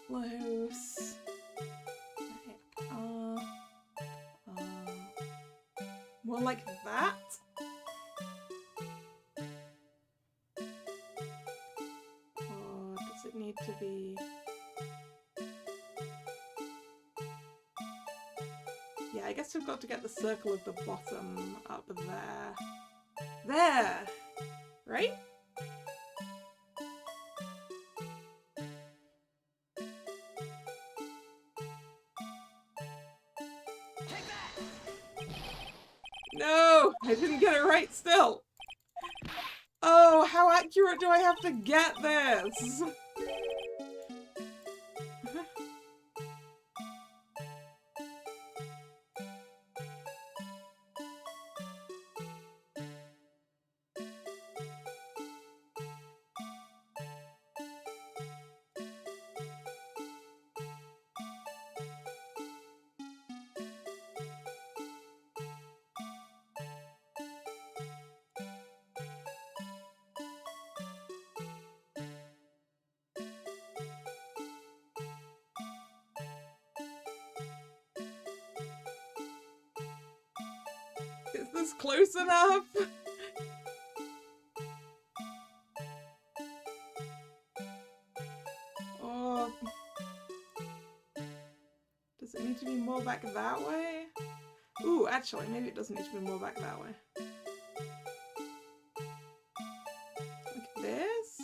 Close. More like that? Or does it need to be... Yeah, I guess we've got to get the circle of the bottom up there. There! Right? No! I didn't get it right still! Oh, how accurate do I have to get this? this close enough? Or does it need to be more back that way? Ooh, actually, maybe it doesn't need to be more back that way. Like this?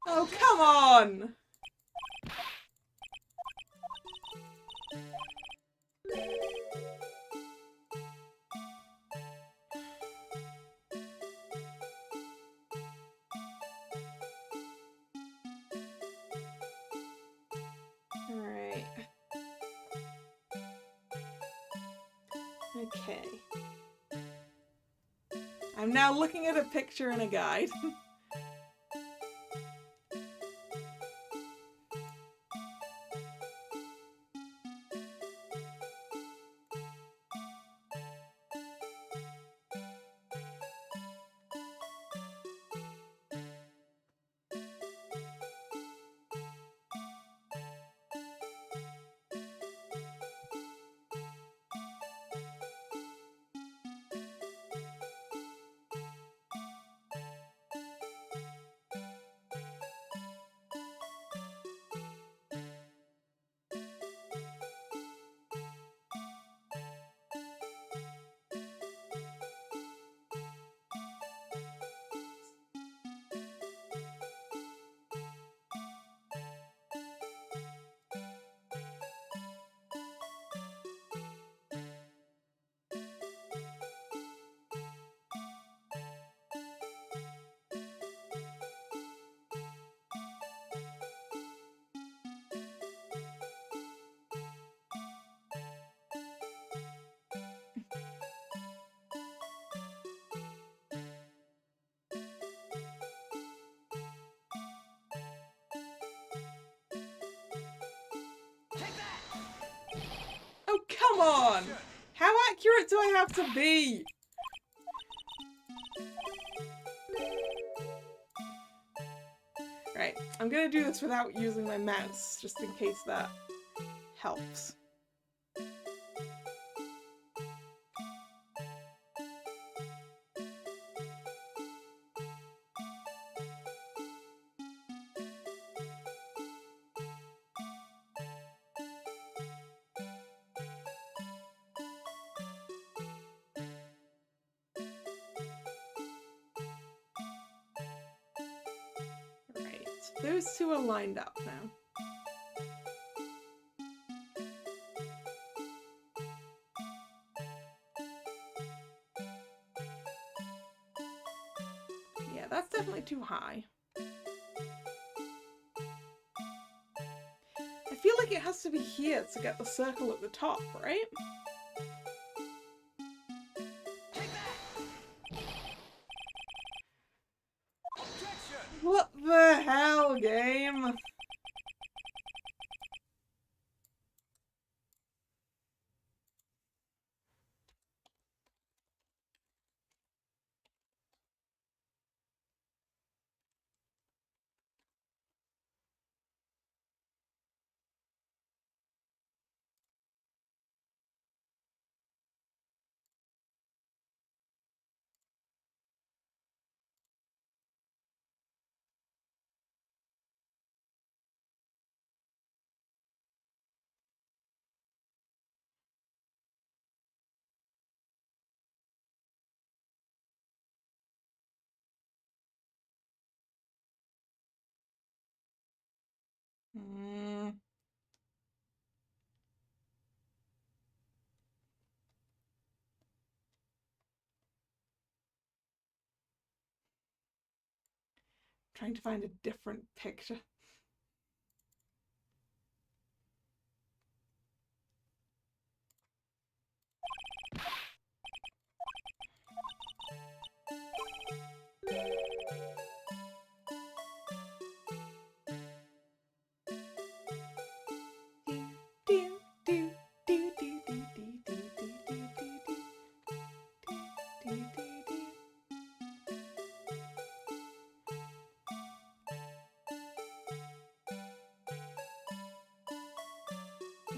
Oh, come on! Alright. Okay. I'm now looking at a picture in a guide. Oh, come on! How accurate do I have to be? Right, I'm gonna do this without using my mouse, just in case that helps. Those two are lined up now. Yeah, that's definitely too high. I feel like it has to be here to get the circle at the top, right? What the hell, game? Trying to find a different picture.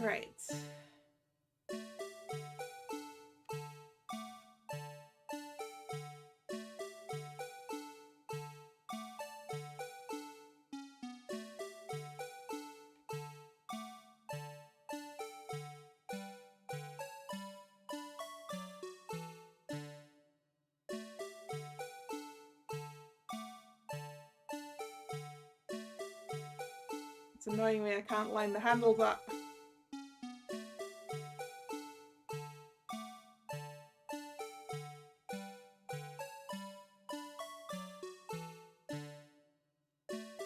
Right. It's annoying me I can't line the handles up.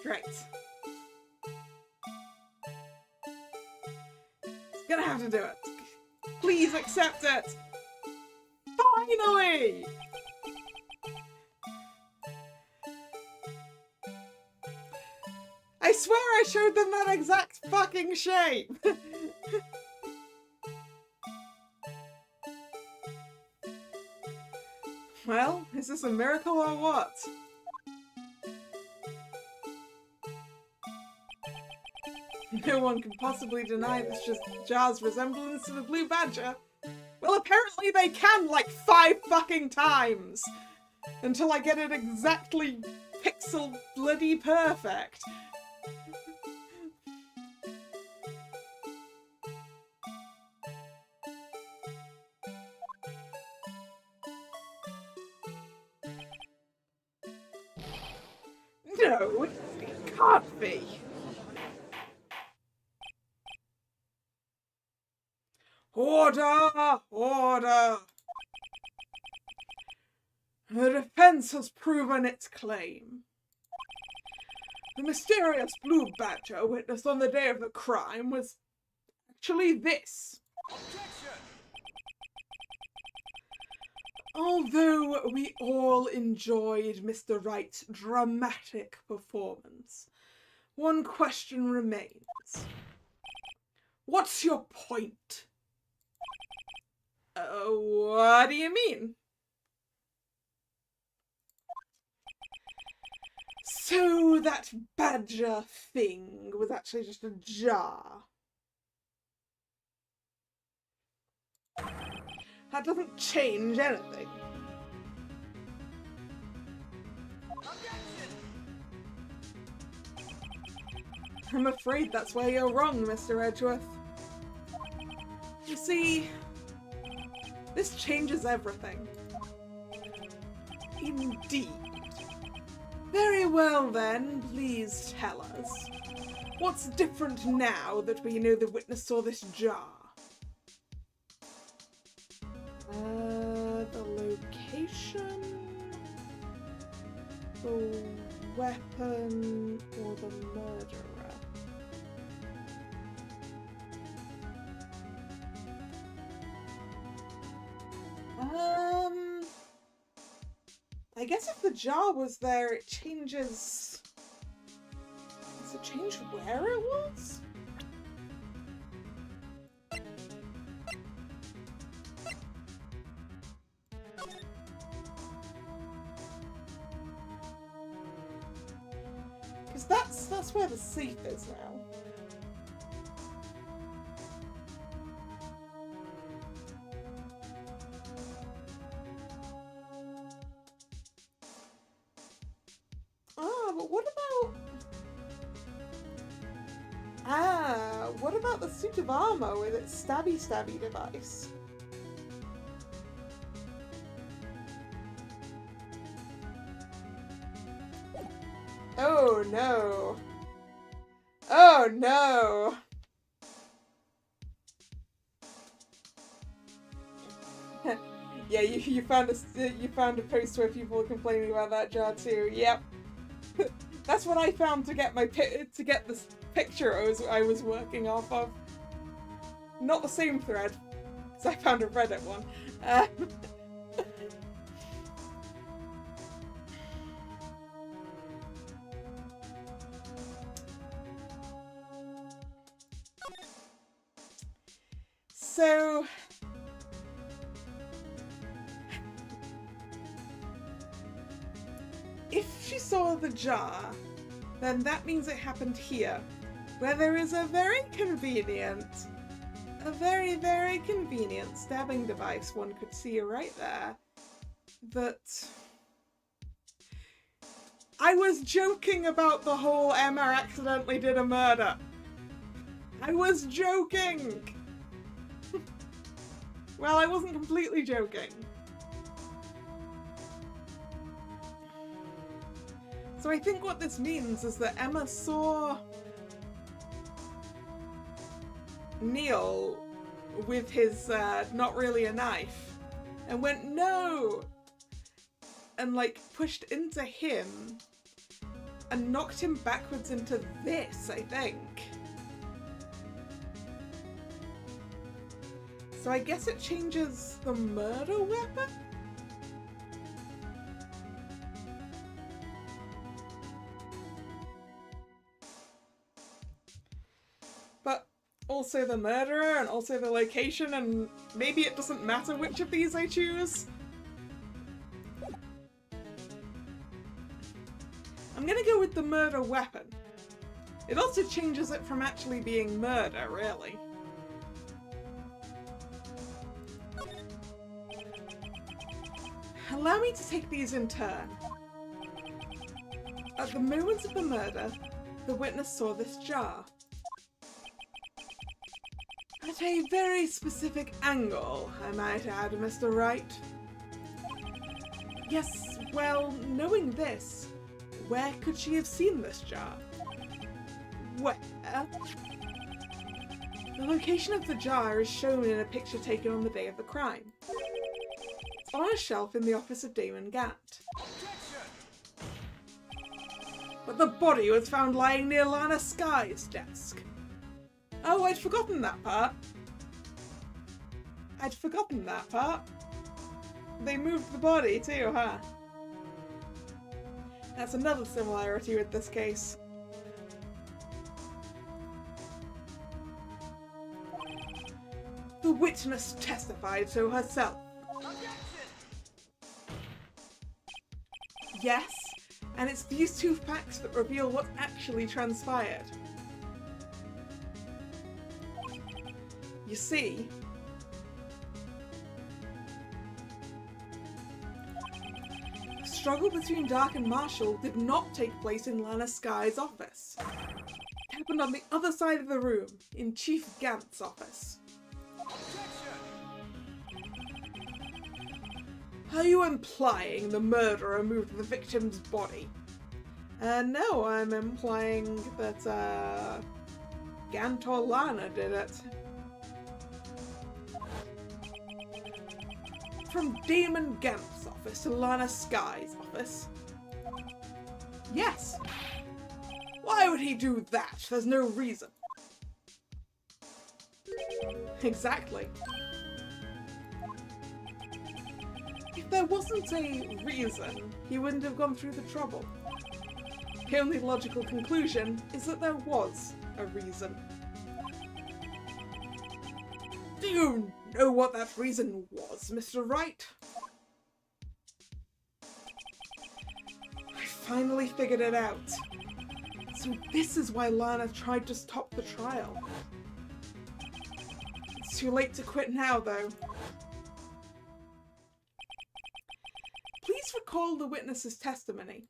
Right. It's gonna have to do it. Please accept it! Finally! I swear I showed them that exact fucking shape! Well, is this a miracle or what? No one can possibly deny this jar's resemblance to the blue badger. Well, apparently they can, like, 5 fucking times! Until I get it exactly pixel bloody perfect. No, it can't be. Order! Order! The defense has proven its claim. The mysterious blue badger witnessed on the day of the crime was actually this. Objection! Although we all enjoyed Mr. Wright's dramatic performance, one question remains. What's your point? What do you mean? So that badger thing was actually just a jar. That doesn't change anything. I'm afraid that's where you're wrong, Mr. Edgeworth. You see, this changes everything. Indeed. Very well then, please tell us. What's different now that we know the witness saw this jar? The location, the weapon, or the murderer? I guess if the jar was there, it changes... Does it change where it was? Because that's where the safe is now. But what about the suit of armor with its stabby device? Oh no. Oh no. Yeah, you found a post where people were complaining about that jar too. Yep. That's what I found to get this picture I was working off of. Not the same thread, because I found a Reddit one. So if she saw the jar, then that means it happened here, where there is a very convenient A very, very convenient stabbing device, one could see right there. That... I was joking about the whole Emma accidentally did a murder. I was joking! Well, I wasn't completely joking. So I think what this means is that Emma saw Neil with his not really a knife and went, no! And like pushed into him and knocked him backwards into this, I think. So I guess it changes the murder weapon? But also the murderer and also the location, and maybe it doesn't matter which of these I choose. I'm gonna go with the murder weapon. It also changes it from actually being murder, really. Allow me to take these in turn. At the moment of the murder, the witness saw this jar. At a very specific angle, I might add, Mr. Wright. Yes, well, knowing this, where could she have seen this jar? Where? The location of the jar is shown in a picture taken on the day of the crime. It's on a shelf in the office of Damon Gant. But the body was found lying near Lana Sky's desk. Oh, I'd forgotten that part. They moved the body too, huh? That's another similarity with this case. The witness testified so herself. Yes, and it's these two facts that reveal what actually transpired. You see, the struggle between Dark and Marshall did not take place in Lana Sky's office. It happened on the other side of the room, in Chief Gant's office. Are you implying the murderer moved the victim's body? No, I'm implying that, Gant or Lana did it. From Damon Gant's office to Lana Sky's office? Yes. Why would he do that? There's no reason. Exactly. If there wasn't a reason, he wouldn't have gone through the trouble. The only logical conclusion is that there was a reason. Do you know what that reason was, Mr. Wright? I finally figured it out. So this is why Lana tried to stop the trial. It's too late to quit now, though. Please recall the witness's testimony.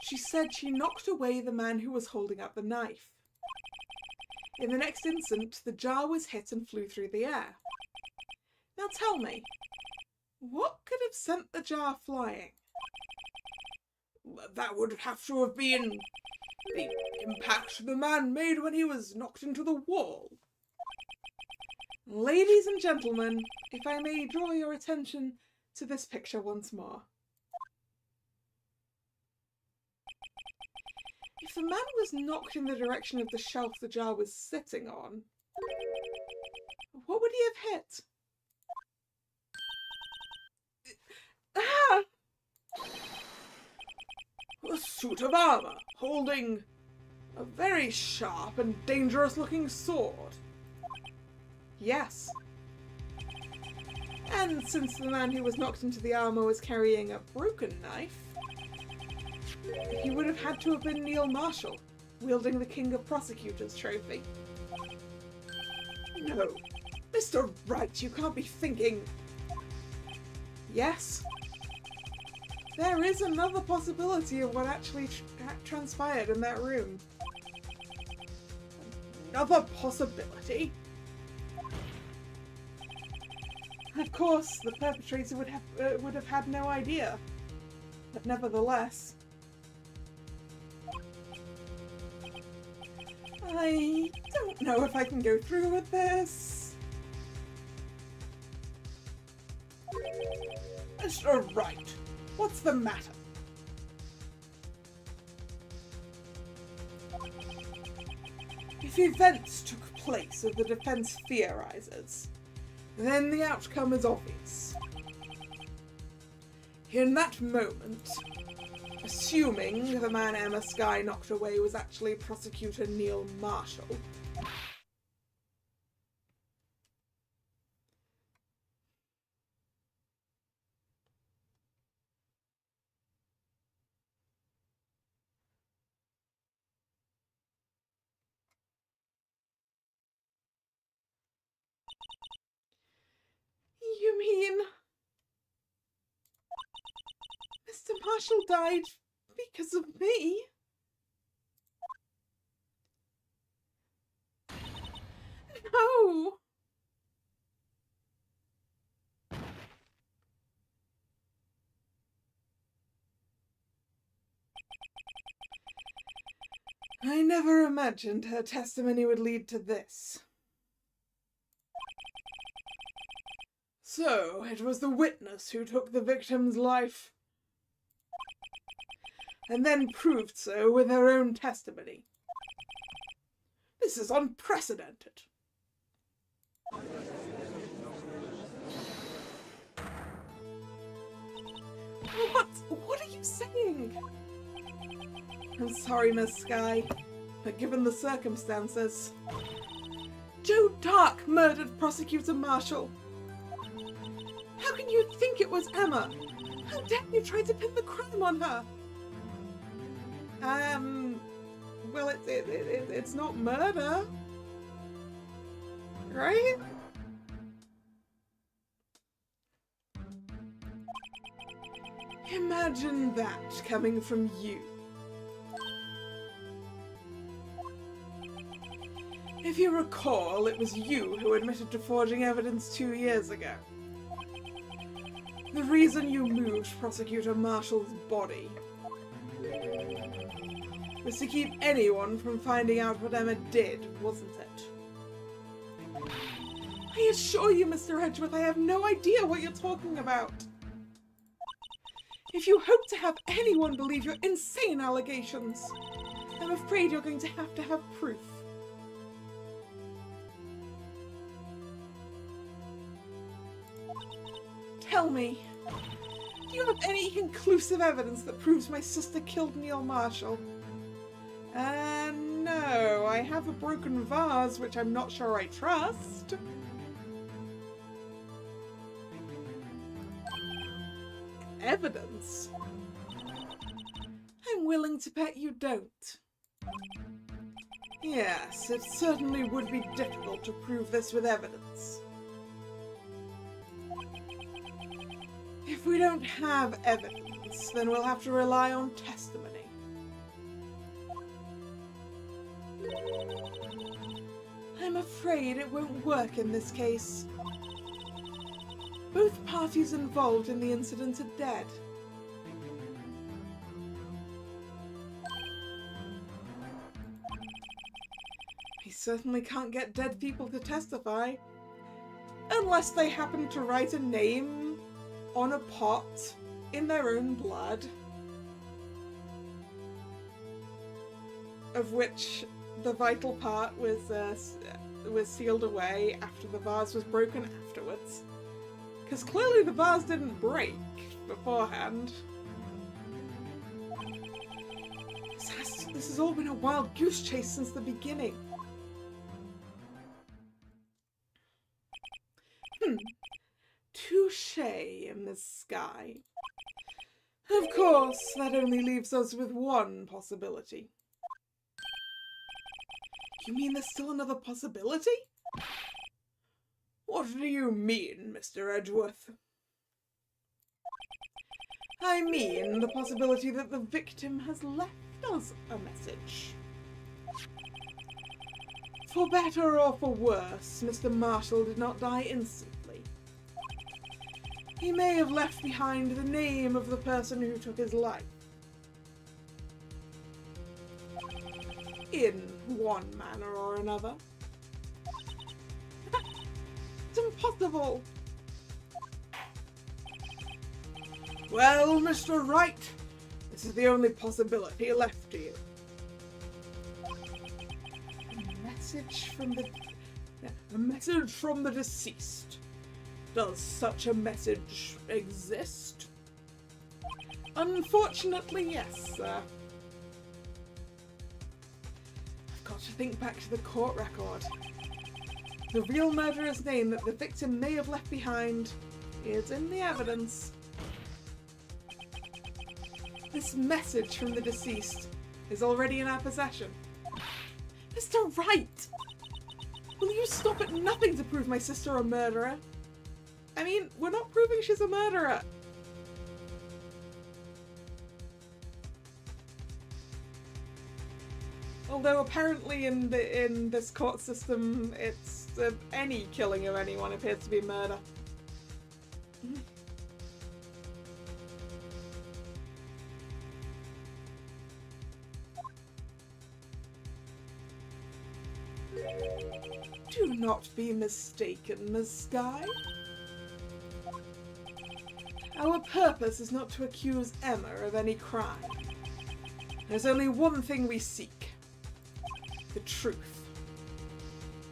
She said she knocked away the man who was holding up the knife. In the next instant, the jar was hit and flew through the air. Now tell me, what could have sent the jar flying? That would have to have been the impact the man made when he was knocked into the wall. Ladies and gentlemen, if I may draw your attention to this picture once more. If the man was knocked in the direction of the shelf the jar was sitting on, what would he have hit? Ah! A suit of armour, holding a very sharp and dangerous-looking sword. Yes. And since the man who was knocked into the armour was carrying a broken knife, he would have had to have been Neil Marshall, wielding the King of Prosecutors trophy. No, Mr. Wright, you can't be thinking... Yes? There is another possibility of what actually transpired in that room. Another possibility? Of course, the perpetrator would have had no idea. But nevertheless... I don't know if I can go through with this. Mr. Wright, what's the matter? If events took place as the defense theorizes, then the outcome is obvious. In that moment, assuming the man Emma Skye knocked away was actually Prosecutor Neil Marshall, You mean... Mr. Marshall died because of me? No! I never imagined her testimony would lead to this. So, it was the witness who took the victim's life, and then proved so with her own testimony. This is unprecedented. What are you saying? I'm sorry, Miss Skye, but given the circumstances... Joe Dark murdered Prosecutor Marshall. How can you think it was Emma? How dare you try to pin the crime on her? Well, it's not murder. Right? Imagine that coming from you. If you recall, it was you who admitted to forging evidence 2 years ago. The reason you moved Prosecutor Marshall's body was to keep anyone from finding out what Emma did, wasn't it? I assure you, Mr. Edgeworth, I have no idea what you're talking about. If you hope to have anyone believe your insane allegations, I'm afraid you're going to have proof. Tell me, do you have any conclusive evidence that proves my sister killed Neil Marshall? No, I have a broken vase which I'm not sure I trust. Evidence? I'm willing to bet you don't. Yes, it certainly would be difficult to prove this with evidence. If we don't have evidence, then we'll have to rely on testimony. I'm afraid it won't work in this case. Both parties involved in the incident are dead. We certainly can't get dead people to testify, unless they happen to write a name on a pot in their own blood, of which the vital part was sealed away after the vase was broken afterwards. Because clearly the vase didn't break beforehand. This has all been a wild goose chase since the beginning. Touché, Miss Skye. Of course, that only leaves us with one possibility. You mean there's still another possibility? What do you mean, Mr. Edgeworth? I mean the possibility that the victim has left us a message. For better or for worse, Mr. Marshall did not die instantly. He may have left behind the name of the person who took his life. In one manner or another. It's impossible! Well, Mr. Wright, this is the only possibility left to you. A message from the deceased. Does such a message exist? Unfortunately, yes, sir. I've got to think back to the court record. The real murderer's name that the victim may have left behind is in the evidence. This message from the deceased is already in our possession. Mr. Wright! Will you stop at nothing to prove my sister a murderer? I mean, we're not proving she's a murderer. Although apparently in this court system, it's any killing of anyone appears to be murder. Do not be mistaken, Miss Skye. Our purpose is not to accuse Emma of any crime. There's only one thing we seek. The truth.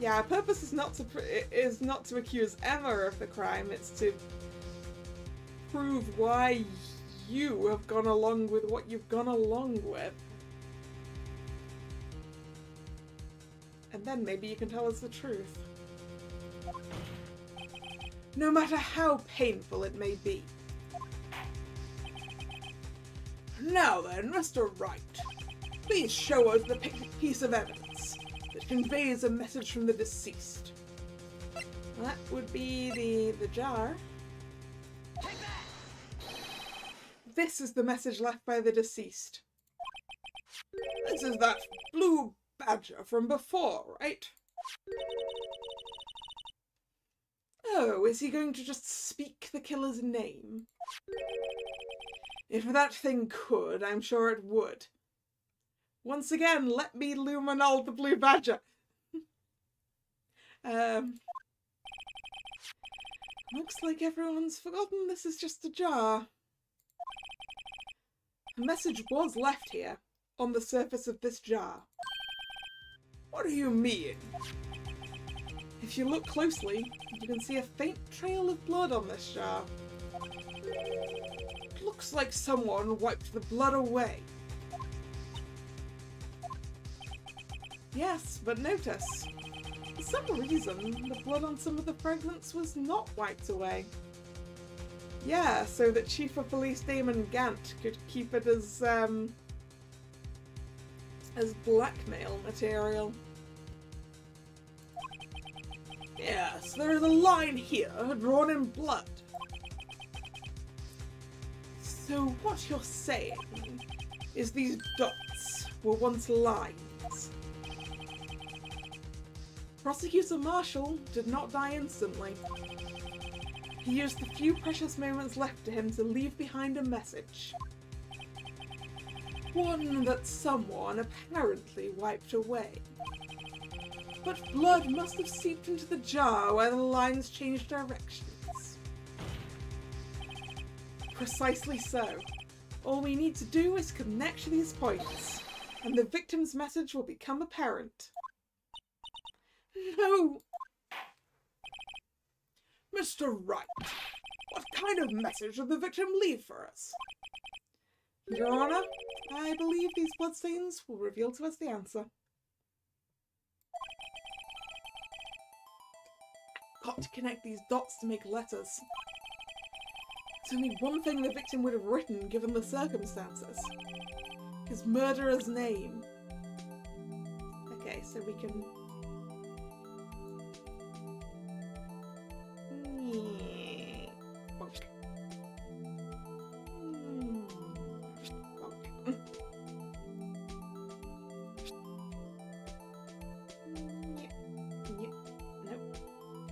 Yeah, our purpose is not to accuse Emma of the crime, it's to prove why you have gone along with what you've gone along with. And then maybe you can tell us the truth. No matter how painful it may be. Now then, Mr. Wright, please show us the piece of evidence that conveys a message from the deceased. That would be the jar. This is the message left by the deceased. This is that blue badger from before, right? Oh, is he going to just speak the killer's name? If that thing could, I'm sure it would. Once again, let me luminol the blue badger. Looks like everyone's forgotten this is just a jar. A message was left here, on the surface of this jar. What do you mean? If you look closely, you can see a faint trail of blood on this jar. It looks like someone wiped the blood away. Yes, but notice, for some reason, the blood on some of the fragments was not wiped away. Yeah, so that Chief of Police Damon Gant could keep it as blackmail material. Yes, there is a line here, drawn in blood. So what you're saying is these dots were once lines. Prosecutor Marshall did not die instantly. He used the few precious moments left to him to leave behind a message. One that someone apparently wiped away. But blood must have seeped into the jar where the lines changed directions. Precisely so. All we need to do is connect these points, and the victim's message will become apparent. No! Mr. Wright, what kind of message did the victim leave for us? Your Honor, I believe these bloodstains will reveal to us the answer. Got to connect these dots to make letters. There's only one thing the victim would have written given the circumstances. His murderer's name. Okay, so we can...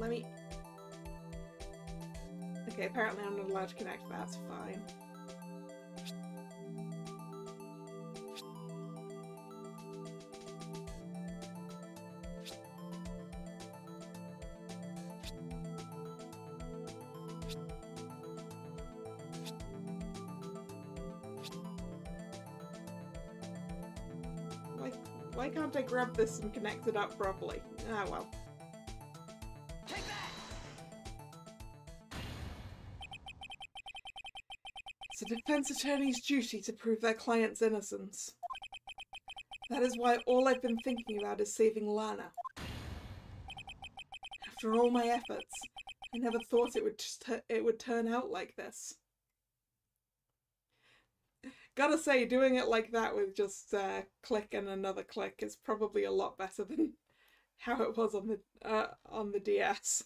let me... Okay, apparently I'm not allowed to connect. That's fine. Why can't I grab this and connect it up properly? Ah, well. Take that! It's a defense attorney's duty to prove their client's innocence. That is why all I've been thinking about is saving Lana. After all my efforts, I never thought it would turn out like this. Gotta say, doing it like that with just click and another click is probably a lot better than how it was on the DS.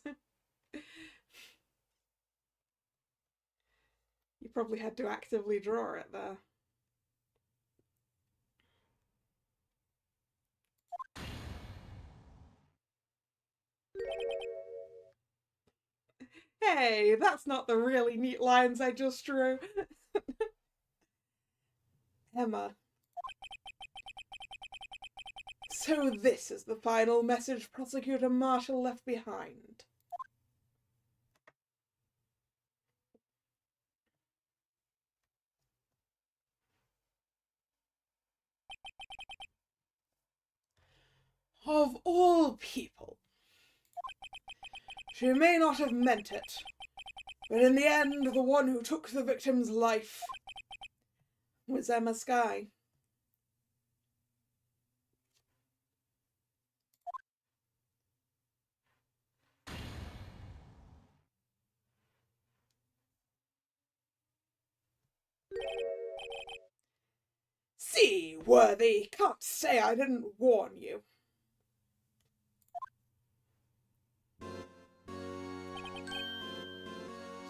You probably had to actively draw it there. Hey, that's not the really neat lines I just drew. Emma. So this is the final message Prosecutor Marshall left behind. Of all people. She may not have meant it, but in the end, the one who took the victim's life was Emma Skye. See, Worthy, can't say I didn't warn you.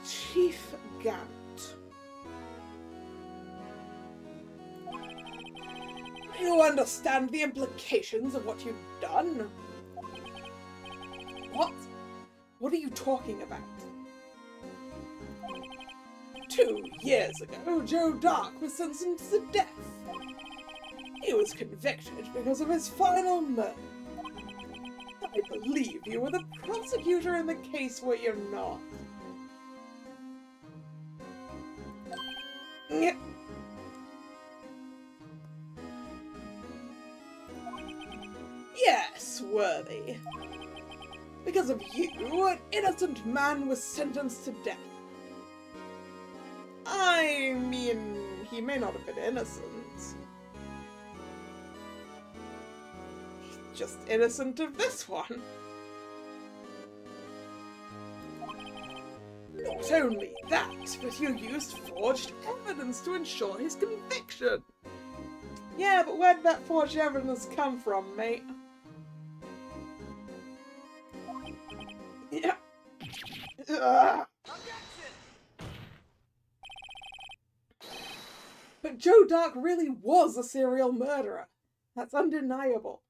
Chief Gant. You understand the implications of what you've done? What? What are you talking about? 2 years ago, Joe Dark was sentenced to death. He was convicted because of his final murder. I believe you were the prosecutor in the case, were you not? Yep. Yes, Worthy. Because of you, an innocent man was sentenced to death. I mean, he may not have been innocent. He's just innocent of this one. Not only that, but you used forged evidence to ensure his conviction. Yeah, but where did that forged evidence come from, mate? Yeah. But Joe Dark really was a serial murderer. That's undeniable.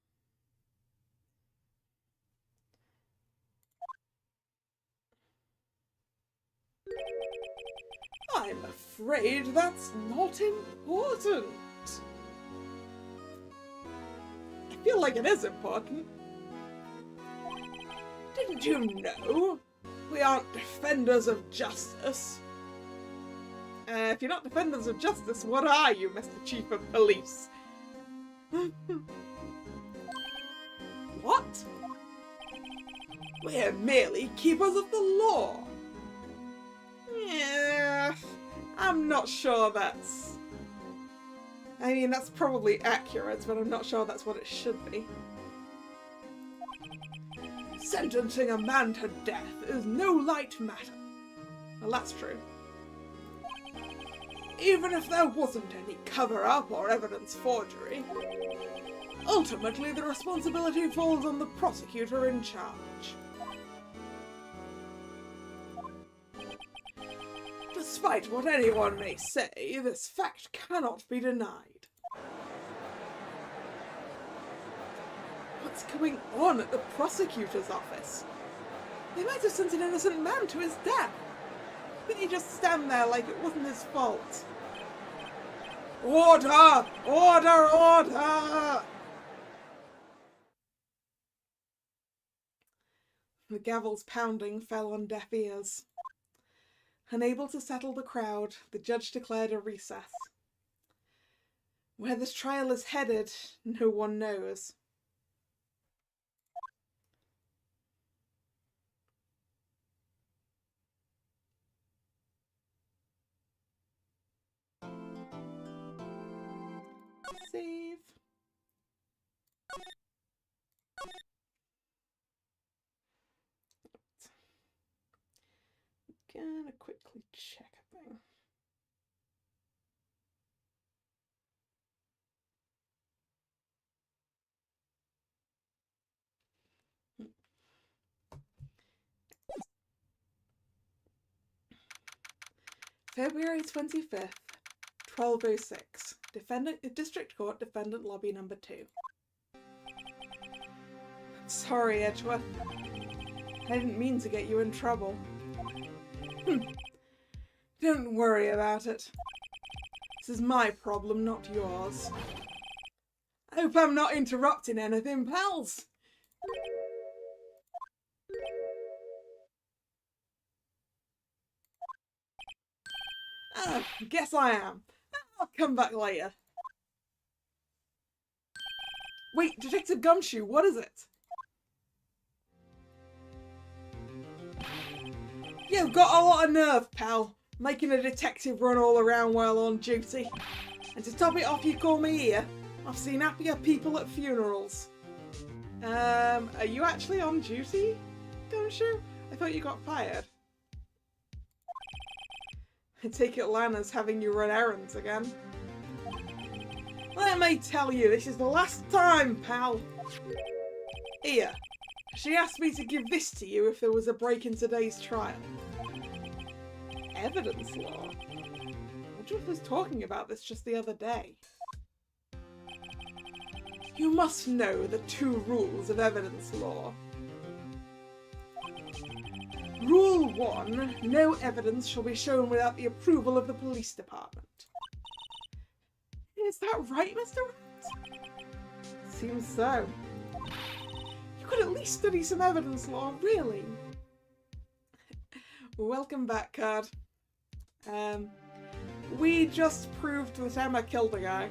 I'm afraid that's not important. I feel like it is important. Didn't you know? We aren't defenders of justice. If you're not defenders of justice, what are you, Mr. Chief of Police? What? We're merely keepers of the law. Yeah, I'm not sure that's... I mean, that's probably accurate, but I'm not sure that's what it should be. Sentencing a man to death is no light matter. Well, that's true. Even if there wasn't any cover-up or evidence forgery, ultimately the responsibility falls on the prosecutor in charge. Despite what anyone may say, this fact cannot be denied. What's going on at the prosecutor's office? They might have sent an innocent man to his death. Didn't he just stand there like it wasn't his fault? Order! Order! Order! The gavel's pounding fell on deaf ears. Unable to settle the crowd, the judge declared a recess. Where this trial is headed, no one knows. Save. Gonna quickly check a thing. February 25th, 12:06. District Court, Defendant Lobby number 2. Sorry, Edgeworth. I didn't mean to get you in trouble. Don't worry about it. This is my problem, not yours. I hope I'm not interrupting anything, pals. Guess I am. I'll come back later. Wait, Detective Gumshoe, what is it? You've got a lot of nerve, pal. Making a detective run all around while on duty. And to top it off, you call me here. I've seen happier people at funerals. Are you actually on duty, Gumshoe? I thought you got fired. I take it Lana's having you run errands again. Let me tell you, this is the last time, pal. Here. She asked me to give this to you if there was a break in today's trial. Evidence law? Woodruff was talking about this just the other day. You must know the 2 rules of evidence law. Rule 1, no evidence shall be shown without the approval of the police department. Is that right, Mr. Wright? Seems so. You could at least study some evidence law, really. Welcome back, Card. We just proved that Emma killed a guy.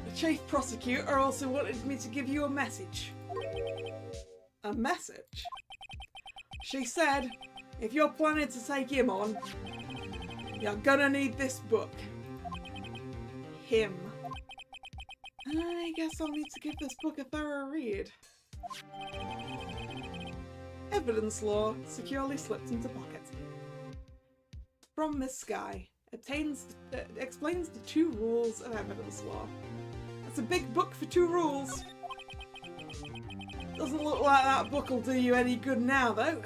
The chief prosecutor also wanted me to give you a message. A message? She said, if you're planning to take him on, you're gonna need this book. Him. I guess I'll need to give this book a thorough read. Evidence law securely slipped into pocket. From Miss Sky. Explains the 2 rules of evidence law. That's a big book for 2 rules. Doesn't look like that book will do you any good now, though.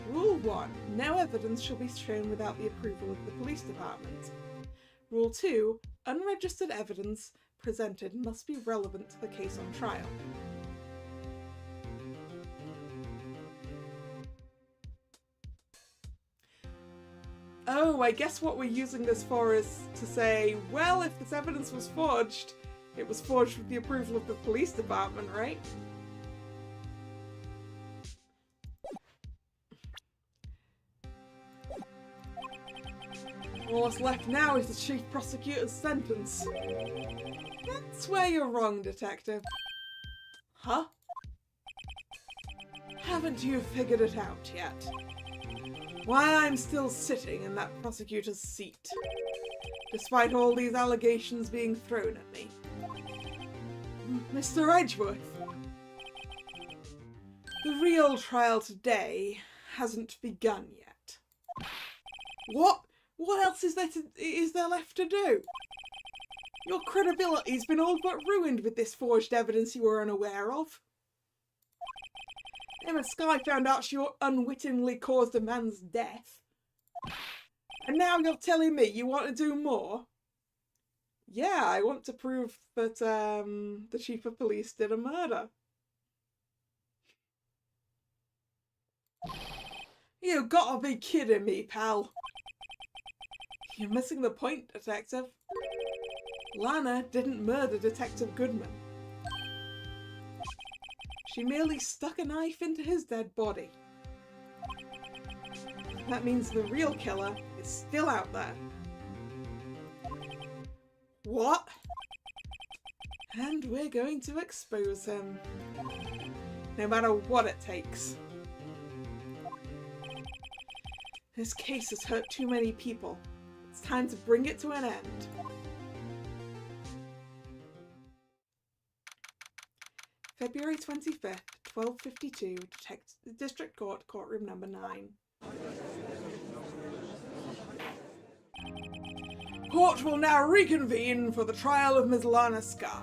Rule 1. No evidence shall be shown without the approval of the police department. Rule 2. Unregistered evidence presented must be relevant to the case on trial. Oh, I guess what we're using this for is to say, well, if this evidence was forged, it was forged with the approval of the police department, right? All that's left now is the chief prosecutor's sentence. That's where you're wrong, Detective. Huh? Haven't you figured it out yet? Why I'm still sitting in that prosecutor's seat, despite all these allegations being thrown at me. Mr. Edgeworth, the real trial today hasn't begun yet. What? What else is there left to do? Your credibility's been all but ruined with this forged evidence you were unaware of. Emma Skye found out she unwittingly caused a man's death. And now you're telling me you want to do more? Yeah, I want to prove that the chief of police did a murder. You gotta be kidding me, pal. You're missing the point, Detective. Lana didn't murder Detective Goodman. She merely stuck a knife into his dead body. That means the real killer is still out there. What? And we're going to expose him. No matter what it takes. This case has hurt too many people. It's time to bring it to an end. February 25th, 12:52, District Court, Courtroom Number 9. Court will now reconvene for the trial of Ms. Lana Skye.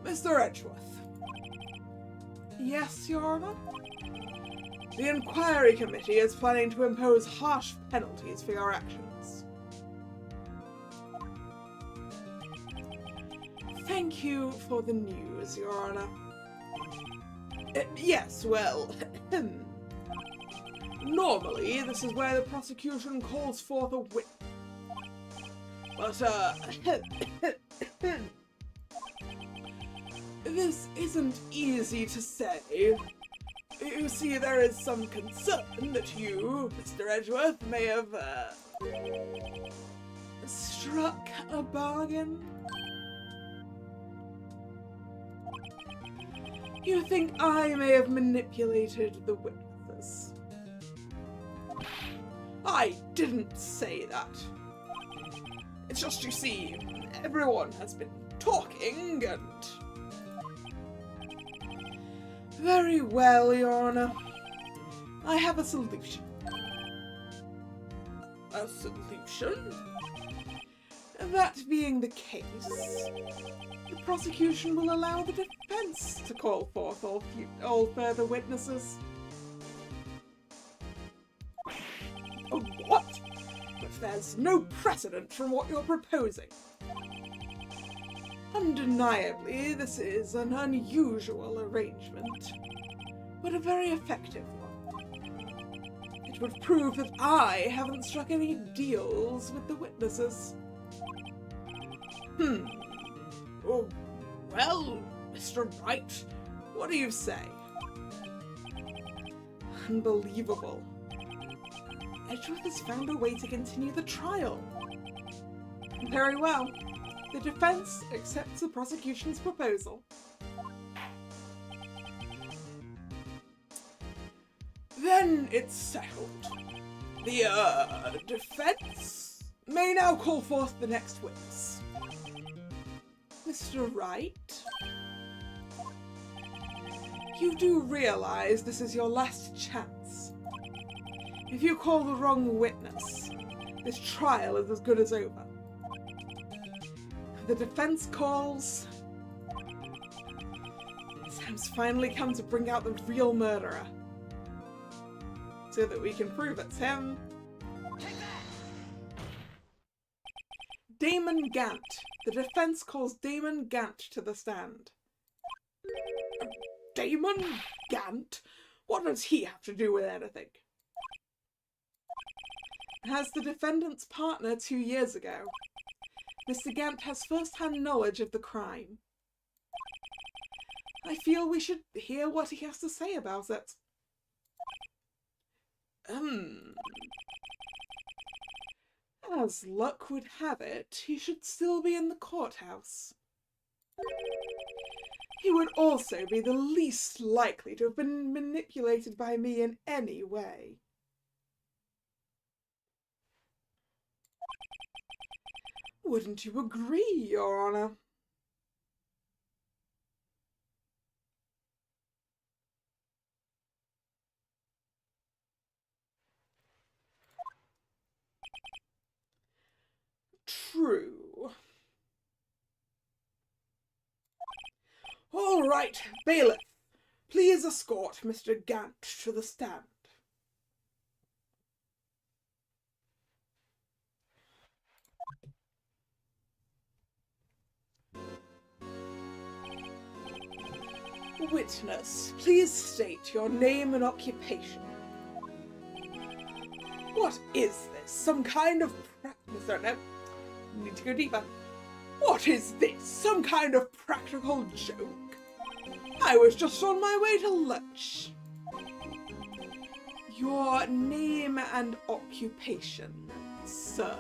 Mr. Edgeworth. Yes, Your Honor? The Inquiry Committee is planning to impose harsh penalties for your actions. Thank you for the news, Your Honor. Yes, well, normally this is where the prosecution calls forth a witness. But, this isn't easy to say. You see, there is some concern that you, Mr. Edgeworth, may have, struck a bargain. You think I may have manipulated the witnesses? I didn't say that. It's just, you see, everyone has been talking and... Very well, Your Honor. I have a solution. A solution? That being the case, the prosecution will allow the defense to call forth all further witnesses. Oh, what? But there's no precedent from what you're proposing. Undeniably, this is an unusual arrangement, but a very effective one. It would prove that I haven't struck any deals with the witnesses. Oh, well, Mr. Wright, what do you say? Unbelievable. Edgeworth has found a way to continue the trial. Very well. The defense accepts the prosecution's proposal. Then it's settled. The, defense may now call forth the next witness. Mr. Wright? You do realize this is your last chance. If you call the wrong witness, this trial is as good as over. The defense calls. Sam's finally come to bring out the real murderer. So that we can prove it's him. Damon Gant. The defense calls Damon Gant to the stand. Damon Gant? What does he have to do with anything? As the defendant's partner 2 years ago, Mr. Gant has first-hand knowledge of the crime. I feel we should hear what he has to say about it. As luck would have it, he should still be in the courthouse. He would also be the least likely to have been manipulated by me in any way. Wouldn't you agree, Your Honor? True. All right, bailiff. Please escort Mr. Gant to the stand. Witness, please state your name and occupation. What is this? Some kind of no. Need to go deeper. What is this? Some kind of practical joke? I was just on my way to lunch. Your name and occupation, sir.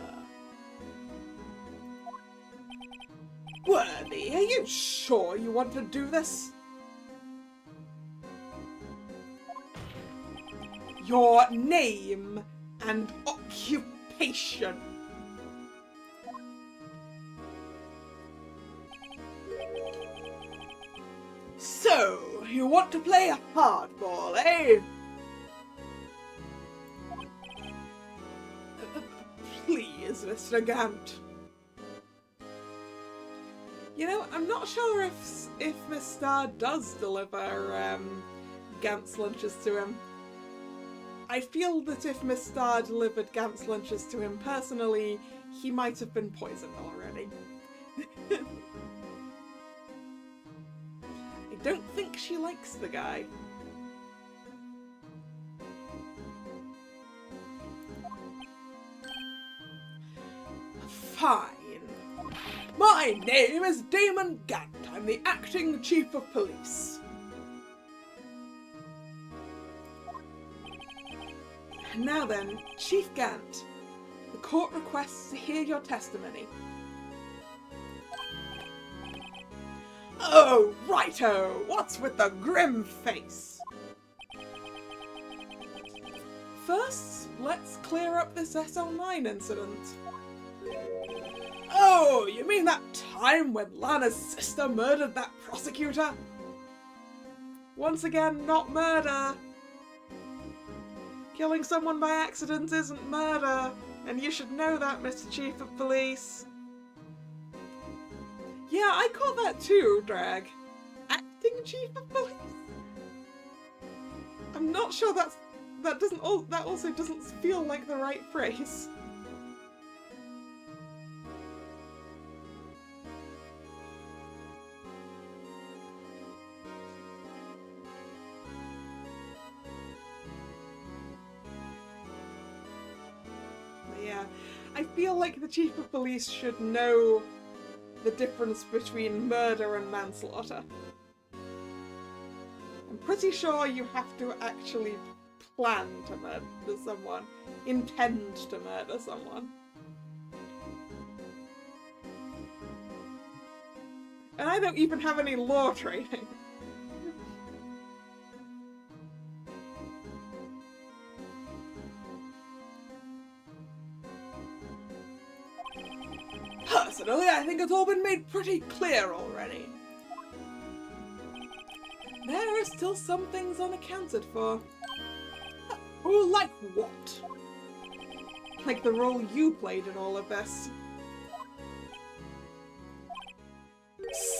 Worthy, are you sure you want to do this? Your name and occupation. So, you want to play hardball, eh? Please, Mr. Gant. You know, I'm not sure if Miss Star does deliver Gant's lunches to him. I feel that if Miss Star delivered Gant's lunches to him personally, he might have been poisoned already. I don't think she likes the guy. Fine. My name is Damon Gant. I'm the acting chief of police. Now then, Chief Gant, the court requests to hear your testimony. Oh, righto! What's with the grim face? First, let's clear up this SL9 incident. Oh, you mean that time when Lana's sister murdered that prosecutor? Once again, not murder. Killing someone by accident isn't murder, and you should know that, Mr. Chief of Police. Yeah, I caught that too, Drag. Acting Chief of Police? I'm not sure that also doesn't feel like the right phrase. Yeah, I feel like the Chief of Police should know the difference between murder and manslaughter. I'm pretty sure you have to actually plan to murder someone, intend to murder someone. And I don't even have any law training. Personally, I think it's all been made pretty clear already. There are still some things unaccounted for. Oh, like what? Like the role you played in all of this.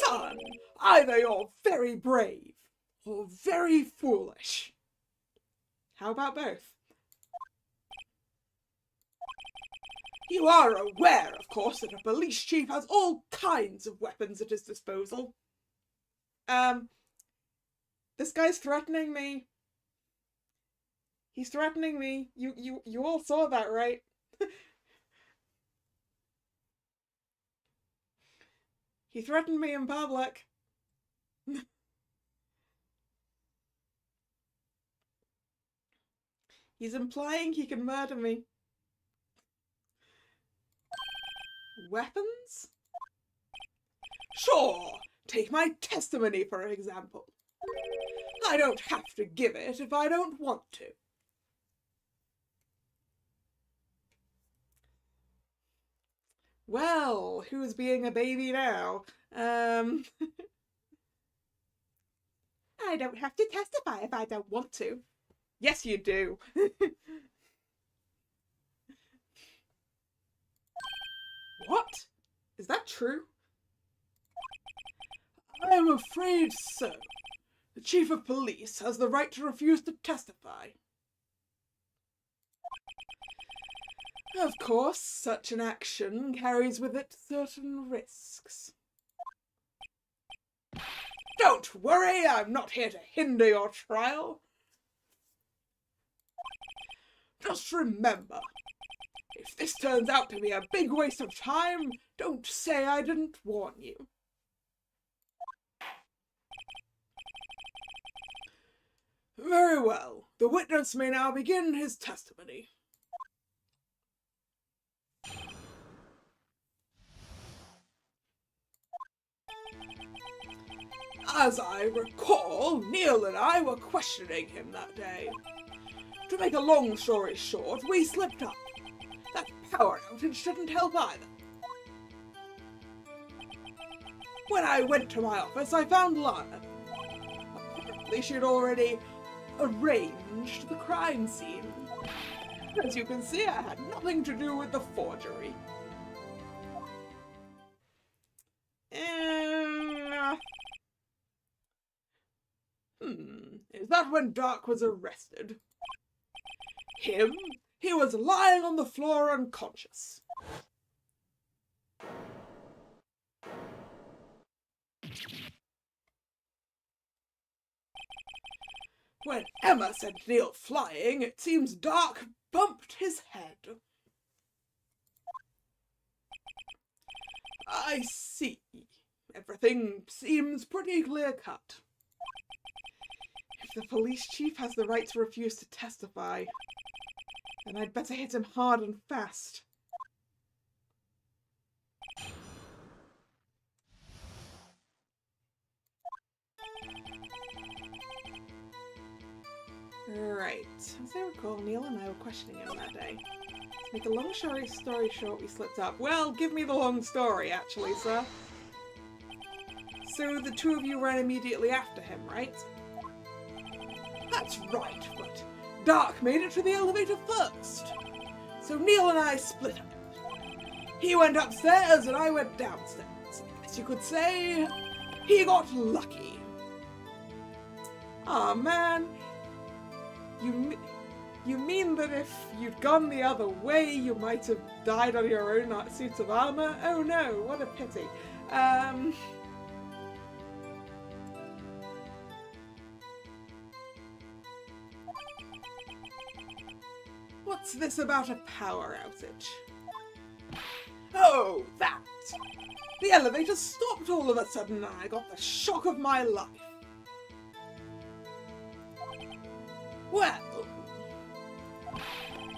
Son, either you're very brave or very foolish. How about both? You are aware, of course, that a police chief has all kinds of weapons at his disposal. This guy's threatening me. He's threatening me. You all saw that, right? He threatened me in public. He's implying he can murder me. Weapons? Sure, take my testimony for example. I don't have to give it if I don't want to. Well, who's being a baby now? I don't have to testify if I don't want to. Yes, you do. What? Is that true? I'm afraid so. The Chief of Police has the right to refuse to testify. Of course, such an action carries with it certain risks. Don't worry, I'm not here to hinder your trial. Just remember, if this turns out to be a big waste of time, don't say I didn't warn you. Very well. The witness may now begin his testimony. As I recall, Neil and I were questioning him that day. To make a long story short, we slipped up. That power outage didn't help either. When I went to my office, I found Lana. Apparently, she had already arranged the crime scene. As you can see, I had nothing to do with the forgery. Is that when Dark was arrested? Him? He was lying on the floor unconscious. When Emma sent Neil flying, it seems Dark bumped his head. I see. Everything seems pretty clear-cut. If the police chief has the right to refuse to testify, then I'd better hit him hard and fast. Right. As I recall, Neil and I were questioning him that day. To make a long story short, we slipped up. Well, give me the long story, actually, sir. So the two of you ran immediately after him, right? That's right, but Dark made it to the elevator first. So Neil and I split up. He went upstairs and I went downstairs. I guess you could say he got lucky. Aw, man. You mean that if you'd gone the other way, you might have died on your own suit of armor? Oh no, what a pity. What's this about a power outage? Oh, that! The elevator stopped all of a sudden and I got the shock of my life. Well,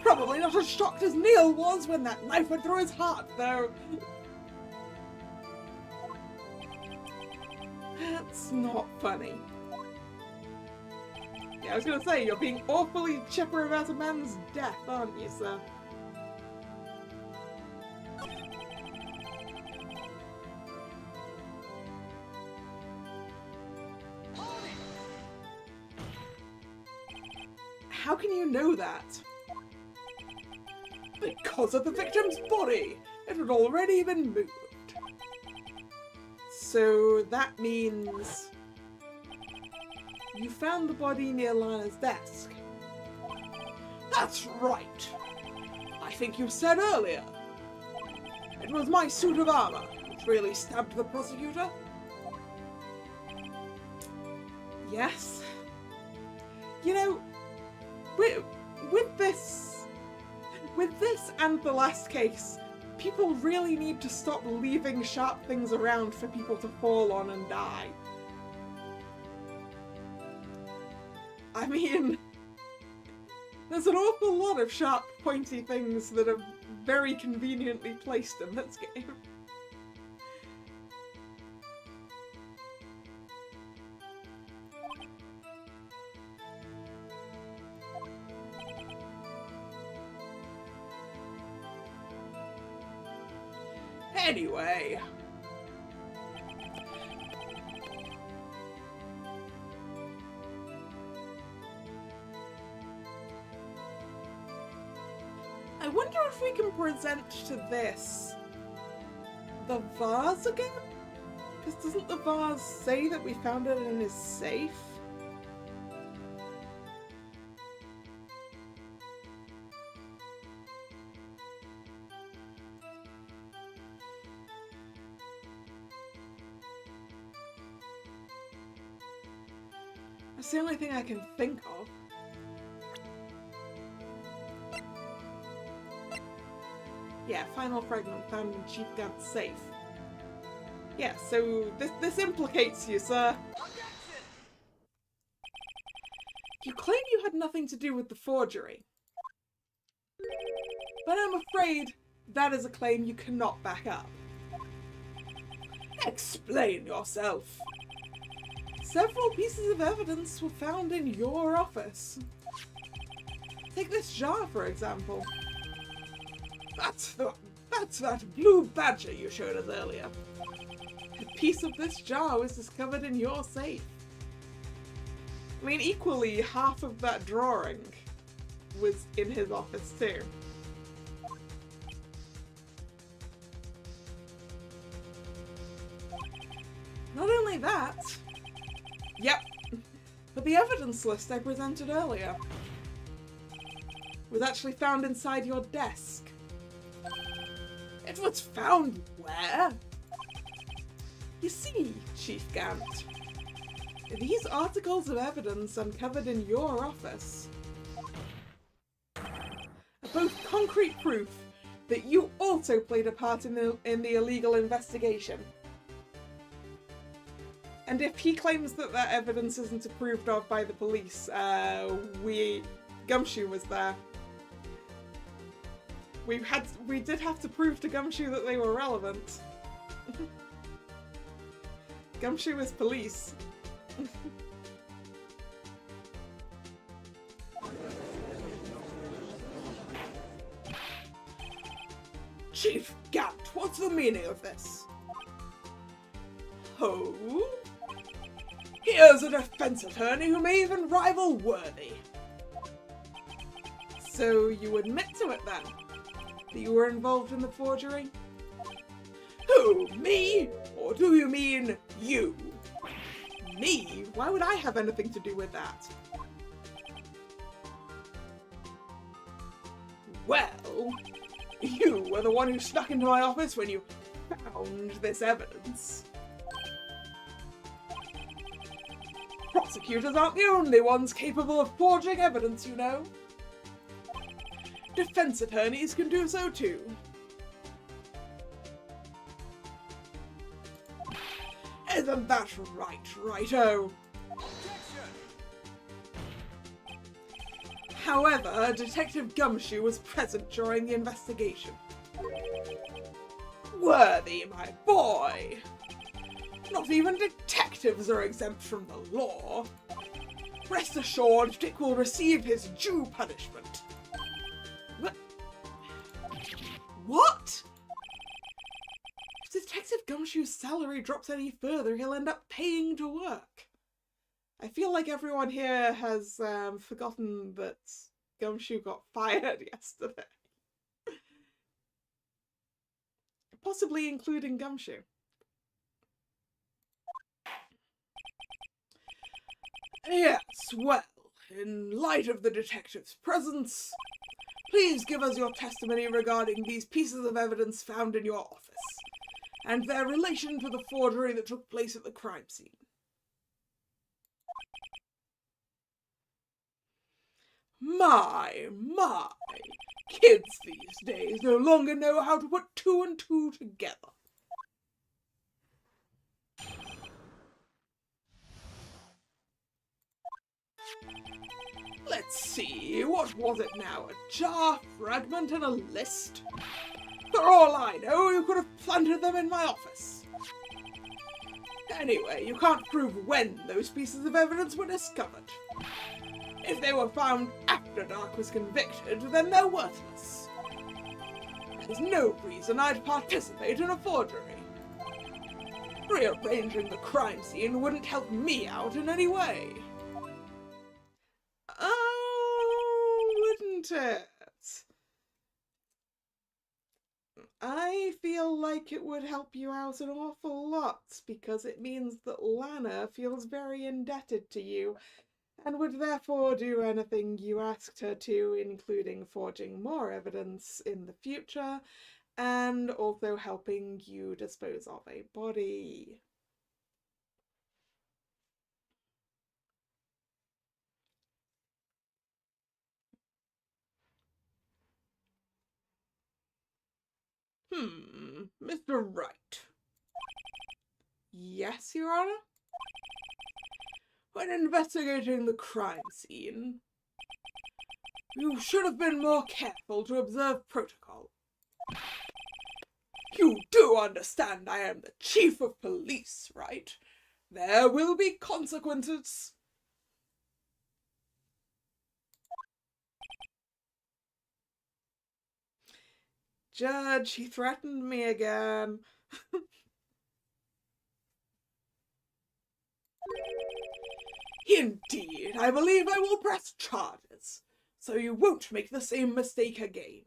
probably not as shocked as Neil was when that knife went through his heart, though. That's not funny. Yeah, I was gonna say, you're being awfully chipper about a man's death, aren't you, sir? How can you know that? Because of the victim's body! It had already been moved. So that means you found the body near Lana's desk. That's right! I think you said earlier. It was my suit of armor which really stabbed the prosecutor. Yes? You know, with this and the last case, people really need to stop leaving sharp things around for people to fall on and die. I mean, there's an awful lot of sharp, pointy things that are very conveniently placed in this game. Anyway. I wonder if we can present to this the vase again? Because doesn't the vase say that we found it in his safe? That's the only thing I can think of. Yeah, final fragment found in Chief Gant's safe. Yeah, so this implicates you, sir. You claim you had nothing to do with the forgery. But I'm afraid that is a claim you cannot back up. Explain yourself. Several pieces of evidence were found in your office. Take this jar, for example. That's that blue badger you showed us earlier. A piece of this jar was discovered in your safe. I mean, equally, half of that drawing was in his office too. Not only that, yep, but the evidence list I presented earlier was actually found inside your desk. It was found where? You see, Chief Gant, these articles of evidence uncovered in your office are both concrete proof that you also played a part in the illegal investigation. And if he claims that that evidence isn't approved of by the police, Gumshoe was there. We did have to prove to Gumshoe that they were relevant. Gumshoe is police. Chief Gant, what's the meaning of this? Oh? Here's a defense attorney who may even rival Worthy. So you admit to it then? That you were involved in the forgery? Who, me? Or do you mean you? Me? Why would I have anything to do with that? Well, you were the one who snuck into my office when you found this evidence. Prosecutors aren't the only ones capable of forging evidence, you know. Defense attorneys can do so too. Isn't that right, Righto? However, Detective Gumshoe was present during the investigation. Worthy, my boy! Not even detectives are exempt from the law. Rest assured, Dick will receive his due punishment. What? If Detective Gumshoe's salary drops any further, he'll end up paying to work. I feel like everyone here has forgotten that Gumshoe got fired yesterday. Possibly including Gumshoe. Yes, well, in light of the detective's presence, please give us your testimony regarding these pieces of evidence found in your office, and their relation to the forgery that took place at the crime scene. My, kids these days no longer know how to put two and two together. Let's see, what was it now? A jar, fragment, and a list? For all I know, you could have planted them in my office. Anyway, you can't prove when those pieces of evidence were discovered. If they were found after Dark was convicted, then they're worthless. There's no reason I'd participate in a forgery. Rearranging the crime scene wouldn't help me out in any way. Oh, wouldn't it? I feel like it would help you out an awful lot, because it means that Lana feels very indebted to you, and would therefore do anything you asked her to, including forging more evidence in the future, and also helping you dispose of a body. Mr. Wright. Yes, Your Honor? When investigating the crime scene, you should have been more careful to observe protocol. You do understand I am the chief of police, right? There will be consequences. Judge, he threatened me again. Indeed, I believe I will press charges, so you won't make the same mistake again.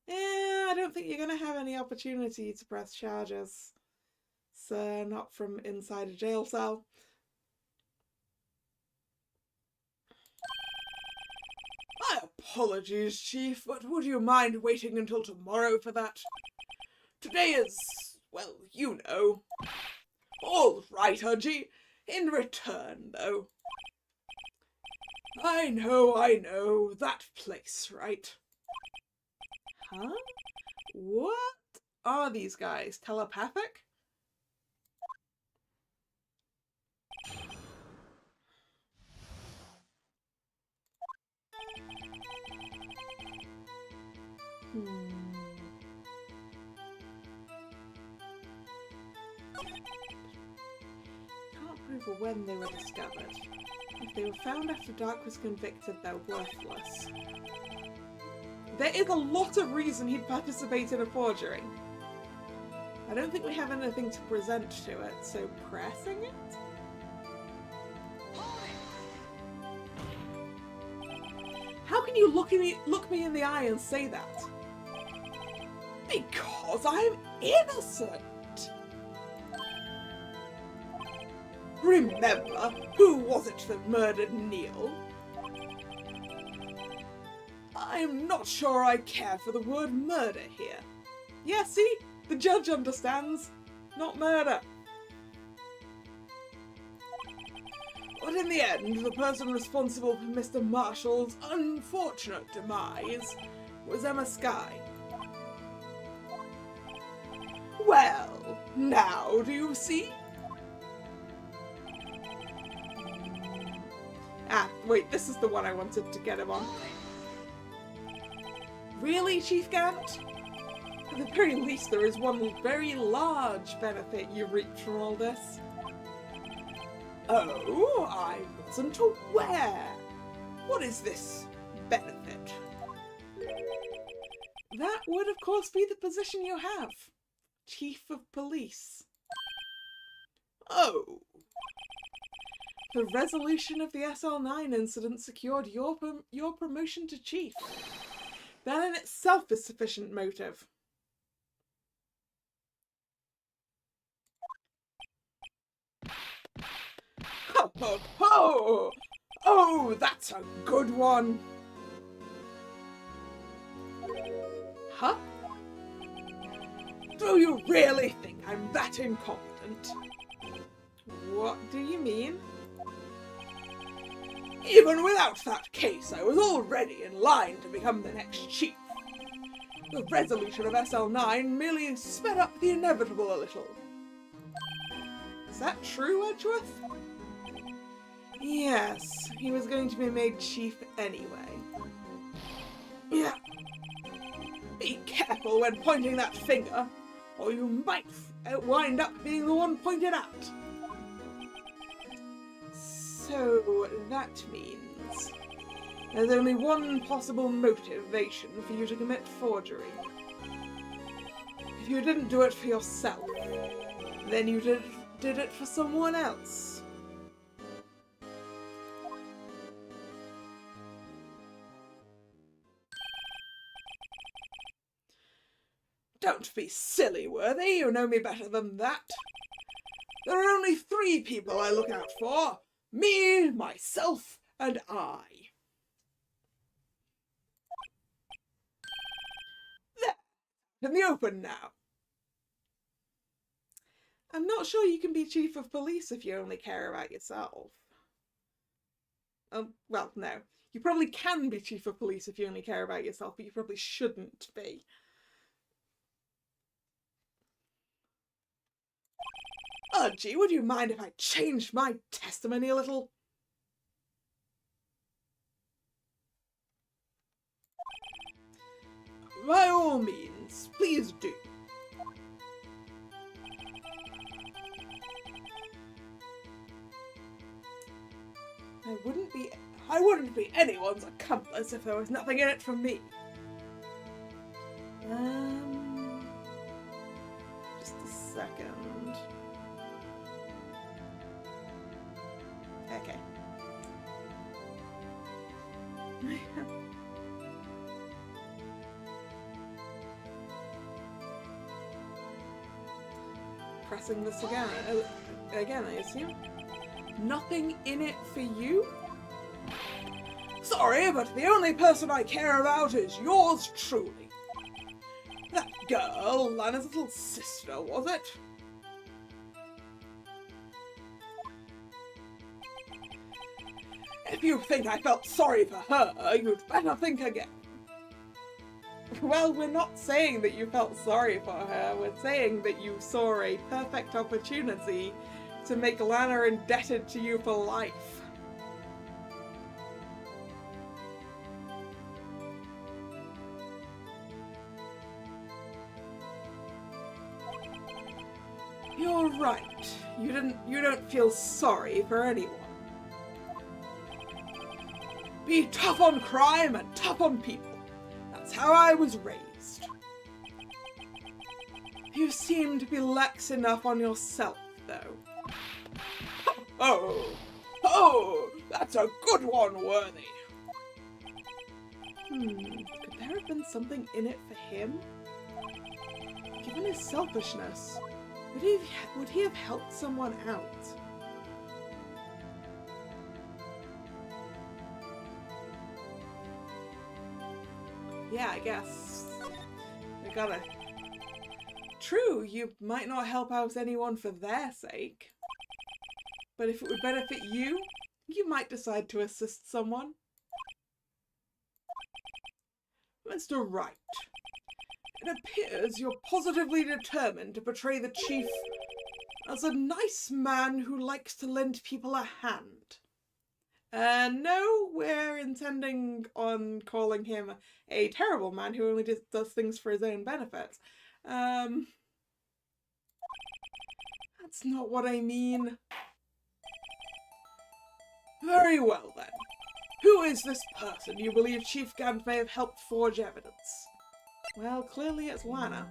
I don't think you're going to have any opportunity to press charges. Sir, not from inside a jail cell. My apologies, Chief, but would you mind waiting until tomorrow for that? Today is, well, you know. All right, Hudgy. In return, though. I know. That place, right? Huh? What are these guys? Telepathic? Can't prove when they were discovered. If they were found after Dark was convicted, they're worthless. There is a lot of reason he'd participate in a forgery. I don't think we have anything to present to it, so pressing it? How can you look me in the eye and say that? Because I'm innocent! Remember, who was it that murdered Neil? I'm not sure I care for the word murder here. Yeah, see? The judge understands. Not murder. But in the end, the person responsible for Mr. Marshall's unfortunate demise was Emma Skye. Well, now do you see? Ah, wait, this is the one I wanted to get him on. Really, Chief Gant? At the very least, there is one very large benefit you reap from all this. Oh, I wasn't aware. What is this benefit? That would, of course, be the position you have. Chief of Police. Oh. The resolution of the SL9 incident secured your promotion to Chief. That in itself is sufficient motive. Ho ho ho! Oh, that's a good one! Huh? Do you really think I'm that incompetent? What do you mean? Even without that case, I was already in line to become the next chief. The resolution of SL9 merely sped up the inevitable a little. Is that true, Edgeworth? Yes, he was going to be made chief anyway. Yeah. Be careful when pointing that finger, or you might wind up being the one pointed at. So that means there's only one possible motivation for you to commit forgery. If you didn't do it for yourself, then you did it for someone else. Don't be silly, Worthy. You know me better than that. There are only 3 people I look out for. Me, myself, and I. There, in the open now. I'm not sure you can be chief of police if you only care about yourself. Well, no. You probably can be chief of police if you only care about yourself, but you probably shouldn't be. Gee, would you mind if I changed my testimony a little? By all means, please do. I wouldn't be anyone's accomplice if there was nothing in it for me. Just a second. Okay. Pressing this again. Again, I assume. Nothing in it for you? Sorry, but the only person I care about is yours truly. That girl, Lana's little sister, was it? If you think I felt sorry for her, you'd better think again. Well, we're not saying that you felt sorry for her, we're saying that you saw a perfect opportunity to make Lana indebted to you for life. You're right. You don't feel sorry for anyone. Be tough on crime and tough on people. That's how I was raised. You seem to be lax enough on yourself, though. Oh, that's a good one, Worthy. Could there have been something in it for him? Given his selfishness, would he have helped someone out? Yeah, I guess. We gotta... True, you might not help out anyone for their sake. But if it would benefit you, you might decide to assist someone. Mr. Wright, it appears you're positively determined to portray the chief as a nice man who likes to lend people a hand. No, we're intending on calling him a terrible man who only does things for his own benefit. That's not what I mean. Very well then. Who is this person you believe Chief Gant may have helped forge evidence? Well, clearly it's Lana.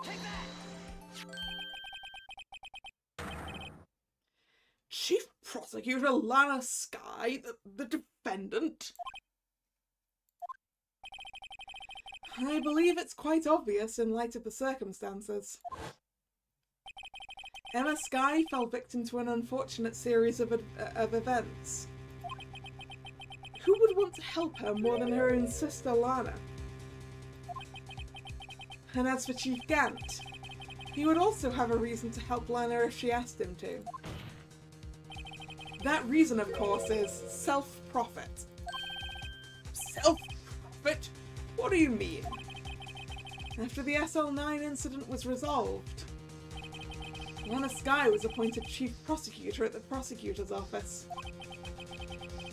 Take that! Chief Prosecutor Lana Skye, the defendant? I believe it's quite obvious in light of the circumstances. Emma Skye fell victim to an unfortunate series of events. Who would want to help her more than her own sister Lana? And as for Chief Gant, he would also have a reason to help Lana if she asked him to. That reason, of course, is self-profit. Self-profit? What do you mean? After the SL9 incident was resolved, Lana Skye was appointed Chief Prosecutor at the Prosecutor's Office.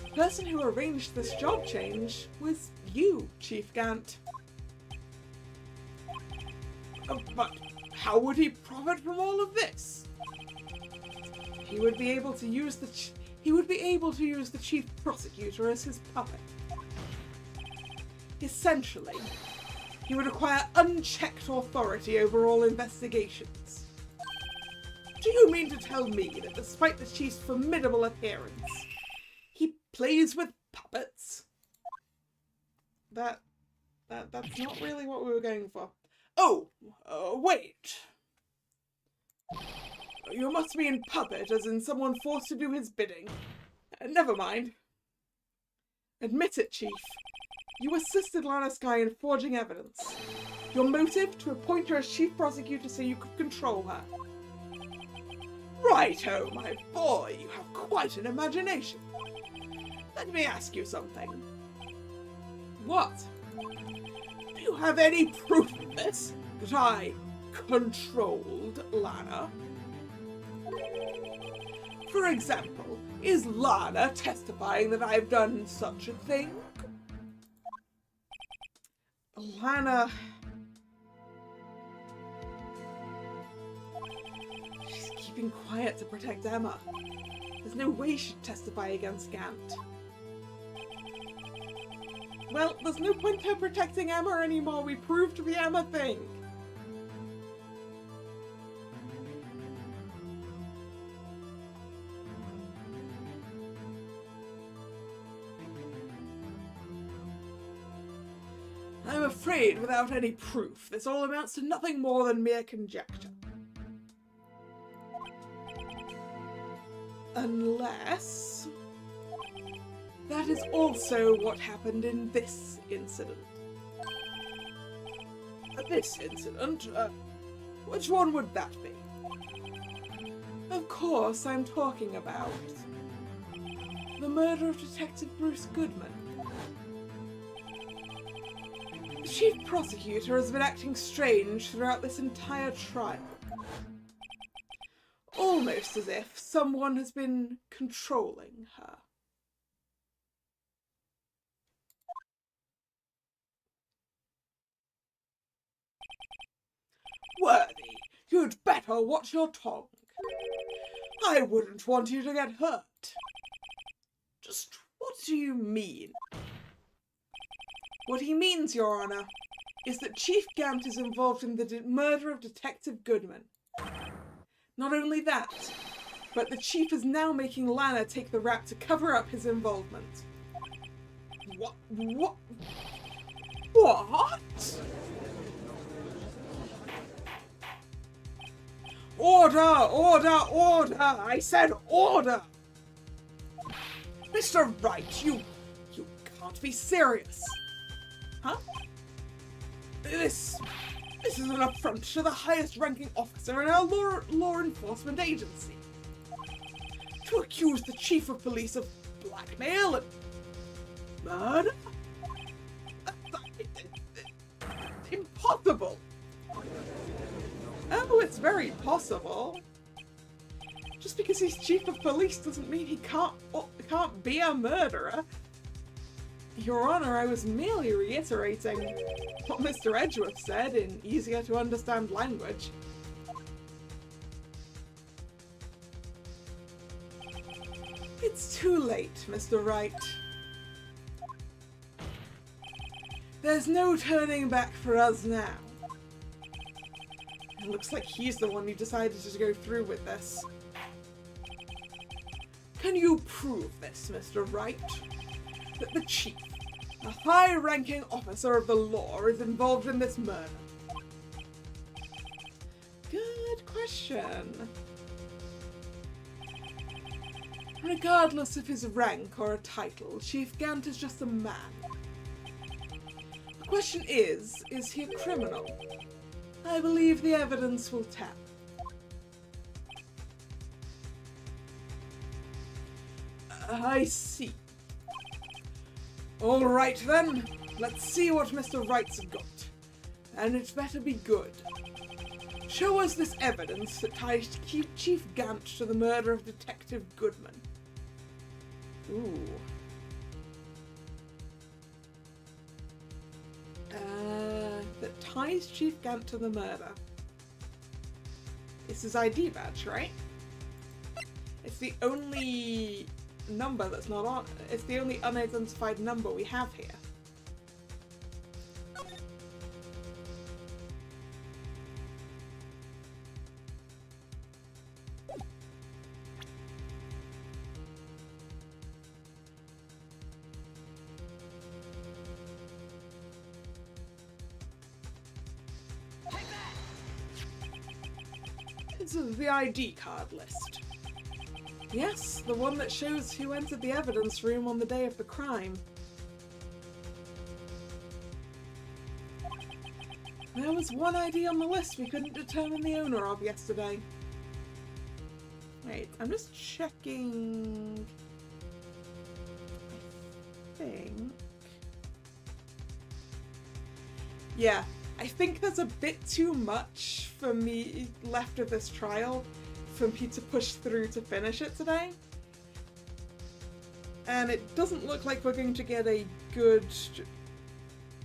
The person who arranged this job change was you, Chief Gant. But how would he profit from all of this? He would be able to use the Chief Prosecutor as his puppet. Essentially, he would acquire unchecked authority over all investigations. Do you mean to tell me that despite the Chief's formidable appearance, he plays with puppets? That's not really what we were going for. Oh, wait. You must mean puppet, as in someone forced to do his bidding. Never mind. Admit it, Chief. You assisted Lana Skye in forging evidence. Your motive? To appoint her as Chief Prosecutor so you could control her. Righto, my boy, you have quite an imagination. Let me ask you something. What? Do you have any proof of this? That I controlled Lana? For example, is Lana testifying that I've done such a thing? Lana... She's keeping quiet to protect Emma. There's no way she'd testify against Gant. Well, there's no point her protecting Emma anymore. We proved the Emma thing. I'm afraid without any proof, this all amounts to nothing more than mere conjecture. Unless... that is also what happened in this incident. This incident? Which one would that be? Of course, I'm talking about the murder of Detective Bruce Goodman. The chief prosecutor has been acting strange throughout this entire trial. Almost as if someone has been controlling her. Worthy, you'd better watch your tongue. I wouldn't want you to get hurt. Just what do you mean? What he means, Your Honor, is that Chief Gant is involved in the murder of Detective Goodman. Not only that, but the Chief is now making Lana take the rap to cover up his involvement. What? Order! Order! Order! I said order! Mr. Wright, you can't be serious. Huh? This is an affront to the highest ranking officer in our law enforcement agency. To accuse the chief of police of blackmail and murder? Impossible! Oh, it's very possible. Just because he's chief of police doesn't mean he can't be a murderer. Your Honor, I was merely reiterating what Mr. Edgeworth said in easier to understand language. It's too late, Mr. Wright. There's no turning back for us now. It looks like he's the one who decided to go through with this. Can you prove this, Mr. Wright? That the chief, a high-ranking officer of the law, is involved in this murder? Good question. Regardless of his rank or a title, Chief Gant is just a man. The question is he a criminal? I believe the evidence will tell. I see. All right then, let's see what Mr. Wright's got. And it better be good. Show us this evidence that ties Chief Gant to the murder of Detective Goodman. Ooh. That ties Chief Gant to the murder. It's his ID badge, right? It's the only number that's not on. It's the only unidentified number we have here. This is the ID card list. Yes, the one that shows who entered the evidence room on the day of the crime. There was one ID on the list we couldn't determine the owner of yesterday. Wait, I'm just checking... I think... Yeah, I think there's a bit too much for me left of this trial for me to push through to finish it today. And it doesn't look like we're going to get a good...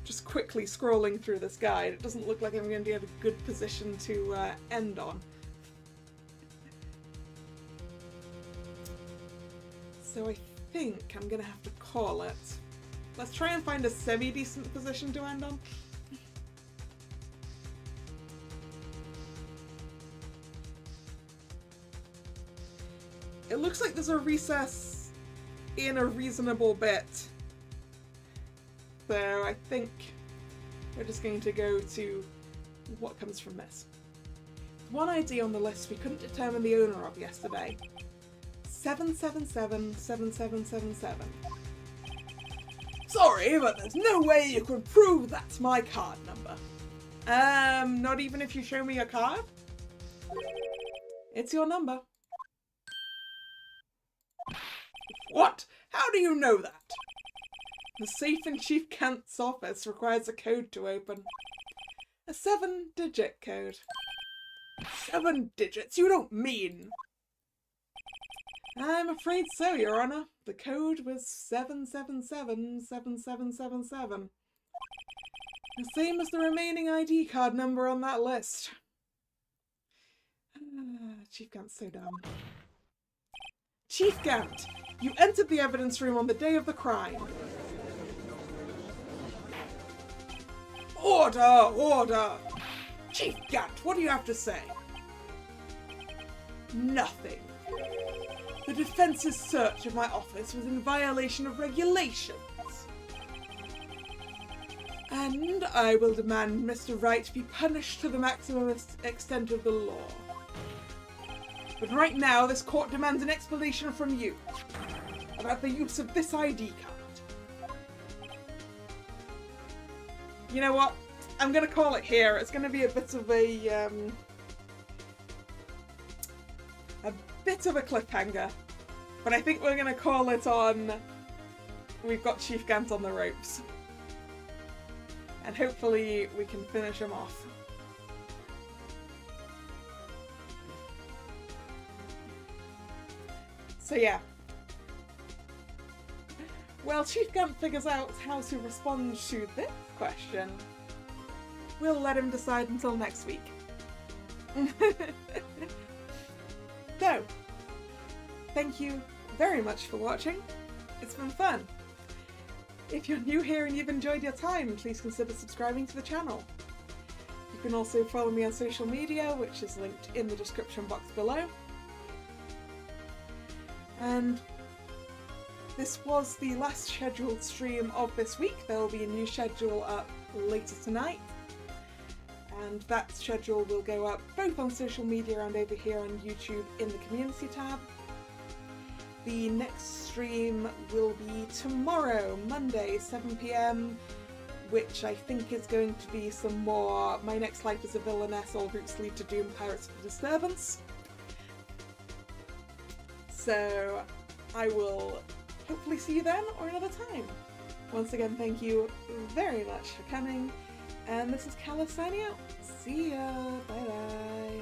Just quickly scrolling through this guide, it doesn't look like I'm going to get a good position to end on. So I think I'm going to have to call it. Let's try and find a semi-decent position to end on. It looks like there's a recess in a reasonable bit. So I think we're just going to go to what comes from this. One ID on the list we couldn't determine the owner of yesterday. 7777777. Sorry, but there's no way you can prove that's my card number. Not even if you show me your card? It's your number. What? How do you know that? The safe in Chief Kant's office requires a code to open. A 7-digit code. 7 digits? You don't mean... I'm afraid so, Your Honor. The code was 7777777. The same as the remaining ID card number on that list. Chief Gant's so dumb. Chief Gant, you entered the evidence room on the day of the crime. Order! Order! Chief Gant, what do you have to say? Nothing. The defense's search of my office was in violation of regulations. And I will demand Mr. Wright be punished to the maximum extent of the law. But right now, this court demands an explanation from you about the use of this ID card. You know what? I'm going to call it here. It's going to be a bit of a cliffhanger. But I think we're going to call it on... We've got Chief Gant on the ropes. And hopefully we can finish him off. So yeah. Well, Chief Gant figures out how to respond to this question. We'll let him decide until next week. So, thank you very much for watching. It's been fun. If you're new here and you've enjoyed your time, please consider subscribing to the channel. You can also follow me on social media, which is linked in the description box below. And this was the last scheduled stream of this week. There will be a new schedule up later tonight. And that schedule will go up both on social media and over here on YouTube in the community tab. The next stream will be tomorrow, Monday, 7 PM, which I think is going to be some more My Next Life as a Villainess, All Routes Lead to Doom, Pirates of the Disturbance. So I will hopefully see you then or another time. Once again, thank you very much for coming. And this is Kalla signing out. See ya. Bye bye.